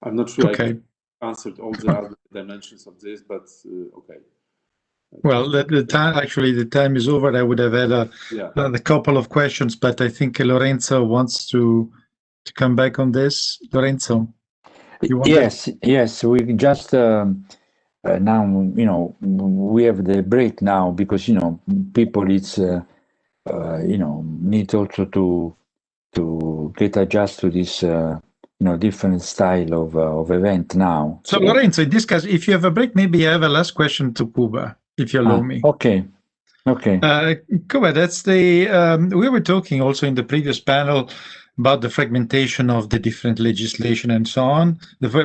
I'm not sure I answered all the other dimensions of this, but okay. Well, the time is over. I would have had a couple of questions, but I think Lorenzo wants to come back on this. Lorenzo, you want Yes. We just now, we have the break now because people need also to get adjusted to this different style of event now. So Lorenzo, in this case, if you have a break, maybe I have a last question to Kuba, if you allow me. Okay. Kuba, that's the we were talking also in the previous panel about the fragmentation of the different legislation and so on. Sorry,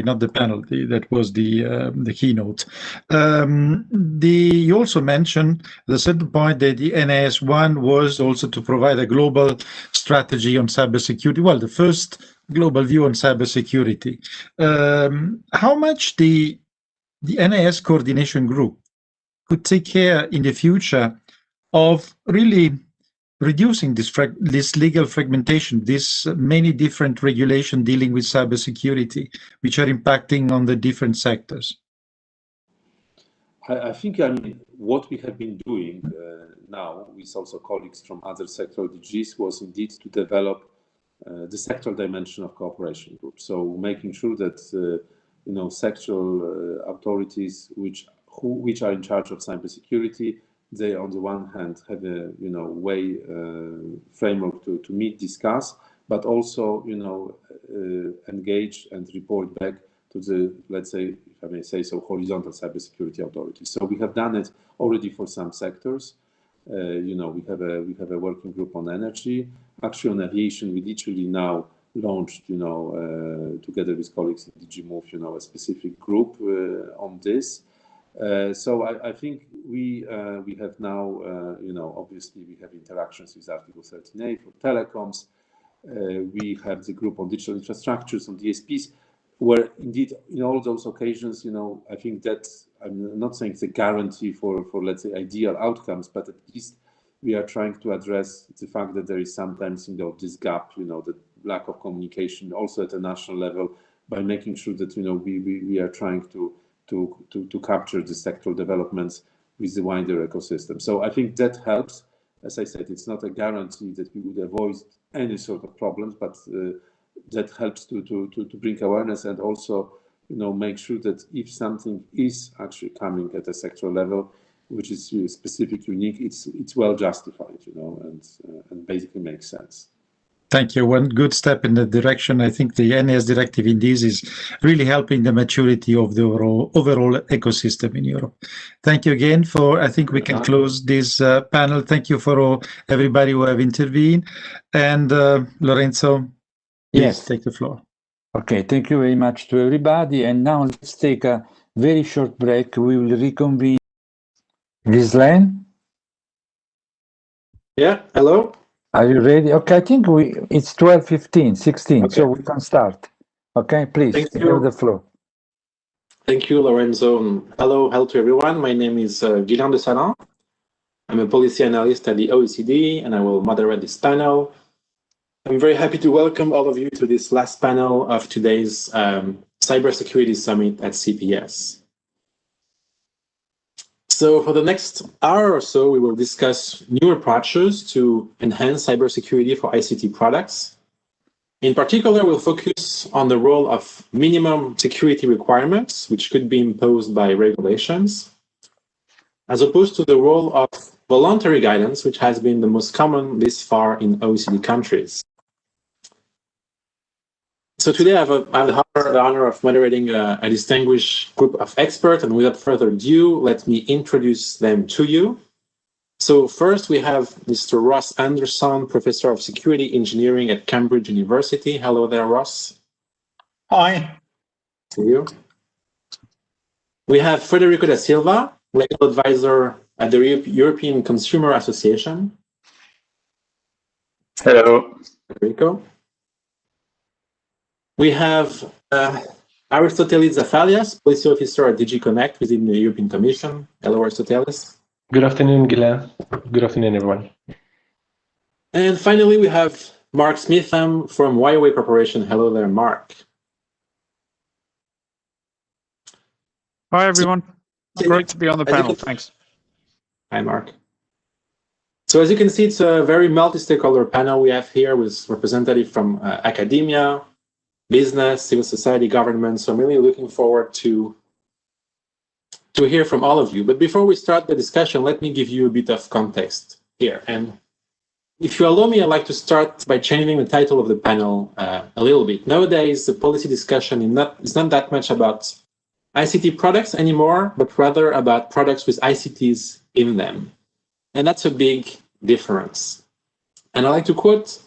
not the panel. That was the keynote. You also mentioned at a certain point that the NIS 1 was also to provide a global strategy on cybersecurity. Well, the first global view on cybersecurity. How much the NIS coordination group could take care in the future of really reducing this legal fragmentation, this many different regulations dealing with cybersecurity, which are impacting on the different sectors? I think, what we have been doing now with also colleagues from other sectoral DGs was indeed to develop the sectoral dimension of cooperation groups. So making sure that sectoral authorities which are in charge of cybersecurity they on the one hand have a way framework to meet, discuss, but also engage and report back to the, let's say, if I may say so, horizontal cybersecurity authorities. So we have done it already for some sectors. We have a working group on energy. Actually, on aviation, we literally now launched, together with colleagues in DG Move, a specific group on this. So I think we have now, obviously we have interactions with Article 13A for telecoms. We have the group on digital infrastructures, on DSPs, where indeed in all those occasions, I think that I'm not saying it's a guarantee for let's say ideal outcomes, but at least we are trying to address the fact that there is sometimes this gap, the lack of communication also at a national level, by making sure that we are trying to capture the sectoral developments with the wider ecosystem. So I think that helps. As I said, it's not a guarantee that we would avoid any sort of problems, but that helps to bring awareness and also make sure that if something is actually coming at a sectoral level, which is specific, unique, it's well justified, and basically makes sense. Thank you. One good step in that direction. I think the NIS directive in this is really helping the maturity of the overall ecosystem in Europe. Thank you again I think we can close this panel. Thank you for everybody who have intervened. And Lorenzo, please take the floor. Okay, thank you very much to everybody. And now let's take a very short break. We will reconvene. Ghislaine? Yeah, hello? Are you ready? Okay, I think it's 12:15, 16, okay. So we can start. Okay, please, you have the floor. Thank you, Lorenzo. Hello to everyone. My name is Guylain de Salin. I'm a policy analyst at the OECD, and I will moderate this panel. I'm very happy to welcome all of you to this last panel of today's Cybersecurity Summit at CEPS. So for the next hour or so, we will discuss new approaches to enhance cybersecurity for ICT products. In particular, we'll focus on the role of minimum security requirements, which could be imposed by regulations, as opposed to the role of voluntary guidance, which has been the most common this far in OECD countries. So today I have the honor of moderating a distinguished group of experts, and without further ado, let me introduce them to you. So first we have Mr. Ross Anderson, Professor of Security Engineering at Cambridge University. Hello there, Ross. Hi. To you. We have Federico da Silva, Legal Advisor at the European Consumer Association. Hello. Federico. We have Aristotelis Zafalias, Policy Officer at DG Connect within the European Commission. Hello, Aristotelis. Good afternoon, Guylain. Good afternoon, everyone. And finally, we have Mark Smitham from Huawei Corporation. Hello there, Mark. Hi, everyone. Great to be on the panel. Thanks. Hi, Mark. So as you can see, it's a very multi-stakeholder panel we have here with representatives from academia, business, civil society, government. So I'm really looking forward to hear from all of you. But before we start the discussion, let me give you a bit of context here. And if you allow me, I'd like to start by changing the title of the panel a little bit. Nowadays, the policy discussion is not that much about ICT products anymore, but rather about products with ICTs in them. And that's a big difference. And I'd like to quote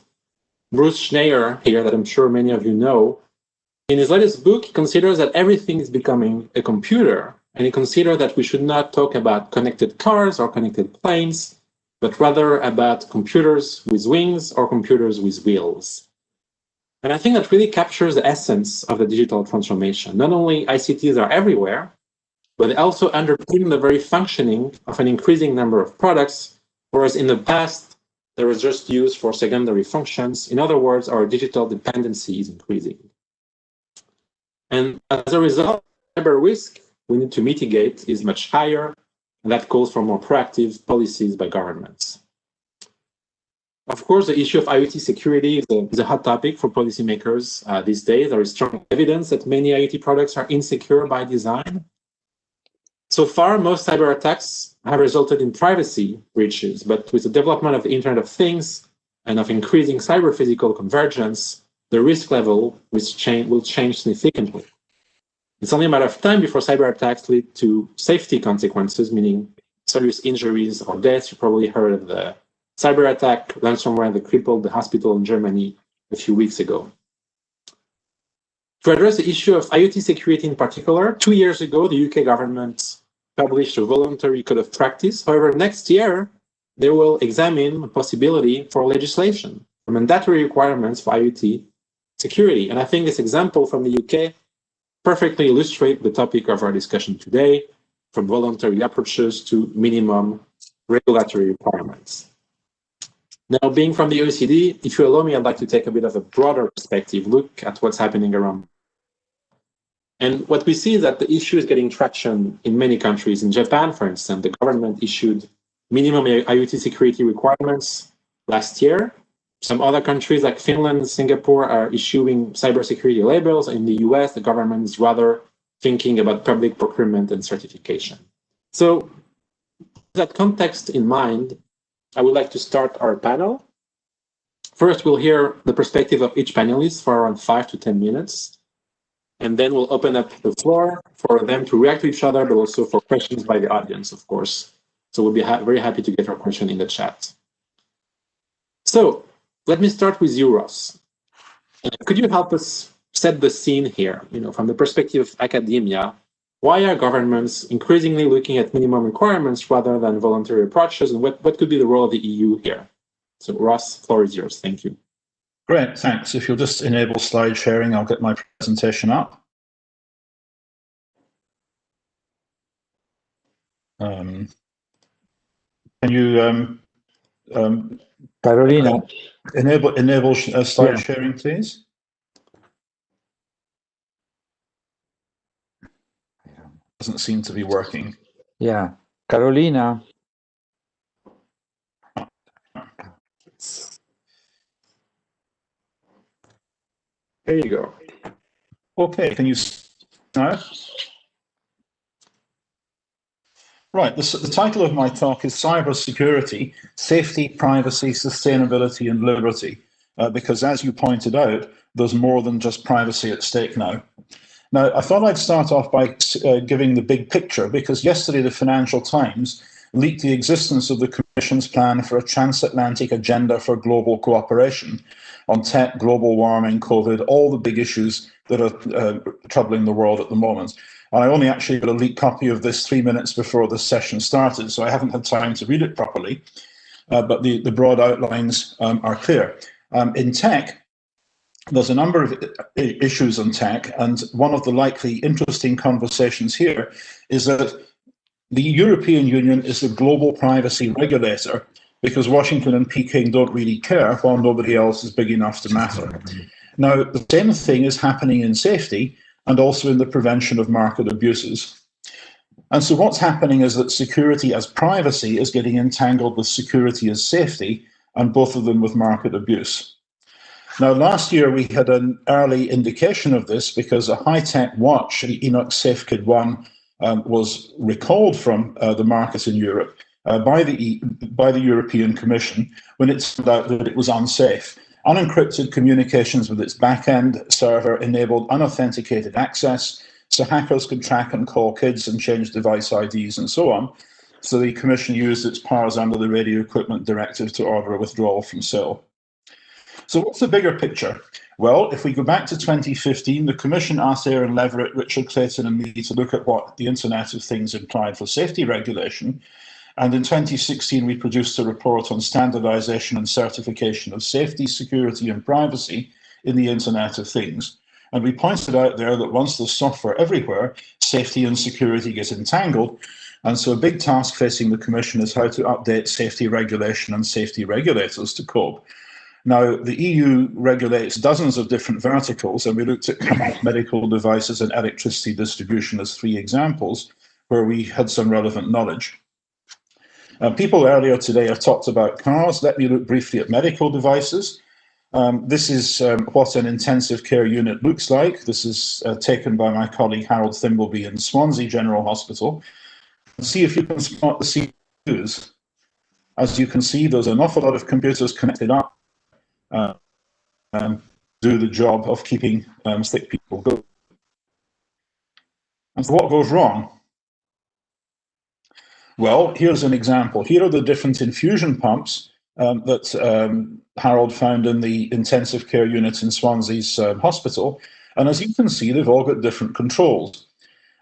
Bruce Schneier here, that I'm sure many of you know. In his latest book, he considers that everything is becoming a computer, and he considers that we should not talk about connected cars or connected planes, but rather about computers with wings or computers with wheels. And I think that really captures the essence of the digital transformation. Not only ICTs are everywhere, but they also underpin the very functioning of an increasing number of products, whereas in the past, they were just used for secondary functions. In other words, our digital dependency is increasing. And as a result, cyber risk we need to mitigate is much higher, and that calls for more proactive policies by governments. Of course, the issue of IoT security is a hot topic for policymakers these days. There is strong evidence that many IoT products are insecure by design. So far, most cyber attacks have resulted in privacy breaches, but with the development of the Internet of Things and of increasing cyber-physical convergence, the risk level will change significantly. It's only a matter of time before cyber attacks lead to safety consequences, meaning serious injuries or deaths. You probably heard of the cyber attack, ransomware that crippled the hospital in Germany a few weeks ago. To address the issue of IoT security in particular, 2 years ago, the UK government published a voluntary code of practice. However, next year, they will examine the possibility for legislation, for mandatory requirements for IoT security. And I think this example from the UK perfectly illustrates the topic of our discussion today, from voluntary approaches to minimum regulatory requirements. Now, being from the OECD, if you allow me, I'd like to take a bit of a broader perspective, look at what's happening around. And what we see is that the issue is getting traction in many countries. In Japan, for instance, the government issued minimum IoT security requirements last year. Some other countries like Finland and Singapore are issuing cybersecurity labels. In the US, the government is rather thinking about public procurement and certification. So with that context in mind, I would like to start our panel. First, we'll hear the perspective of each panelist for around 5 to 10 minutes. And then we'll open up the floor for them to react to each other, but also for questions by the audience, of course. So we'll be very happy to get your question in the chat. So let me start with you, Ross. Could you help us set the scene here? From the perspective of academia, why are governments increasingly looking at minimum requirements rather than voluntary approaches, and what could be the role of the EU here? So Ross, floor is yours. Thank you. Great, thanks. If you'll just enable slide sharing, I'll get my presentation up. Can you, Carolina, enable slide sharing, please? Doesn't seem to be working. Yeah, Carolina. There you go. Okay, can you now? Right, the title of my talk is Cybersecurity, Safety, Privacy, Sustainability and Liberty, because as you pointed out, there's more than just privacy at stake now. Now, I thought I'd start off by giving the big picture, because yesterday the Financial Times leaked the existence of the Commission's plan for a transatlantic agenda for global cooperation on tech, global warming, COVID, all the big issues that are troubling the world at the moment. And I only actually got a leaked copy of this 3 minutes before the session started, so I haven't had time to read it properly, but the broad outlines are clear. In tech, there's a number of issues on tech, and one of the likely interesting conversations here is that the European Union is the global privacy regulator because Washington and Peking don't really care while nobody else is big enough to matter. Now, the same thing is happening in safety and also in the prevention of market abuses. And so what's happening is that security as privacy is getting entangled with security as safety, and both of them with market abuse. Now, last year we had an early indication of this because a high-tech watch, the Enoch SafeKid 1, was recalled from the market in Europe by the European Commission when it turned out that it was unsafe. Unencrypted communications with its back-end server enabled unauthenticated access, so hackers could track and call kids and change device IDs and so on. So the Commission used its powers under the Radio Equipment Directive to order a withdrawal from sale. So what's the bigger picture? Well, if we go back to 2015, the Commission asked Aaron Leverett, Richard Clayton and me to look at what the Internet of Things implied for safety regulation. And in 2016, we produced a report on standardization and certification of safety, security and privacy in the Internet of Things. And we pointed out there that once there's software everywhere, safety and security get entangled. And so a big task facing the Commission is how to update safety regulation and safety regulators to cope. Now, the EU regulates dozens of different verticals, and we looked at medical devices and electricity distribution as 3 examples where we had some relevant knowledge. People earlier today have talked about cars. Let me look briefly at medical devices. This is what an intensive care unit looks like. This is taken by my colleague Harold Thimbleby in Swansea General Hospital. See if you can spot the is, as you can see, there's an awful lot of computers connected up do the job of keeping sick people going. And so what goes wrong? Well, here's an example. Here are the different infusion pumps that Harold found in the intensive care unit in Swansea's hospital. And as you can see, they've all got different controls.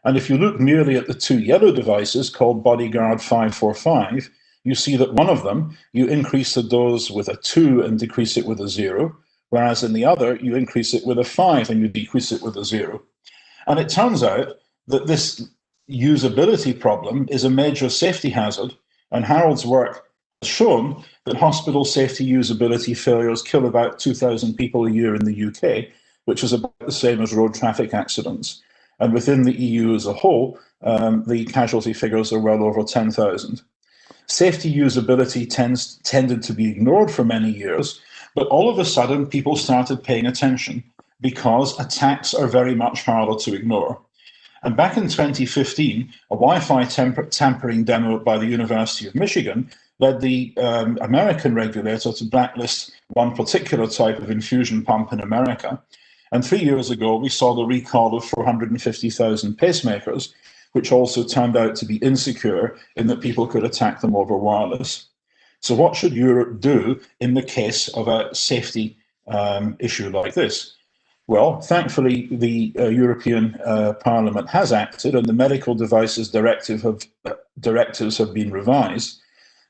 And if you look merely at the two yellow devices called Bodyguard 545, you see that one of them, you increase the dose with a 2 and decrease it with a 0, whereas in the other, you increase it with a 5 and you decrease it with a 0. And it turns out that this usability problem is a major safety hazard, and Harold's work has shown that hospital safety usability failures kill about 2,000 people a year in the UK, which is about the same as road traffic accidents. And within the EU as a whole, the casualty figures are well over 10,000. Safety usability tended to be ignored for many years, but all of a sudden people started paying attention because attacks are very much harder to ignore. And back in 2015, a Wi-Fi tampering demo by the University of Michigan led the American regulator to blacklist one particular type of infusion pump in America. And 3 years ago, we saw the recall of 450,000 pacemakers, which also turned out to be insecure in that people could attack them over wireless. So what should Europe do in the case of a safety issue like this? Well, thankfully, the European Parliament has acted, and the medical devices directives have been revised.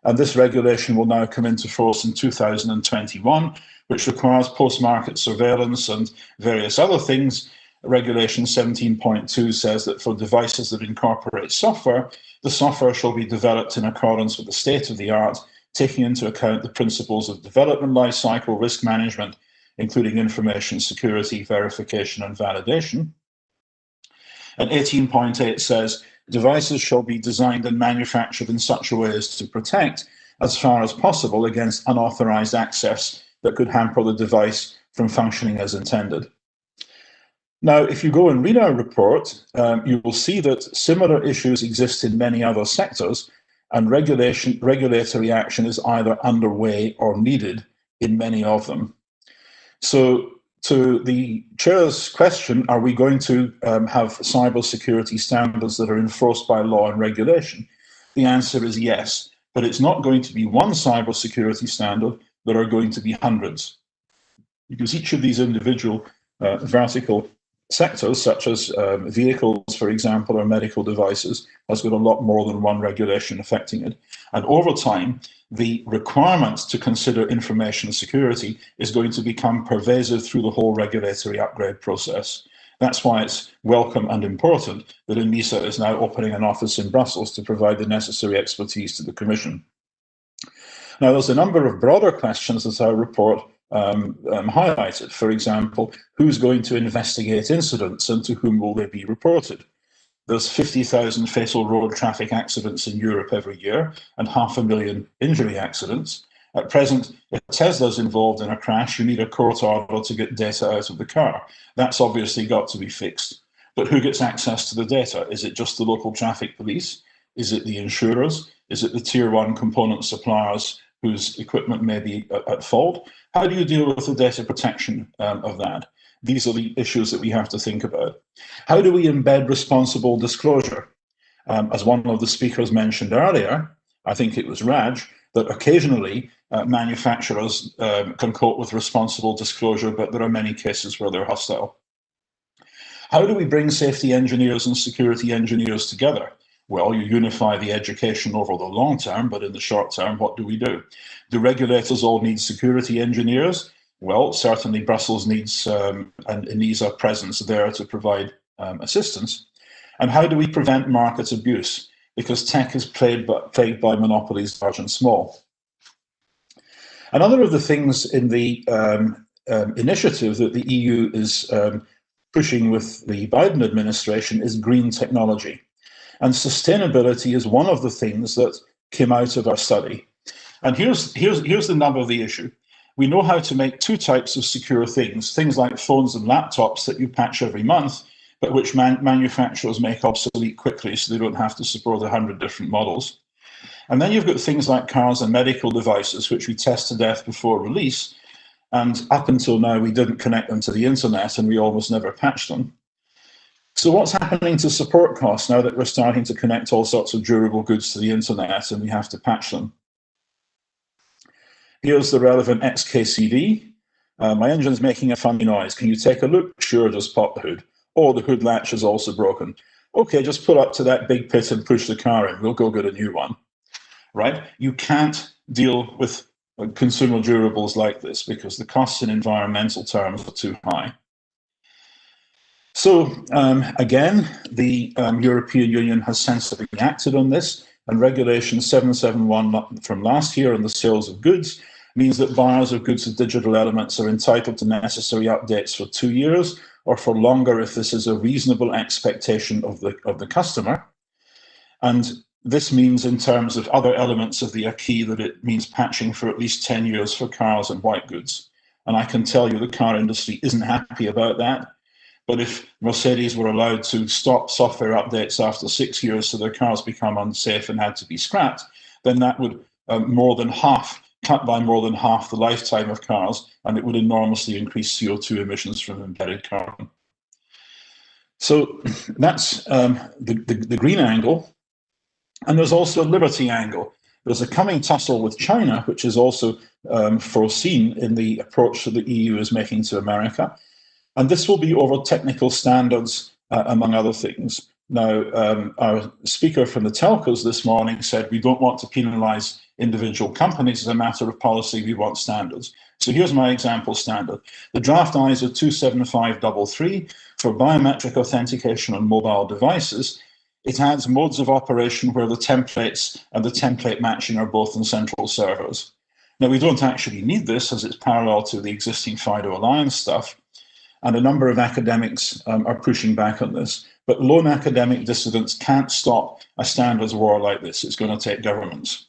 And this regulation will now come into force in 2021, which requires post-market surveillance and various other things. Regulation 17.2 says that for devices that incorporate software, the software shall be developed in accordance with the state of the art, taking into account the principles of development lifecycle, risk management, including information security, verification, and validation. And 18.8 says, devices shall be designed and manufactured in such a way as to protect, as far as possible, against unauthorized access that could hamper the device from functioning as intended. Now, if you go and read our report, you will see that similar issues exist in many other sectors, and regulatory action is either underway or needed in many of them. So, to the chair's question, are we going to have cybersecurity standards that are enforced by law and regulation? The answer is yes, but it's not going to be one cybersecurity standard, there are going to be hundreds. Because each of these individual vertical sectors, such as vehicles, for example, or medical devices, has got a lot more than one regulation affecting it. And over time, the requirement to consider information security is going to become pervasive through the whole regulatory upgrade process. That's why it's welcome and important that ENISA is now opening an office in Brussels to provide the necessary expertise to the Commission. Now, there's a number of broader questions that our report highlighted. For example, who's going to investigate incidents and to whom will they be reported? There's 50,000 fatal road traffic accidents in Europe every year and 500,000 injury accidents. At present, if Tesla's involved in a crash, you need a court order to get data out of the car. That's obviously got to be fixed. But who gets access to the data? Is it just the local traffic police? Is it the insurers? Is it the tier 1 component suppliers whose equipment may be at fault? How do you deal with the data protection of that? These are the issues that we have to think about. How do we embed responsible disclosure? As one of the speakers mentioned earlier, I think it was Raj, that occasionally manufacturers can cope with responsible disclosure, but there are many cases where they're hostile. How do we bring safety engineers and security engineers together? Well, you unify the education over the long term, but in the short term, what do we do? Do regulators all need security engineers? Well, certainly Brussels needs an ENISA presence there to provide assistance. And how do we prevent market abuse? Because tech is plagued by monopolies large and small. Another of the things in the initiative that the EU is pushing with the Biden administration is green technology. And sustainability is one of the things that came out of our study. And here's the nub of the issue. We know how to make two types of secure things like phones and laptops that you patch every month, but which manufacturers make obsolete quickly so they don't have to support 100 different models. And then you've got things like cars and medical devices, which we test to death before release. And up until now, we didn't connect them to the internet, and we almost never patched them. So what's happening to support costs now that we're starting to connect all sorts of durable goods to the internet and we have to patch them? Here's the relevant XKCD. My engine's making a funny noise. Can you take a look? Sure, just pop the hood. Oh, the hood latch is also broken. Okay, just pull up to that big pit and push the car in. We'll go get a new one, right? You can't deal with consumer durables like this because the costs in environmental terms are too high. So again, the European Union has sensibly acted on this, and Regulation 771 from last year on the sales of goods means that buyers of goods with digital elements are entitled to necessary updates for 2 years or for longer if this is a reasonable expectation of the customer. And this means in terms of other elements of the acquis that it means patching for at least 10 years for cars and white goods. And I can tell you the car industry isn't happy about that. But if Mercedes were allowed to stop software updates after 6 years so their cars become unsafe and had to be scrapped, then that would cut by more than half the lifetime of cars, and it would enormously increase CO2 emissions from embedded carbon. So that's the green angle. And there's also a liberty angle. There's a coming tussle with China, which is also foreseen in the approach that the EU is making to America. And this will be over technical standards, among other things. Now, our speaker from the telcos this morning said we don't want to penalize individual companies as a matter of policy, we want standards. So here's my example standard. The draft ISO 27533 for biometric authentication on mobile devices, it adds modes of operation where the templates and the template matching are both in central servers. Now, we don't actually need this as it's parallel to the existing FIDO Alliance stuff. And a number of academics are pushing back on this. But lone academic dissidents can't stop a standards war like this. It's going to take governments.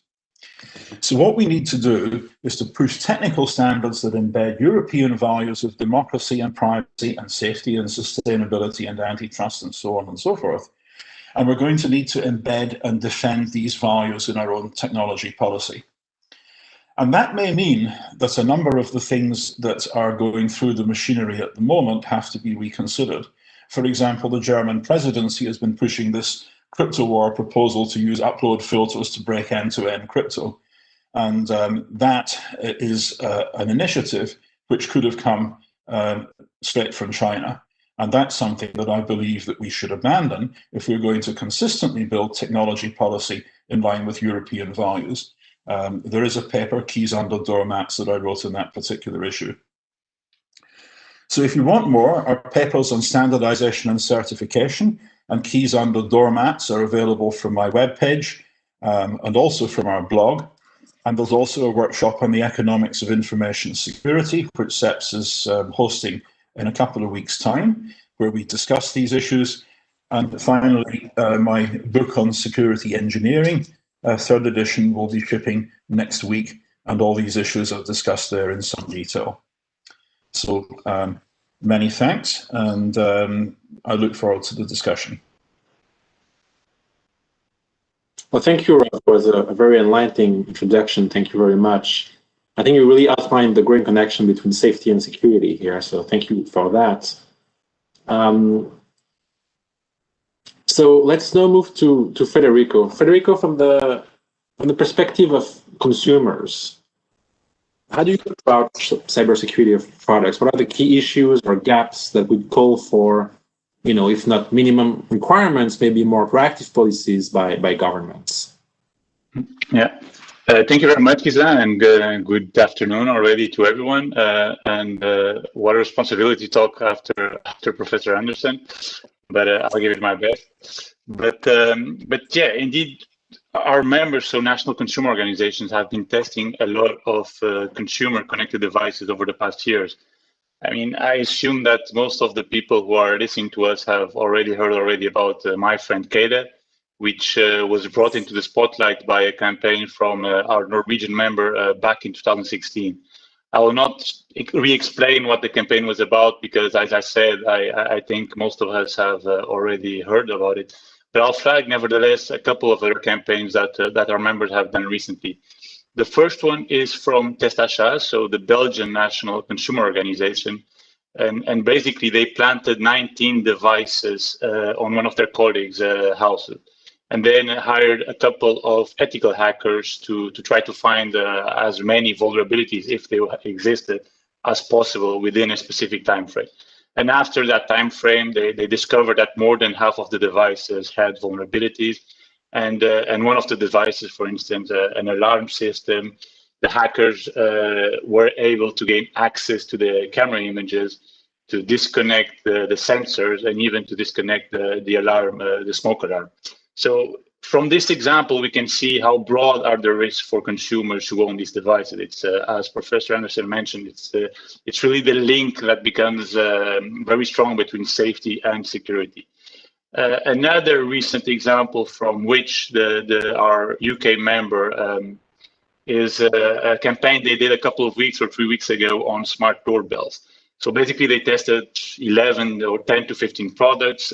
So what we need to do is to push technical standards that embed European values of democracy and privacy and safety and sustainability and antitrust and so on and so forth. And we're going to need to embed and defend these values in our own technology policy. And that may mean that a number of the things that are going through the machinery at the moment have to be reconsidered. For example, the German presidency has been pushing this crypto war proposal to use upload filters to break end-to-end crypto. And that is an initiative which could have come straight from China. And that's something that I believe that we should abandon if we're going to consistently build technology policy in line with European values. There is a paper, Keys Under Doormats, that I wrote on that particular issue. So if you want more, our papers on standardization and certification and Keys Under Doormats are available from my webpage and also from our blog. And there's also a workshop on the economics of information security, which CEPS is hosting in a couple of weeks' time, where we discuss these issues. And finally, my book on security engineering, third edition, will be shipping next week, and all these issues are discussed there in some detail. So many thanks, and I look forward to the discussion. Well, thank you, Rob. It was a very enlightening introduction. Thank you very much. I think you really outlined the great connection between safety and security here, so thank you for that. So let's now move to Federico. Federico, from the perspective of consumers, how do you approach cybersecurity of products? What are the key issues or gaps that would call for, if not minimum requirements, maybe more proactive policies by governments? Yeah. Thank you very much, Giza, and good afternoon already to everyone. And what a responsibility to talk after Professor Anderson, but I'll give it my best. But yeah, indeed, our members, so national consumer organizations, have been testing a lot of consumer connected devices over the past years. I mean, I assume that most of the people who are listening to us have already heard about My Friend Kede, which was brought into the spotlight by a campaign from our Norwegian member back in 2016. I will not re-explain what the campaign was about because, as I said, I think most of us have already heard about it. But I'll flag, nevertheless, a couple of other campaigns that our members have done recently. The first one is from Testachat, so the Belgian National Consumer Organization. And basically, they planted 19 devices on one of their colleagues' houses, and then hired a couple of ethical hackers to try to find as many vulnerabilities, if they existed, as possible within a specific time frame. And after that time frame, they discovered that more than half of the devices had vulnerabilities. And one of the devices, for instance, an alarm system, the hackers were able to gain access to the camera images, to disconnect the sensors, and even to disconnect the alarm, the smoke alarm. So from this example, we can see how broad are the risks for consumers who own these devices. It's as Professor Anderson mentioned, it's really the link that becomes very strong between safety and security. Another recent example from which our UK member is a campaign they did a couple of weeks or 3 weeks ago on smart doorbells. So basically, they tested 11 or 10 to 15 products,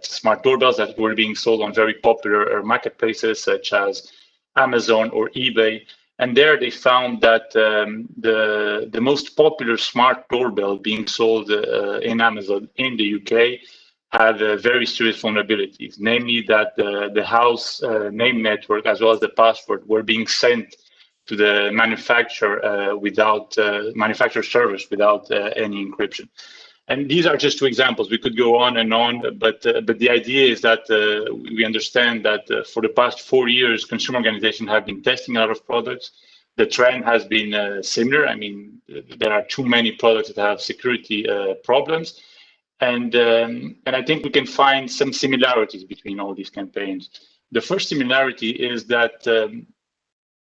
smart doorbells that were being sold on very popular marketplaces such as Amazon or eBay. And there they found that the most popular smart doorbell being sold in Amazon in the UK had very serious vulnerabilities, namely that the house name network as well as the password were being sent to the manufacturer without manufacturer servers without any encryption. And these are just two examples. We could go on and on, but the idea is that we understand that for the past 4 years, consumer organizations have been testing a lot of products. The trend has been similar. I mean, there are too many products that have security problems. And I think we can find some similarities between all these campaigns. The first similarity is that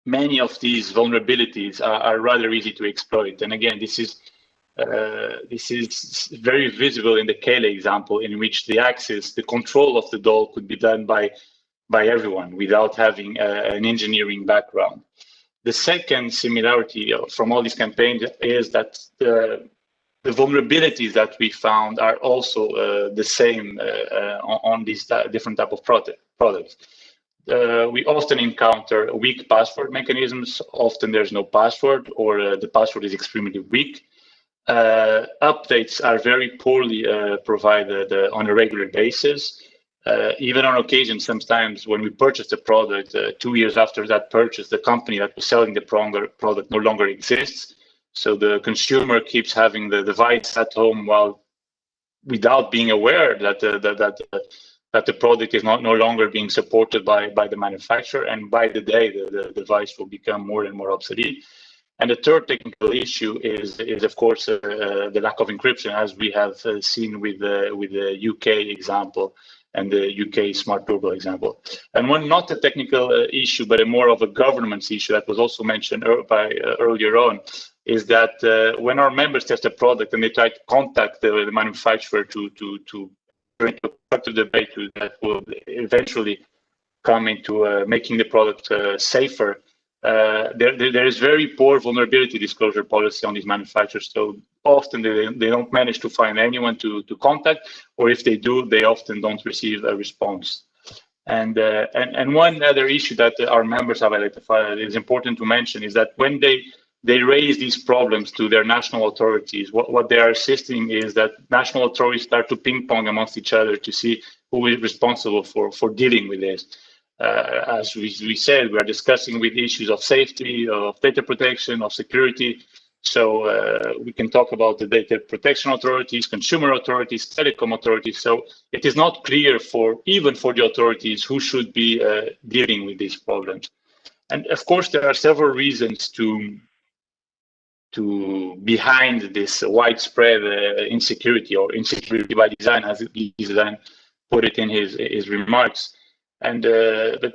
many of these vulnerabilities are rather easy to exploit. And again, this is very visible in the Kele example, in which the control of the doll could be done by everyone without having an engineering background. The second similarity from all these campaigns is that the vulnerabilities that we found are also the same on these different type of products. We often encounter weak password mechanisms. Often there's no password, or the password is extremely weak. Updates are very poorly provided on a regular basis. Even on occasion, sometimes when we purchase the product, 2 years after that purchase, the company that was selling the product no longer exists. So the consumer keeps having the device at home without being aware that the product is no longer being supported by the manufacturer, and by the day the device will become more and more obsolete. And the third technical issue is of course the lack of encryption, as we have seen with the UK example and the UK smart doorbell example. And one not a technical issue, but a more of a governance issue that was also mentioned earlier on, is that when our members test a product and they try to contact the manufacturer to bring a productive debate that will eventually come into making the product safer, there is very poor vulnerability disclosure policy on these manufacturers. So often they don't manage to find anyone to contact, or if they do, they often don't receive a response. And one other issue that our members have identified is important to mention is that when they raise these problems to their national authorities, what they are assisting is that national authorities start to ping pong amongst each other to see who is responsible for dealing with this. As we said, we are discussing with issues of safety, of data protection, of security. So we can talk about the data protection authorities, consumer authorities, telecom authorities. So it is not clear even for the authorities who should be dealing with these problems. And of course, there are several reasons to behind this widespread insecurity, or insecurity by design, as Ghislain put it in his remarks. And but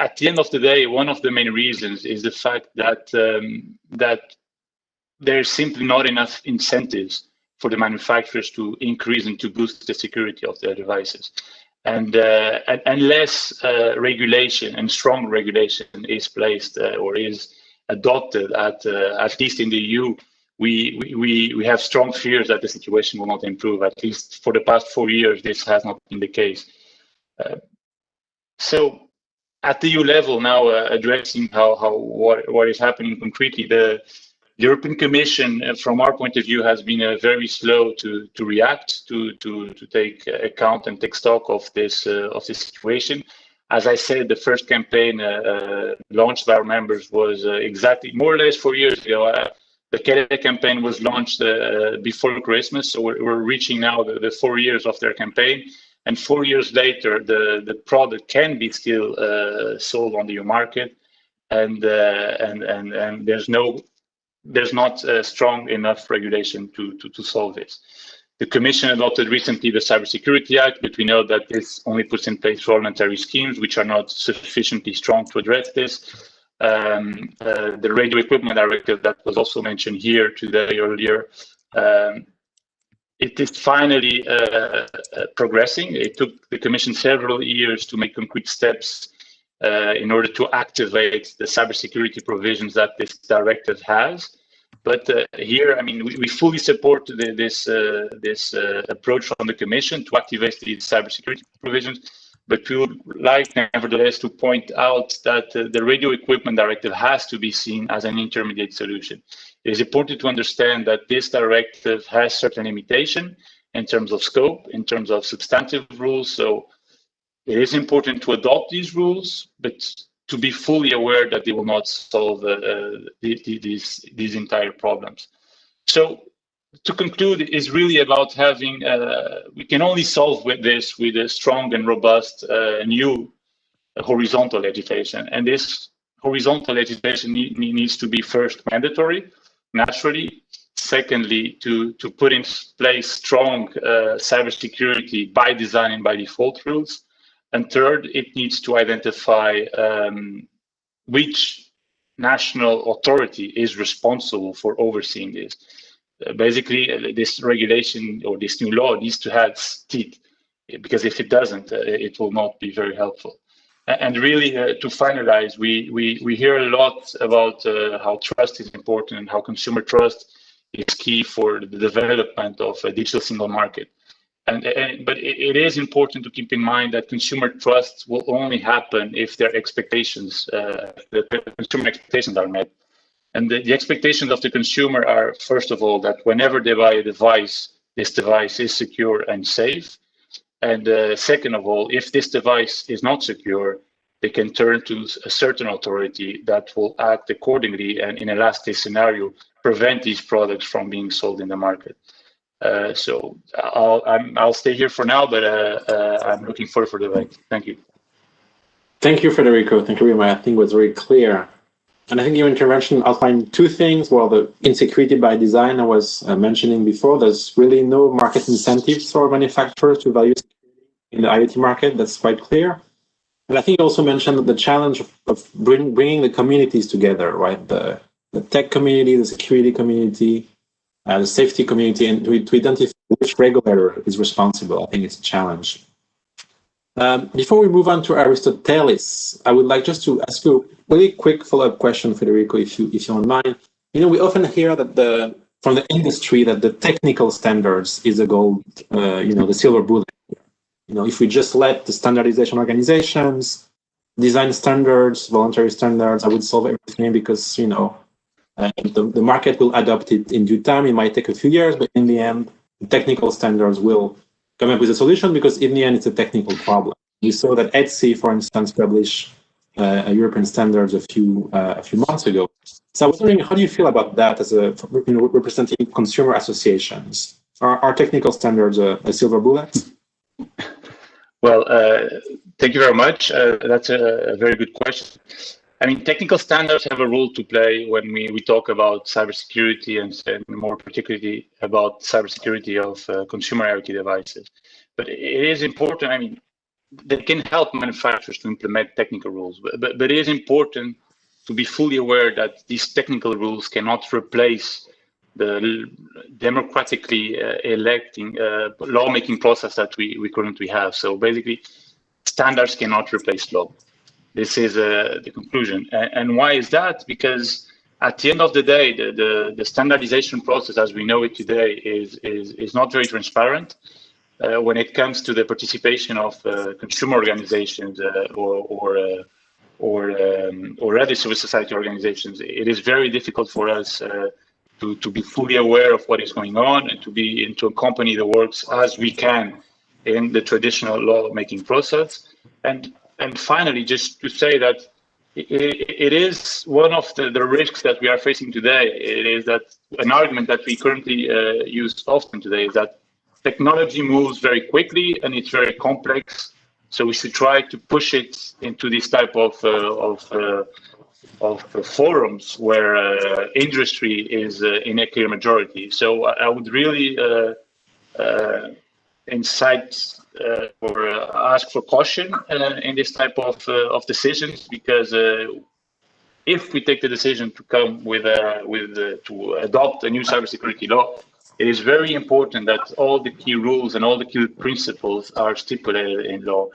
at the end of the day, one of the main reasons is the fact that there's simply not enough incentives for the manufacturers to increase and to boost the security of their devices. And unless regulation and strong regulation is placed or is adopted at least in the EU, we have strong fears that the situation will not improve. At least for the past 4 years, this has not been the case. So at the EU level now, addressing what is happening concretely, the European Commission, from our point of view, has been very slow to react, to take account and take stock of this situation. As I said, the first campaign launched by our members was exactly more or less 4 years ago. The Kere campaign was launched before Christmas, so we're reaching now the 4 years of their campaign. And 4 years later, the product can be still sold on the EU market, and there's not strong enough regulation to solve this. The Commission adopted recently the Cybersecurity Act, but we know that this only puts in place voluntary schemes which are not sufficiently strong to address this. The Radio Equipment Directive that was also mentioned here today earlier, it is finally progressing. It took the Commission several years to make concrete steps in order to activate the cybersecurity provisions that this directive has. But here, I mean, we fully support this approach from the Commission to activate the cybersecurity provisions. But we would like, nevertheless, to point out that the Radio Equipment Directive has to be seen as an intermediate solution. It is important to understand that this directive has certain limitation in terms of scope, in terms of substantive rules. So it is important to adopt these rules, but to be fully aware that they will not solve these entire problems. So to conclude, it is really about having, we can only solve with this with a strong and robust new horizontal legislation. And this horizontal legislation needs to be first mandatory, naturally. Secondly, to put in place strong cybersecurity by design and by default rules. And third, it needs to identify which national authority is responsible for overseeing this. Basically, this regulation or this new law needs to have teeth, because if it doesn't, it will not be very helpful. And really, to finalize, we hear a lot about how trust is important and how consumer trust is key for the development of a digital single market. But it is important to keep in mind that consumer trust will only happen if their expectations, the consumer expectations are met. And the expectations of the consumer are, first of all, that whenever they buy a device, this device is secure and safe. And second of all, if this device is not secure, they can turn to a certain authority that will act accordingly and, in a last-case scenario, prevent these products from being sold in the market. So I'll stay here for now, but I'm looking forward for the debate. Thank you. Thank you, Federico. Thank you very much. I think it was very clear. And I think your intervention outlined two things. Well, the insecurity by design I was mentioning before, there's really no market incentives for manufacturers to value security in the IoT market. That's quite clear. And I think you also mentioned the challenge of bringing the communities together, right? The tech community, the security community, the safety community, and to identify which regulator is responsible. I think it's a challenge. Before we move on to Aristotelis, I would like just to ask you a really quick follow-up question, Federico, if you don't mind. You know, we often hear that from the industry that the technical standards is a gold, the silver bullet. You know, if we just let the standardization organizations design standards, voluntary standards, I would solve everything because, you know, the market will adopt it in due time. It might take a few years, but in the end, the technical standards will come up with a solution because in the end, it's a technical problem. We saw that Etsy, for instance, published European standards a few months ago. So I was wondering, how do you feel about that as representing consumer associations? Are technical standards a silver bullet? Well, thank you very much. That's a very good question. I mean, technical standards have a role to play when we talk about cybersecurity and more particularly about cybersecurity of consumer IoT devices. But it is important, I mean, they can help manufacturers to implement technical rules, but it is important to be fully aware that these technical rules cannot replace the democratically electing lawmaking process that we currently have. So basically, standards cannot replace law. This is the conclusion. And why is that? Because at the end of the day, the standardization process as we know it today is not very transparent. when it comes to the participation of consumer organizations or other civil society organizations, it is very difficult for us to be fully aware of what is going on and to accompany the works as we can in the traditional law-making process. And finally, just to say that it is one of the risks that we are facing today. It is that an argument that we currently use often today is that technology moves very quickly and it's very complex. So we should try to push it into this type of forums where industry is in a clear majority. So I would really incite or ask for caution in this type of decisions, because if we take the decision to come to adopt a new cybersecurity law, it is very important that all the key rules and all the key principles are stipulated in law,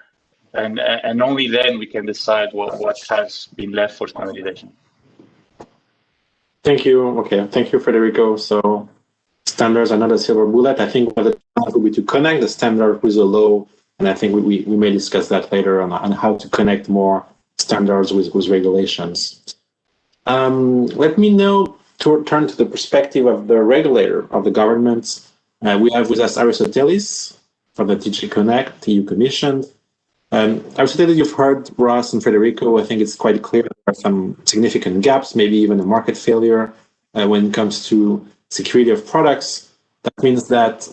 and only then we can decide what has been left for standardization. Thank you. Okay, thank you, Federico. So standards are not a silver bullet. I think what the challenge will be to connect the standard with the law, and I think we may discuss that later on how to connect more standards with regulations. Let me now turn to the perspective of the regulator of the government. We have with us Aristotelis from the DG Connect, EU Commission. Aristotelis, you've heard Ross and Federico. I think it's quite clear there are some significant gaps, maybe even a market failure when it comes to security of products. That means that,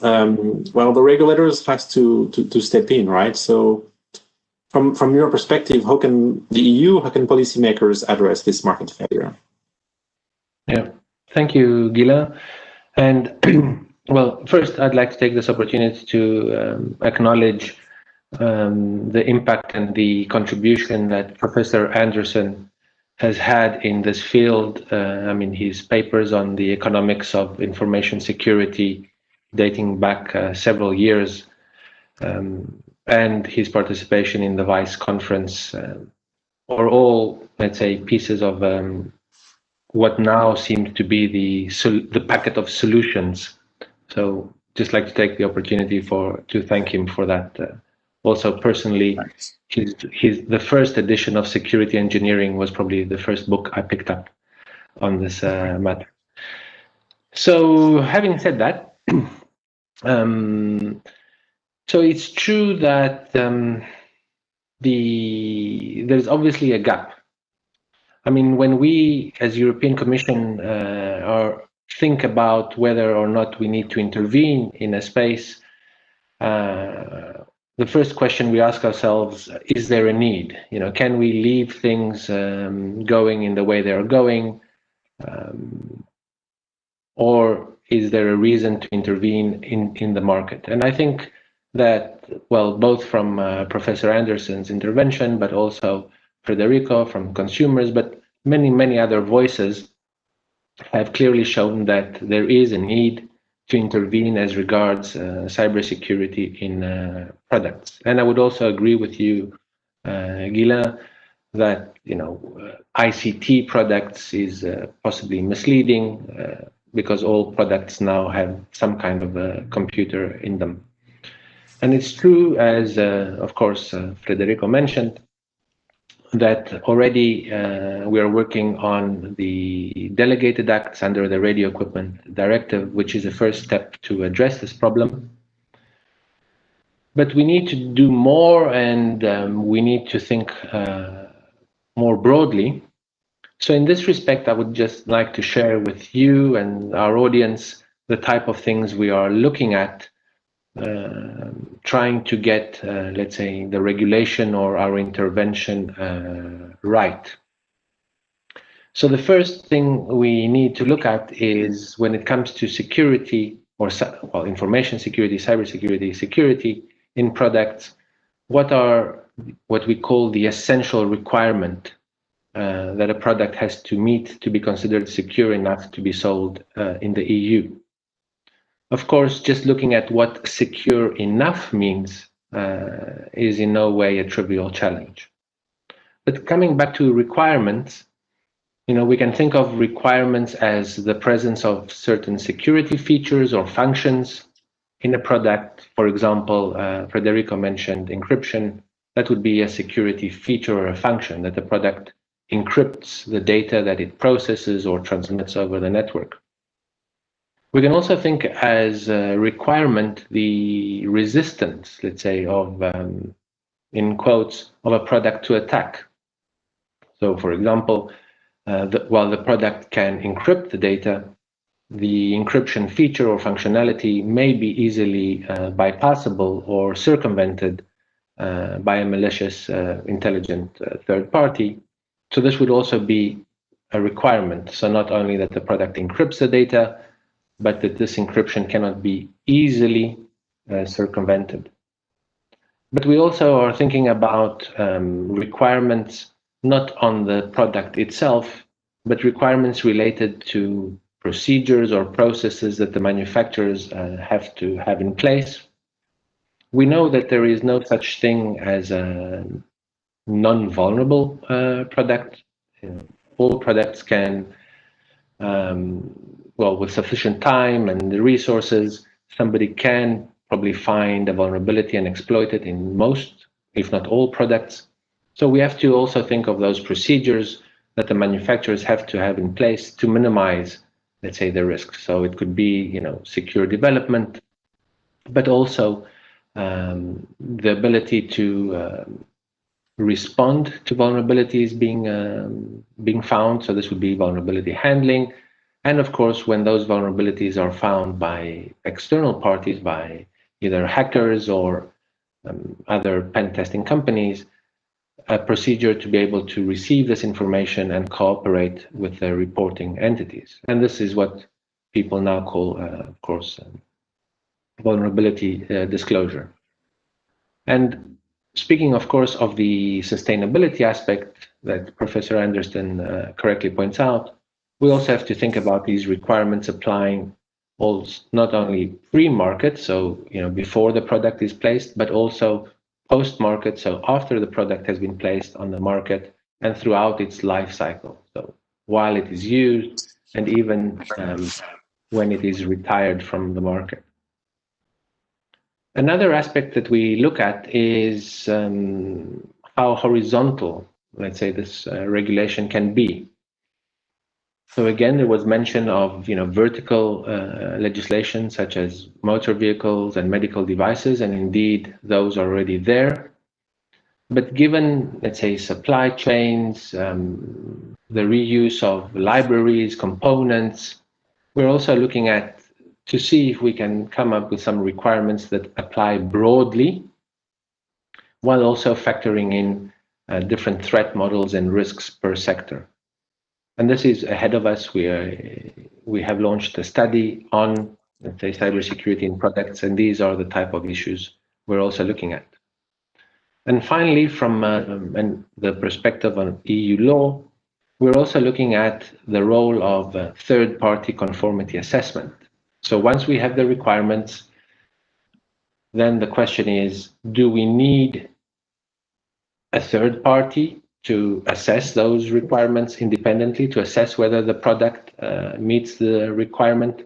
well, the regulators has to step in, right? So from your perspective, how can the EU, how can policymakers address this market failure? Yeah, thank you, Gila. And well, first, I'd like to take this opportunity to acknowledge the impact and the contribution that Professor Anderson has had in this field. I mean, his papers on the economics of information security dating back several years, and his participation in the VICE conference are all, let's say, pieces of what now seems to be the packet of solutions. So just like to take the opportunity to thank him for that. Also personally, the first edition of Security Engineering was probably the first book I picked up on this matter. So having said that, so it's true that there's obviously a gap. I mean, when we, as European Commission, think about whether or not we need to intervene in a space, the first question we ask ourselves, is there a need? You know, can we leave things going in the way they're going? Or is there a reason to intervene in the market? And I think that, well, both from Professor Anderson's intervention, but also Federico from consumers, but many other voices have clearly shown that there is a need to intervene as regards cybersecurity in products. And I would also agree with you, Gila, that ICT products is possibly misleading because all products now have some kind of a computer in them. And it's true, as of course Federico mentioned, that already we are working on the delegated acts under the Radio Equipment Directive, which is a first step to address this problem. But we need to do more, and we need to think more broadly. So in this respect, I would just like to share with you and our audience the type of things we are looking at, trying to get, let's say, the regulation or our intervention right. So the first thing we need to look at is when it comes to security, or well, information security, cybersecurity, security in products, what are what we call the essential requirement that a product has to meet to be considered secure enough to be sold in the EU. Of course, just looking at what secure enough means is in no way a trivial challenge. But coming back to requirements, we can think of requirements as the presence of certain security features or functions in a product, for example, Federico mentioned encryption, that would be a security feature or a function that the product encrypts the data that it processes or transmits over the network. We can also think as a requirement the resistance, let's say, of, in quotes, of a product to attack. So, for example, while the product can encrypt the data, the encryption feature or functionality may be easily bypassable or circumvented by a malicious, intelligent third party. So this would also be a requirement. So not only that the product encrypts the data, but that this encryption cannot be easily circumvented. But we also are thinking about requirements not on the product itself, but requirements related to procedures or processes that the manufacturers have to have in place. We know that there is no such thing as a non-vulnerable product. All products can, well, with sufficient time and the resources, somebody can probably find a vulnerability and exploit it in most, if not all, products. So we have to also think of those procedures that the manufacturers have to have in place to minimize, let's say, the risks. So it could be, secure development, but also the ability to respond to vulnerabilities being found. So this would be vulnerability handling. And of course, when those vulnerabilities are found by external parties, by either hackers or other pen testing companies, a procedure to be able to receive this information and cooperate with the reporting entities. And this is what people now call, of course, vulnerability disclosure. And speaking, of course, of the sustainability aspect that Professor Anderson correctly points out, we also have to think about these requirements applying also not only pre-market, so before the product is placed, but also post-market, so after the product has been placed on the market and throughout its life cycle. So while it is used and even when it is retired from the market. Another aspect that we look at is how horizontal, let's say, this regulation can be. So again, there was mention of vertical legislation such as motor vehicles and medical devices, and indeed those are already there. But given, let's say, supply chains, the reuse of libraries, components, we're also looking at to see if we can come up with some requirements that apply broadly, while also factoring in different threat models and risks per sector. And this is ahead of us. We have launched a study on, let's say, cybersecurity in products, and these are the type of issues we're also looking at. And finally, from the perspective of EU law, we're also looking at the role of third-party conformity assessment. So once we have the requirements, then the question is, do we need a third party to assess those requirements independently, to assess whether the product meets the requirement?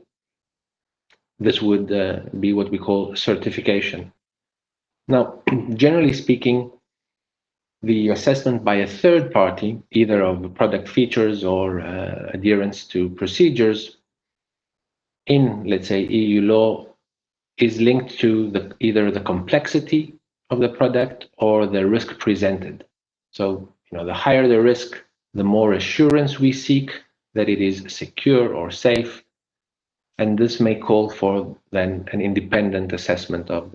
This would be what we call certification. Now, generally speaking, the assessment by a third party, either of product features or adherence to procedures in, let's say, EU law, is linked to either the complexity of the product or the risk presented. So, the higher the risk, the more assurance we seek that it is secure or safe. And this may call for then an independent assessment of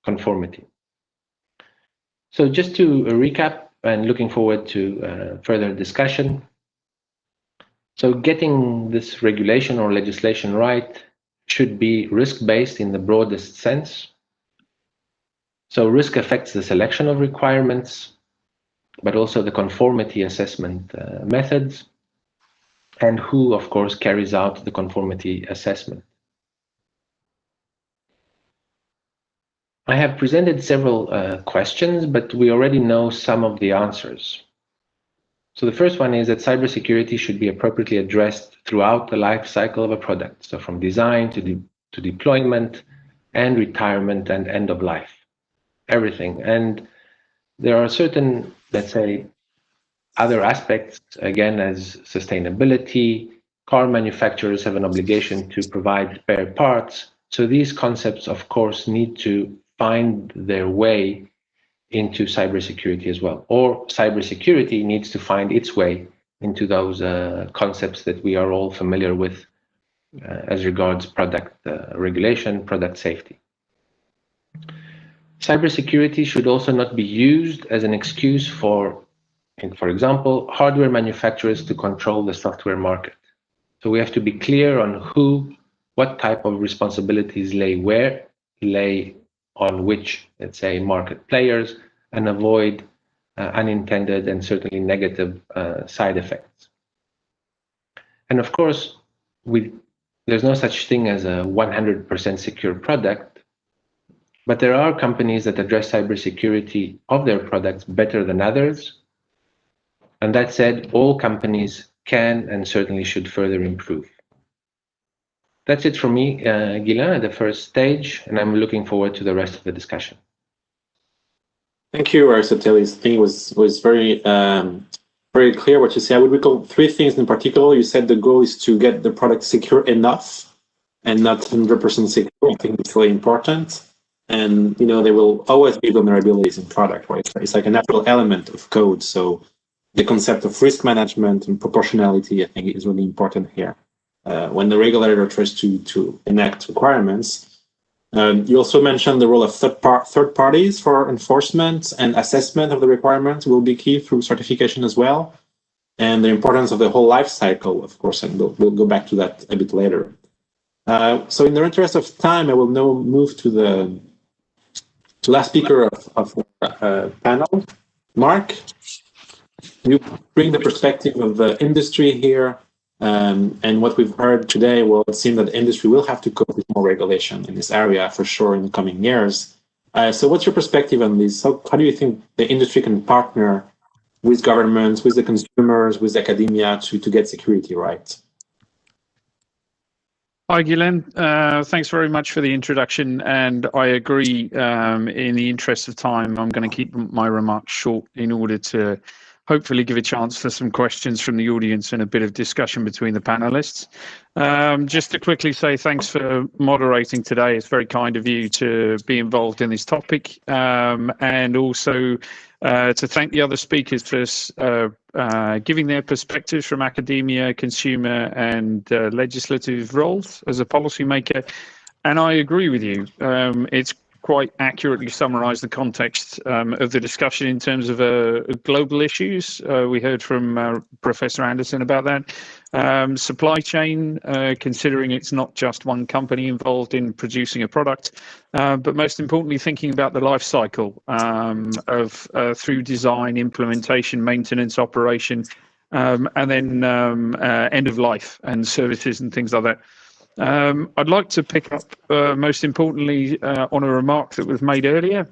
conformity. So just to recap, and looking forward to further discussion. So getting this regulation or legislation right should be risk-based in the broadest sense. So risk affects the selection of requirements, but also the conformity assessment methods, and who, of course, carries out the conformity assessment. I have presented several questions, but we already know some of the answers. So the first one is that cybersecurity should be appropriately addressed throughout the life cycle of a product. So from design to deployment, and retirement and end of life, everything. And there are certain, let's say, other aspects, again, as sustainability. Car manufacturers have an obligation to provide spare parts. So these concepts, of course, need to find their way into cybersecurity as well, or cybersecurity needs to find its way into those concepts that we are all familiar with as regards product regulation, product safety. Cybersecurity should also not be used as an excuse for example, hardware manufacturers to control the software market. So we have to be clear on what type of responsibilities lay on which, let's say, market players, and avoid unintended and certainly negative side effects. And of course, there's no such thing as a 100% secure product, but there are companies that address cybersecurity of their products better than others. And that said, all companies can and certainly should further improve. That's it from me, Guylain, at the first stage, and I'm looking forward to the rest of the discussion. Thank you, Aristotelis. I think it was very very clear what you said. I would recall 3 things in particular. You said the goal is to get the product secure enough and not 100% secure. I think it's really important. And there will always be vulnerabilities in product, right? It's like a natural element of code. So the concept of risk management and proportionality, I think, is really important here. When the regulator tries to enact requirements, you also mentioned the role of third parties for enforcement and assessment of the requirements will be key through certification as well, and the importance of the whole life cycle, of course, and we'll go back to that a bit later. So in the interest of time, I will now move to the last speaker of the panel, Mark. You bring the perspective of the industry here, and what we've heard today, well, it seems that the industry will have to cope with more regulation in this area for sure in the coming years. So what's your perspective on this? How do you think the industry can partner with governments, with the consumers, with academia to get security right? Hi, Guylain. Thanks very much for the introduction, and I agree. In the interest of time, I'm going to keep my remarks short in order to hopefully give a chance for some questions from the audience and a bit of discussion between the panelists. Just to quickly say thanks for moderating today. It's very kind of you to be involved in this topic, and also to thank the other speakers for giving their perspectives from academia, consumer, and legislative roles as a policymaker. And I agree with you. It's quite accurately summarised the context of the discussion in terms of global issues. We heard from Professor Anderson about that. Supply chain, considering it's not just one company involved in producing a product, but most importantly, thinking about the life cycle of through design, implementation, maintenance, operation, and then end of life and services and things like that. I'd like to pick up, most importantly, on a remark that was made earlier.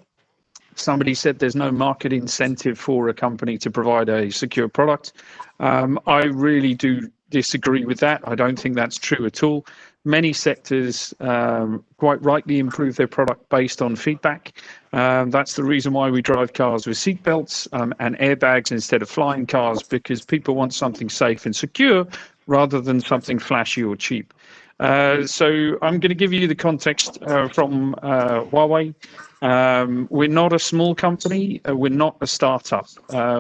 Somebody said there's no market incentive for a company to provide a secure product. I really do disagree with that. I don't think that's true at all. Many sectors quite rightly improve their product based on feedback. That's the reason why we drive cars with seatbelts and airbags instead of flying cars, because people want something safe and secure rather than something flashy or cheap. So I'm going to give you the context from Huawei. We're not a small company. We're not a startup.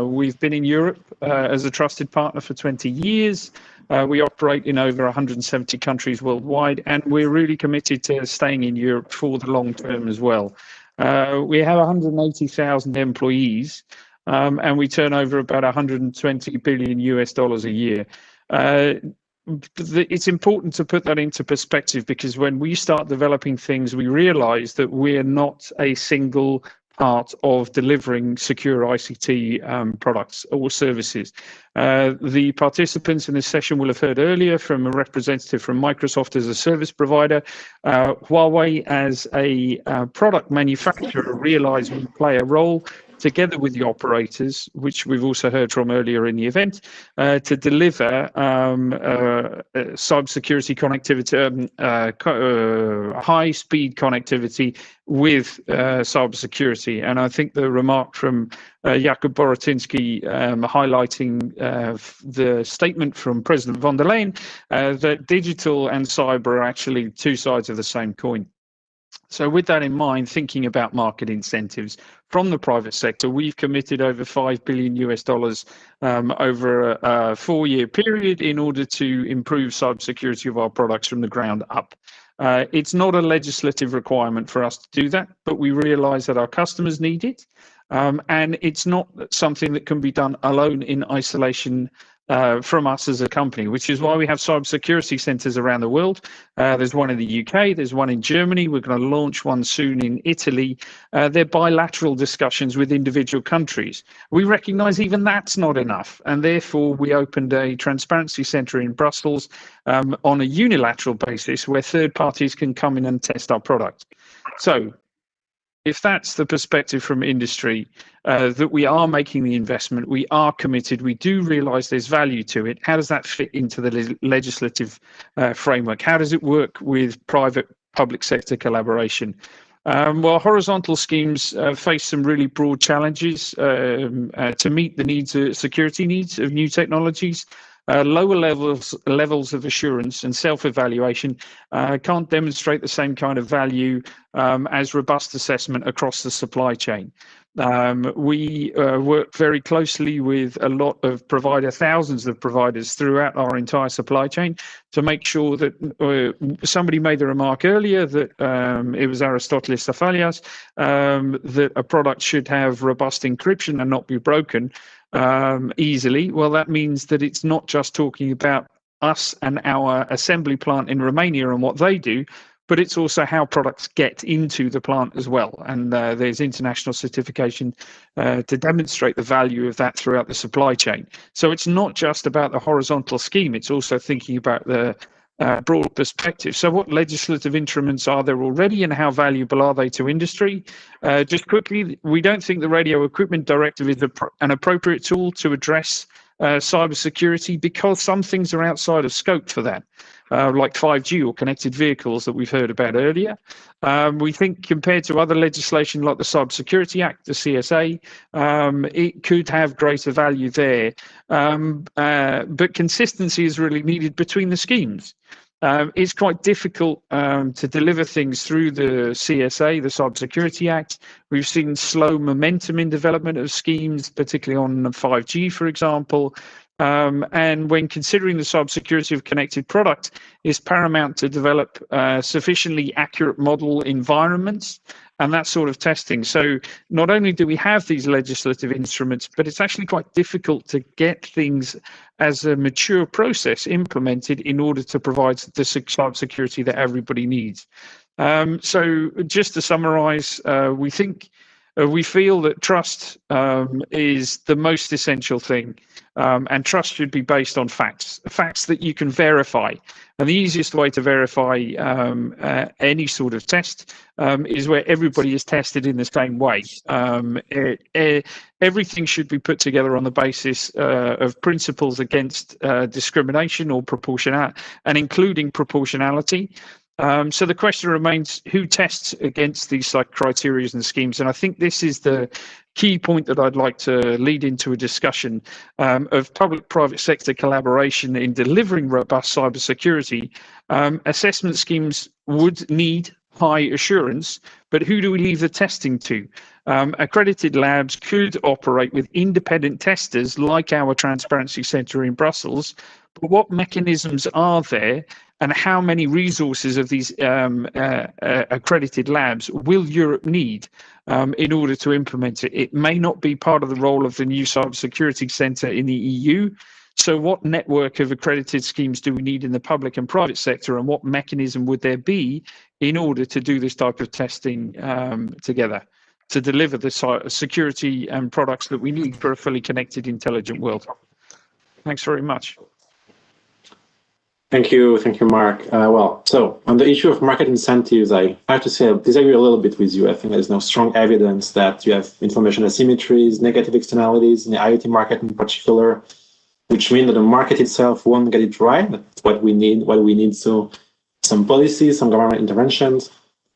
We've been in Europe as a trusted partner for 20 years. We operate in over 170 countries worldwide, and we're really committed to staying in Europe for the long term as well. We have 180,000 employees, and we turn over about $120 billion a year. It's important to put that into perspective, because when we start developing things, we realize that we're not a single part of delivering secure ICT products or services. The participants in this session will have heard earlier from a representative from Microsoft as a service provider. Huawei as a product manufacturer realize we play a role together with the operators, which we've also heard from earlier in the event, to deliver cybersecurity connectivity, high-speed connectivity with cybersecurity. And I think the remark from Jakub Boratinsky highlighting the statement from President von der Leyen that digital and cyber are actually two sides of the same coin. So with that in mind, thinking about market incentives from the private sector, we've committed over $5 billion over a 4-year period in order to improve cybersecurity of our products from the ground up. It's not a legislative requirement for us to do that, but we realize that our customers need it. And it's not something that can be done alone in isolation from us as a company, which is why we have cybersecurity centers around the world. There's one in the UK, there's one in Germany, we're going to launch one soon in Italy. They're bilateral discussions with individual countries. We recognize even that's not enough, and therefore we opened a transparency center in Brussels on a unilateral basis where third parties can come in and test our product. So if that's the perspective from industry, that we are making the investment, we are committed, we do realize there's value to it, how does that fit into the legislative framework? How does it work with private-public sector collaboration? Well, horizontal schemes face some really broad challenges to meet the needs, security needs of new technologies. Lower levels of assurance and self-evaluation can't demonstrate the same kind of value as robust assessment across the supply chain. We work very closely with a lot of thousands of providers throughout our entire supply chain to make sure that somebody made the remark earlier that it was Aristoteles Safalias, that a product should have robust encryption and not be broken easily. Well, that means that it's not just talking about us and our assembly plant in Romania and what they do, but it's also how products get into the plant as well. And there's international certification to demonstrate the value of that throughout the supply chain. So it's not just about the horizontal scheme, it's also thinking about the broad perspective. So what legislative instruments are there already and how valuable are they to industry? Just quickly, we don't think the Radio Equipment Directive is an appropriate tool to address cybersecurity because some things are outside of scope for that. Like 5G or connected vehicles that we've heard about earlier. We think compared to other legislation like the Cybersecurity Act, the CSA, it could have greater value there. But consistency is really needed between the schemes. It's quite difficult to deliver things through the CSA, the Cybersecurity Act. We've seen slow momentum in development of schemes, particularly on 5G, for example. And when considering the cybersecurity of connected product, it's paramount to develop sufficiently accurate model environments and that sort of testing. So not only do we have these legislative instruments, but it's actually quite difficult to get things as a mature process implemented in order to provide the cybersecurity that everybody needs. So just to summarize, we feel that trust is the most essential thing, and trust should be based on facts that you can verify. And the easiest way to verify any sort of test is where everybody is tested in the same way. Everything should be put together on the basis of principles against discrimination or proportionality, and including proportionality. So the question remains, who tests against these criteria and schemes? And I think this is the key point that I'd like to lead into a discussion of public-private sector collaboration in delivering robust cybersecurity. Assessment schemes would need high assurance, but who do we leave the testing to? Accredited labs could operate with independent testers like our Transparency Centre in Brussels, but what mechanisms are there and how many resources of these accredited labs will Europe need in order to implement it? It may not be part of the role of the new Cybersecurity Centre in the EU. So what network of accredited schemes do we need in the public and private sector, and what mechanism would there be in order to do this type of testing together to deliver the security and products that we need for a fully connected, intelligent world? Thanks very much. Thank you, Mark. So on the issue of market incentives, I have to say I disagree a little bit with you. I think there's no strong evidence that you have information asymmetries, negative externalities in the IoT market in particular, which mean that the market itself won't get it right. That's what we need. So some policies, some government interventions.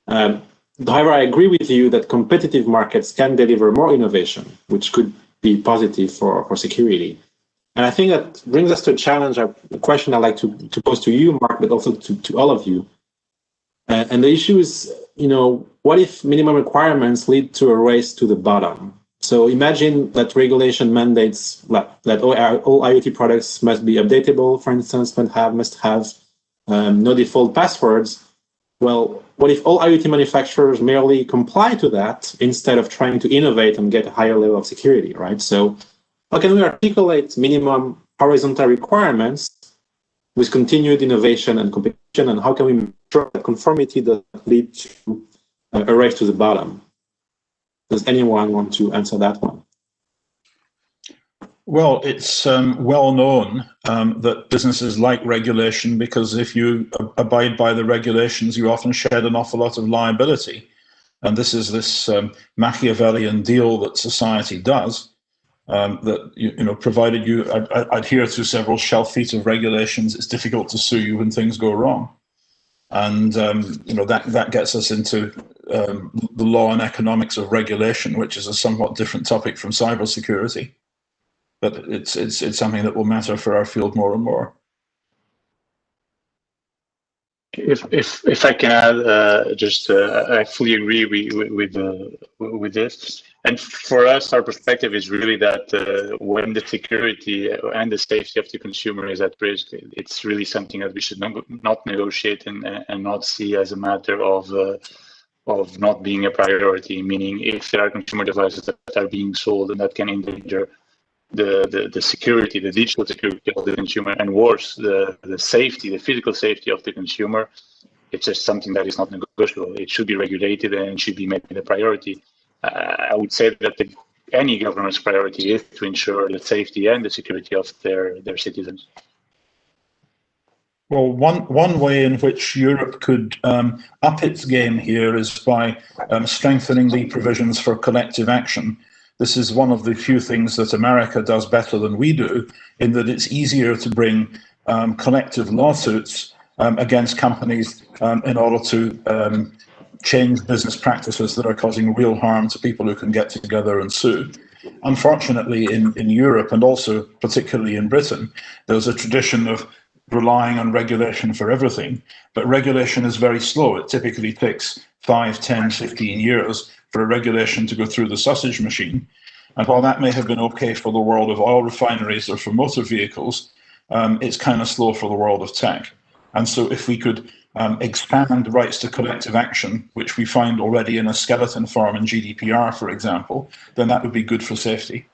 However, I agree with you that competitive markets can deliver more innovation, which could be positive for security. And I think that brings us to a challenge, a question I'd like to pose to you, Mark, but also to all of you. And the issue is, what if minimum requirements lead to a race to the bottom? So imagine that regulation mandates that all IoT products must be updatable, for instance, must have no default passwords. Well, what if all IoT manufacturers merely comply to that instead of trying to innovate and get a higher level of security, right? So how can we articulate minimum horizontal requirements with continued innovation and competition, and how can we ensure that conformity does not lead to a race to the bottom? Does anyone want to answer that one? Well, it's well known that businesses like regulation, because if you abide by the regulations, you often shed an awful lot of liability. And this is this Machiavellian deal that society does. That provided you adhere to several shelf feet of regulations, it's difficult to sue you when things go wrong, and that gets us into the law and economics of regulation, which is a somewhat different topic from cybersecurity, but it's something that will matter for our field more and more. If I can add, I fully agree with this. And for us, our perspective is really that when the security and the safety of the consumer is at risk, it's really something that we should not negotiate and not see as a matter of not being a priority. Meaning, if there are consumer devices that are being sold and that can endanger the security, the digital security of the consumer, and worse, the safety, the physical safety of the consumer, it's just something that is not negotiable. It should be regulated and should be made a priority. I would say that any government's priority is to ensure the safety and the security of their citizens. Well, one way in which Europe could up its game here is by strengthening the provisions for collective action. This is one of the few things that America does better than we do, in that it's easier to bring collective lawsuits against companies in order to change business practices that are causing real harm to people who can get together and sue. Unfortunately, in Europe, and also particularly in Britain, there's a tradition of relying on regulation for everything, but regulation is very slow. It typically takes 5, 10, 15 years for a regulation to go through the sausage machine. And while that may have been okay for the world of oil refineries or for motor vehicles, it's kind of slow for the world of tech. And so if we could expand rights to collective action, which we find already in a skeleton form in GDPR, for example, then that would be good for safety.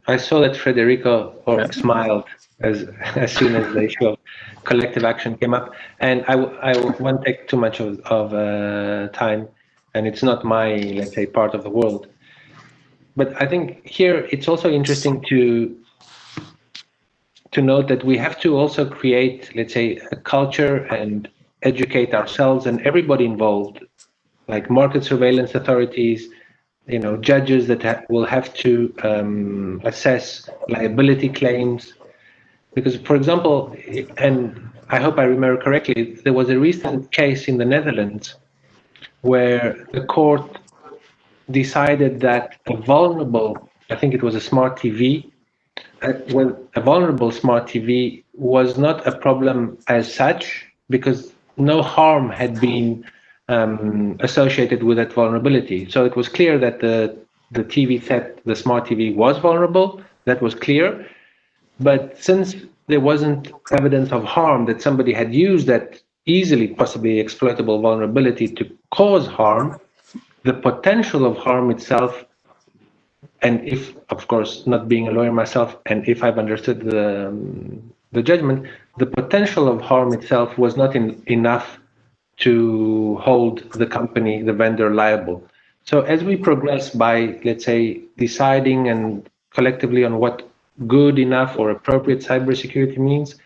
I saw that Federico smiled as soon as the issue of collective action came up, and I won't take too much of time, and it's not my, let's say, part of the world. But I think here it's also interesting to note that we have to also create, let's say, a culture and educate ourselves and everybody involved, like market surveillance authorities, judges that will have to assess liability claims. Because, for example, and I hope I remember correctly, there was a recent case in the Netherlands where the court decided that a vulnerable, I think it was a smart TV, when a vulnerable smart TV was not a problem as such, because no harm had been associated with that vulnerability. So it was clear that the TV set, the smart TV, was vulnerable. That was clear. But since there wasn't evidence of harm, that somebody had used that easily possibly exploitable vulnerability to cause harm, the potential of harm itself, and if, of course, not being a lawyer myself, and if I've understood the judgment, the potential of harm itself was not enough to hold the company, the vendor, liable. So as we progress by, let's say, deciding and collectively on what good enough or appropriate cybersecurity means,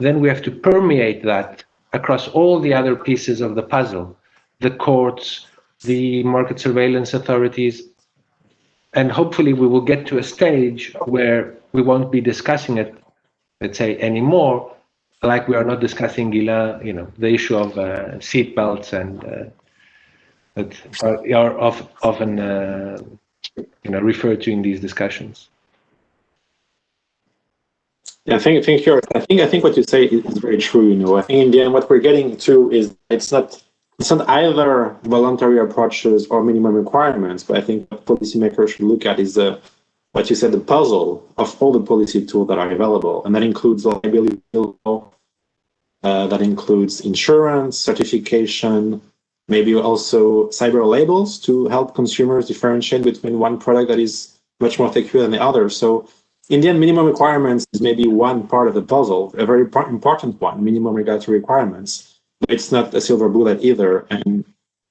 then we have to permeate that across all the other pieces of the puzzle, the courts, the market surveillance authorities, and hopefully we will get to a stage where we won't be discussing it, let's say, anymore, like we are not discussing, the issue of seat belts and that are often referred to in these discussions. Yeah, thank you. I think what you say is very true. I think in the end, what we're getting to is it's not either voluntary approaches or minimum requirements, but I think what policymakers should look at is what you said, the puzzle of all the policy tools that are available, and that includes liability law, that includes insurance, certification, maybe also cyber labels to help consumers differentiate between one product that is much more secure than the other. So in the end, minimum requirements is maybe one part of the puzzle, a very important one, minimum regulatory requirements. But it's not a silver bullet either. And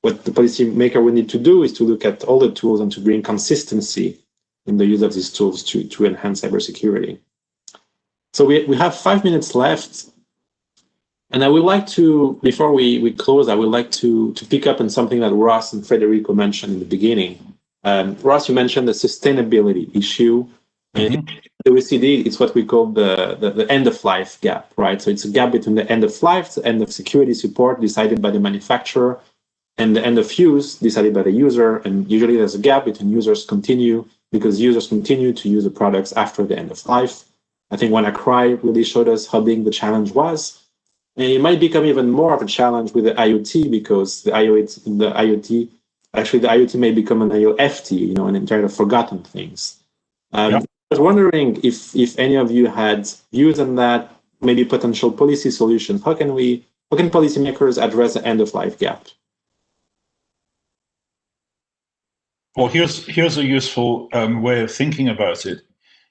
what the policymaker would need to do is to look at all the tools and to bring consistency in the use of these tools to enhance cybersecurity. So we have 5 minutes left. And I would like to, before we close, I would like to pick up on something that Ross and Federico mentioned in the beginning. Ross, you mentioned the sustainability issue. And the OECD, it's what we call the end-of-life gap, right? So it's a gap between the end of life, the end of security support decided by the manufacturer, and the end of use decided by the user. And usually there's a gap between users continue to use the products after the end of life. I think WannaCry really showed us how big the challenge was. And it might become even more of a challenge with the IoT, because the IoT may become an IOFT, an Internet of Forgotten Things. I was wondering if any of you had views on that, maybe potential policy solutions. How can policymakers address the end-of-life gap? Well, here's a useful way of thinking about it.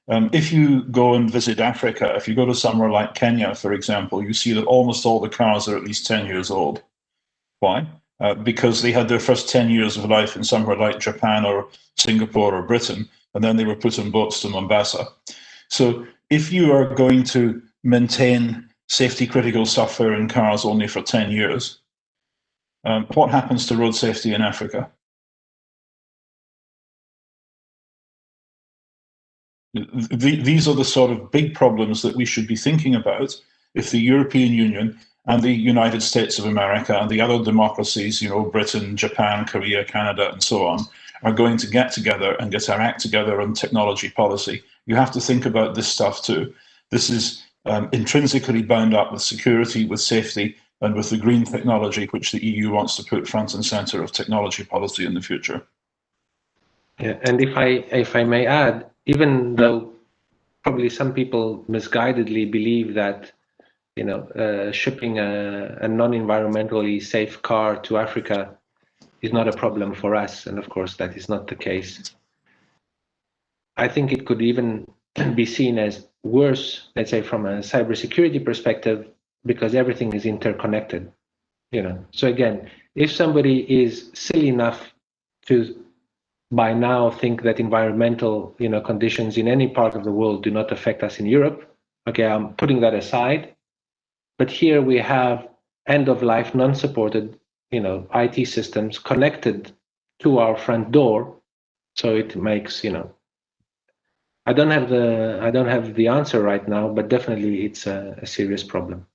If you go and visit Africa, if you go to somewhere like Kenya, for example, you see that almost all the cars are at least 10 years old. Why? Because they had their first 10 years of life in somewhere like Japan or Singapore or Britain, and then they were put on boats to Mombasa. So if you are going to maintain safety critical software in cars only for 10 years, what happens to road safety in Africa? These are the sort of big problems that we should be thinking about if the European Union and the United States of America and the other democracies, Britain, Japan, Korea, Canada, and so on, are going to get together and get our act together on technology policy. You have to think about this stuff too. This is intrinsically bound up with security, with safety, and with the green technology, which the EU wants to put front and center of technology policy in the future. Yeah, and if I may add, even though probably some people misguidedly believe that shipping a non-environmentally safe car to Africa is not a problem for us, and of course that is not the case. I think it could even be seen as worse, let's say from a cybersecurity perspective, because everything is interconnected. So again, if somebody is silly enough to by now think that environmental conditions in any part of the world do not affect us in Europe, okay, I'm putting that aside. But here we have end-of-life non-supported IT systems connected to our front door, so it makes I don't have the answer right now, but definitely it's a serious problem.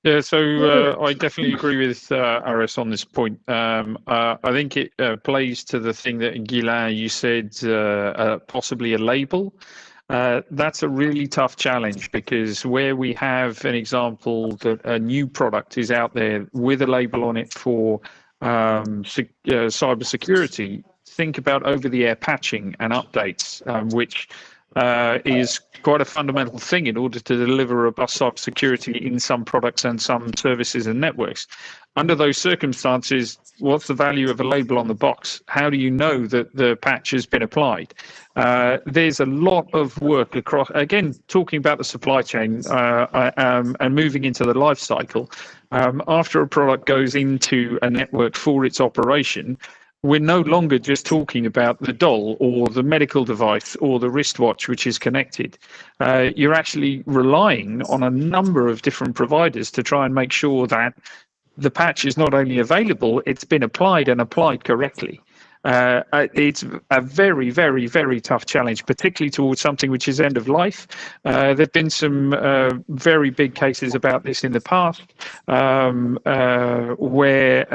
Yeah, so I definitely agree with Aris on this point. I think it plays to the thing that Guylain, you said, possibly a label. That's a really tough challenge, because where we have an example that a new product is out there with a label on it for cybersecurity, think about over-the-air patching and updates, which is quite a fundamental thing in order to deliver robust cybersecurity in some products and some services and networks. Under those circumstances, what's the value of a label on the box? How do you know that the patch has been applied? There's a lot of work across, again, talking about the supply chain and moving into the life cycle. After a product goes into a network for its operation, we're no longer just talking about the doll or the medical device or the wristwatch which is connected. You're actually relying on a number of different providers to try and make sure that the patch is not only available, it's been applied and applied correctly. It's a very, very, very tough challenge, particularly towards something which is end of life. There have been some very big cases about this in the past, where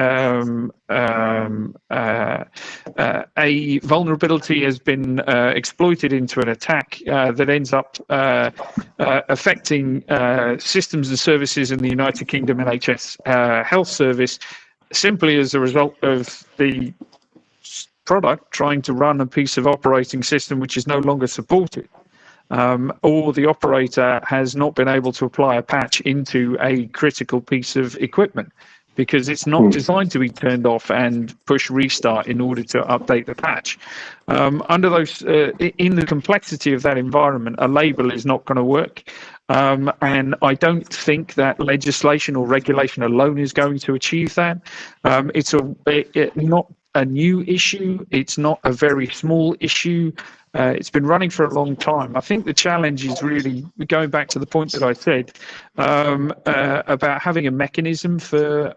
a vulnerability has been exploited into an attack that ends up affecting systems and services in the United Kingdom NHS Health Service, simply as a result of the product trying to run a piece of operating system which is no longer supported, or the operator has not been able to apply a patch into a critical piece of equipment because it's not designed to be turned off and push restart in order to update the patch. Under those, in the complexity of that environment, a label is not going to work. And I don't think that legislation or regulation alone is going to achieve that. It's not a new issue. It's not a very small issue. It's been running for a long time. I think the challenge is really going back to the point that I said about having a mechanism for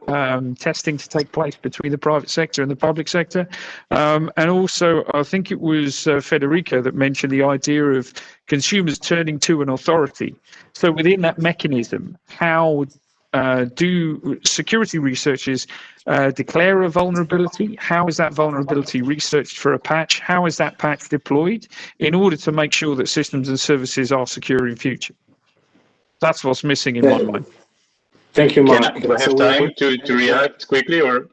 testing to take place between the private sector and the public sector. And also, I think it was Federico that mentioned the idea of consumers turning to an authority. So within that mechanism, how do security researchers declare a vulnerability? How is that vulnerability researched for a patch? How is that patch deployed in order to make sure that systems and services are secure in future? That's what's missing in my mind. Thank you, Mark. Do I have time to react quickly, or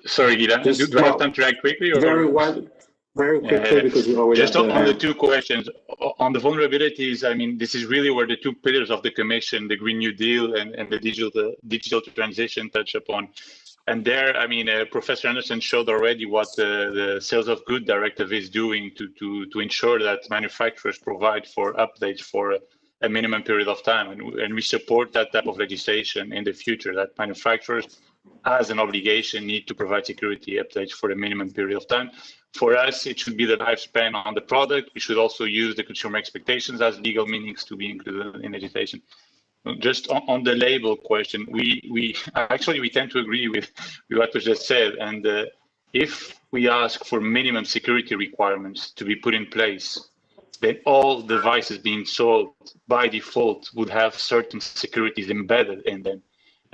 sorry, Gila, do I have time to react quickly? Or? Very quickly, because we already just on the two questions. On the vulnerabilities, I mean, this is really where the two pillars of the Commission, the Green New Deal and the digital transition, touch upon. And there, I mean, Professor Anderson showed already what the Sales of Good Directive is doing to ensure that manufacturers provide for updates for a minimum period of time. And we support that type of legislation in the future, that manufacturers, as an obligation, need to provide security updates for a minimum period of time. For us, it should be the lifespan on the product. We should also use the consumer expectations as legal meanings to be included in legislation. Just on the label question, we tend to agree with what was just said. And if we ask for minimum security requirements to be put in place, then all devices being sold by default would have certain securities embedded in them.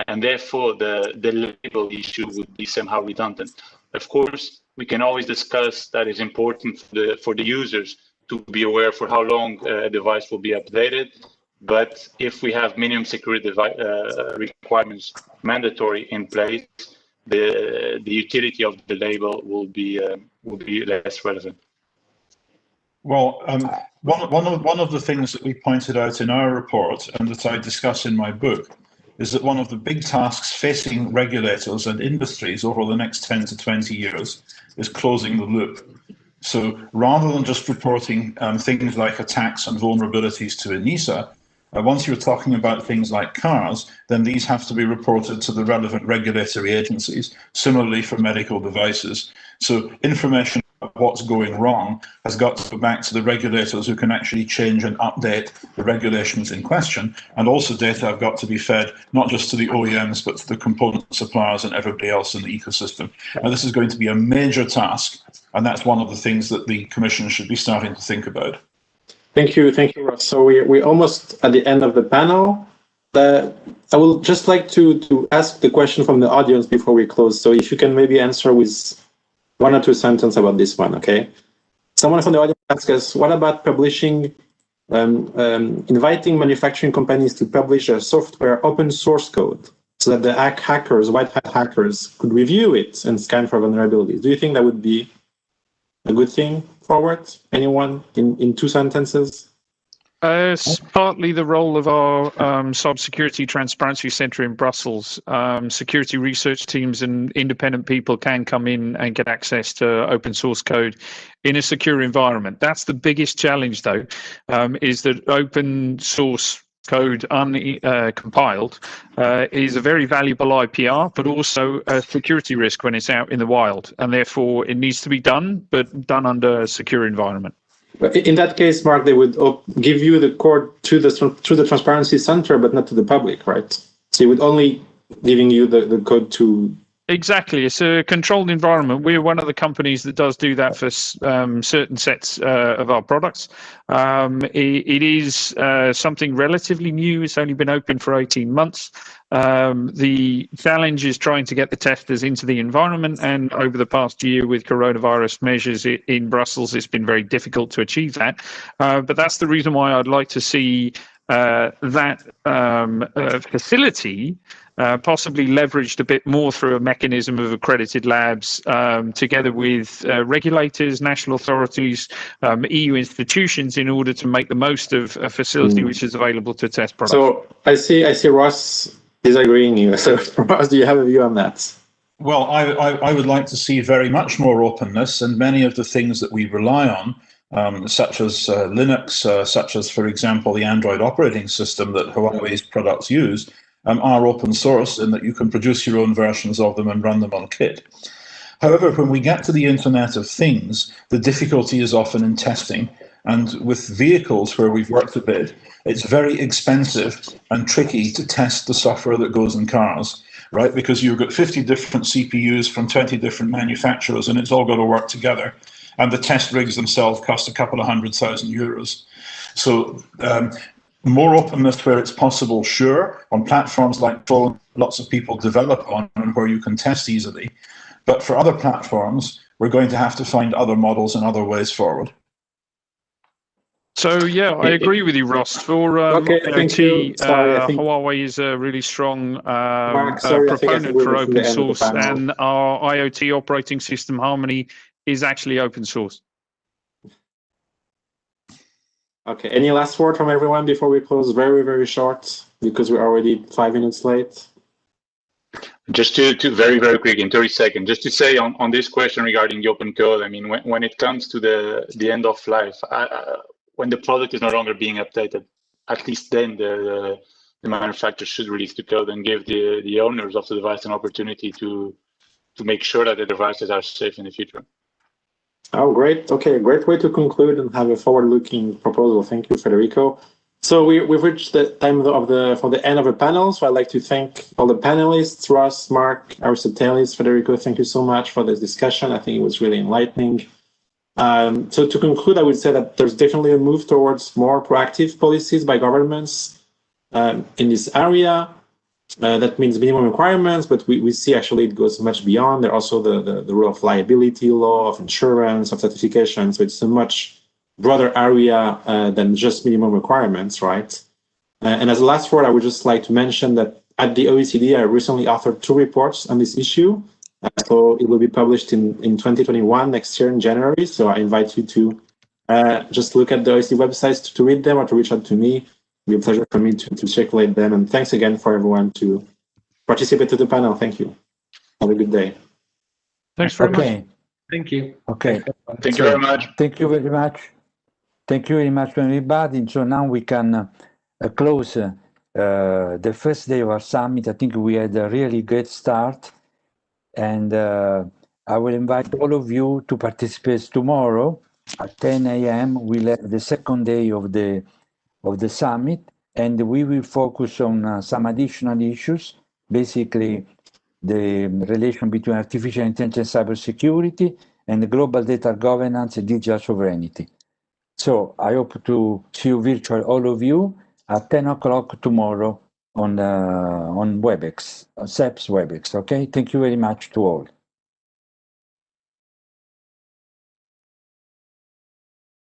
And therefore, the label issue would be somehow redundant. Of course, we can always discuss that it's important for the users to be aware for how long a device will be updated. But if we have minimum security requirements mandatory in place, the utility of the label will be less relevant. Well, one of the things that we pointed out in our report and that I discuss in my book is that one of the big tasks facing regulators and industries over the next 10 to 20 years is closing the loop. So rather than just reporting things like attacks and vulnerabilities to ENISA, once you're talking about things like cars, then these have to be reported to the relevant regulatory agencies, similarly for medical devices. So information about what's going wrong has got to go back to the regulators who can actually change and update the regulations in question. And also data have got to be fed not just to the OEMs, but to the component suppliers and everybody else in the ecosystem. Now, this is going to be a major task, and that's one of the things that the Commission should be starting to think about. Thank you, Ross. So we're almost at the end of the panel. I will just like to ask the question from the audience before we close. So if you can maybe answer with 1 or 2 sentences about this one, okay? Someone from the audience asked us, what about publishing, inviting manufacturing companies to publish a software open source code so that the hackers, white hat hackers, could review it and scan for vulnerabilities? Do you think that would be a good thing forward? Anyone in 2 sentences? It's partly the role of our Cybersecurity Transparency Centre in Brussels. Security research teams and independent people can come in and get access to open source code in a secure environment. That's the biggest challenge, though, is that open source code uncompiled is a very valuable IPR, but also a security risk when it's out in the wild, and therefore it needs to be done, but done under a secure environment. In that case, Mark, they would give you the code to the transparency center, but not to the public, right? So it would only giving you the code to. Exactly. It's a controlled environment. We're one of the companies that does do that for certain sets of our products. It is something relatively new. It's only been open for 18 months. The challenge is trying to get the testers into the environment. And over the past year with coronavirus measures in Brussels, it's been very difficult to achieve that. But that's the reason why I'd like to see that facility possibly leveraged a bit more through a mechanism of accredited labs together with regulators, national authorities, EU institutions in order to make the most of a facility which is available to test products. So I see Ross disagreeing here. So Ross, do you have a view on that? Well, I would like to see very much more openness, and many of the things that we rely on, such as Linux, such as, for example, the Android operating system that Huawei's products use, are open source in that you can produce your own versions of them and run them on kit. However, when we get to the Internet of Things, the difficulty is often in testing. And with vehicles where we've worked a bit, it's very expensive and tricky to test the software that goes in cars, right? Because you've got 50 different CPUs from 20 different manufacturers, and it's all got to work together. And the test rigs themselves cost a couple of €100,000. So more openness where it's possible, sure. On platforms like phone, lots of people develop on and where you can test easily. But for other platforms, we're going to have to find other models and other ways forward. So yeah, I agree with you, Ross. For IoT, Huawei is a really strong proponent for open source, and our IoT operating system Harmony is actually open source. Okay, any last word from everyone before we close? Very, very short, because we're already 5 minutes late. Just to very, very quick, in 30 seconds, just to say on this question regarding the open code, I mean, when it comes to the end of life, when the product is no longer being updated, at least then the manufacturer should release the code and give the owners of the device an opportunity to make sure that the devices are safe in the future. Oh, great. Okay, great way to conclude and have a forward-looking proposal. Thank you, Federico. So we've reached the time for the end of the panel. So I'd like to thank all the panelists, Ross, Mark, Aristotelis, Federico. Thank you so much for this discussion. I think it was really enlightening. So to conclude, I would say that there's definitely a move towards more proactive policies by governments in this area. That means minimum requirements, but we see actually it goes much beyond. There are also the rule of liability law, of insurance, of certification. So it's a much broader area than just minimum requirements, right? And as a last word, I would just like to mention that at the OECD, I recently authored 2 reports on this issue. So it will be published in 2021, next year in January. So I invite you to just look at the OECD websites to read them or to reach out to me. It'll be a pleasure for me to circulate them. And thanks again for everyone to participate to the panel. Thank you. Have a good day. Thanks very much. Thank you. Okay. Thank you very much. Thank you very much. Thank you very much, everybody. So now we can close the first day of our summit. I think we had a really great start. And I will invite all of you to participate tomorrow at 10 a.m. We'll have the second day of the summit, and we will focus on some additional issues, basically the relation between artificial intelligence, cybersecurity, and the global data governance and digital sovereignty. So I hope to see you virtually, all of you, at 10 o'clock tomorrow on WebEx, CEPS WebEx. Okay, thank you very much to all.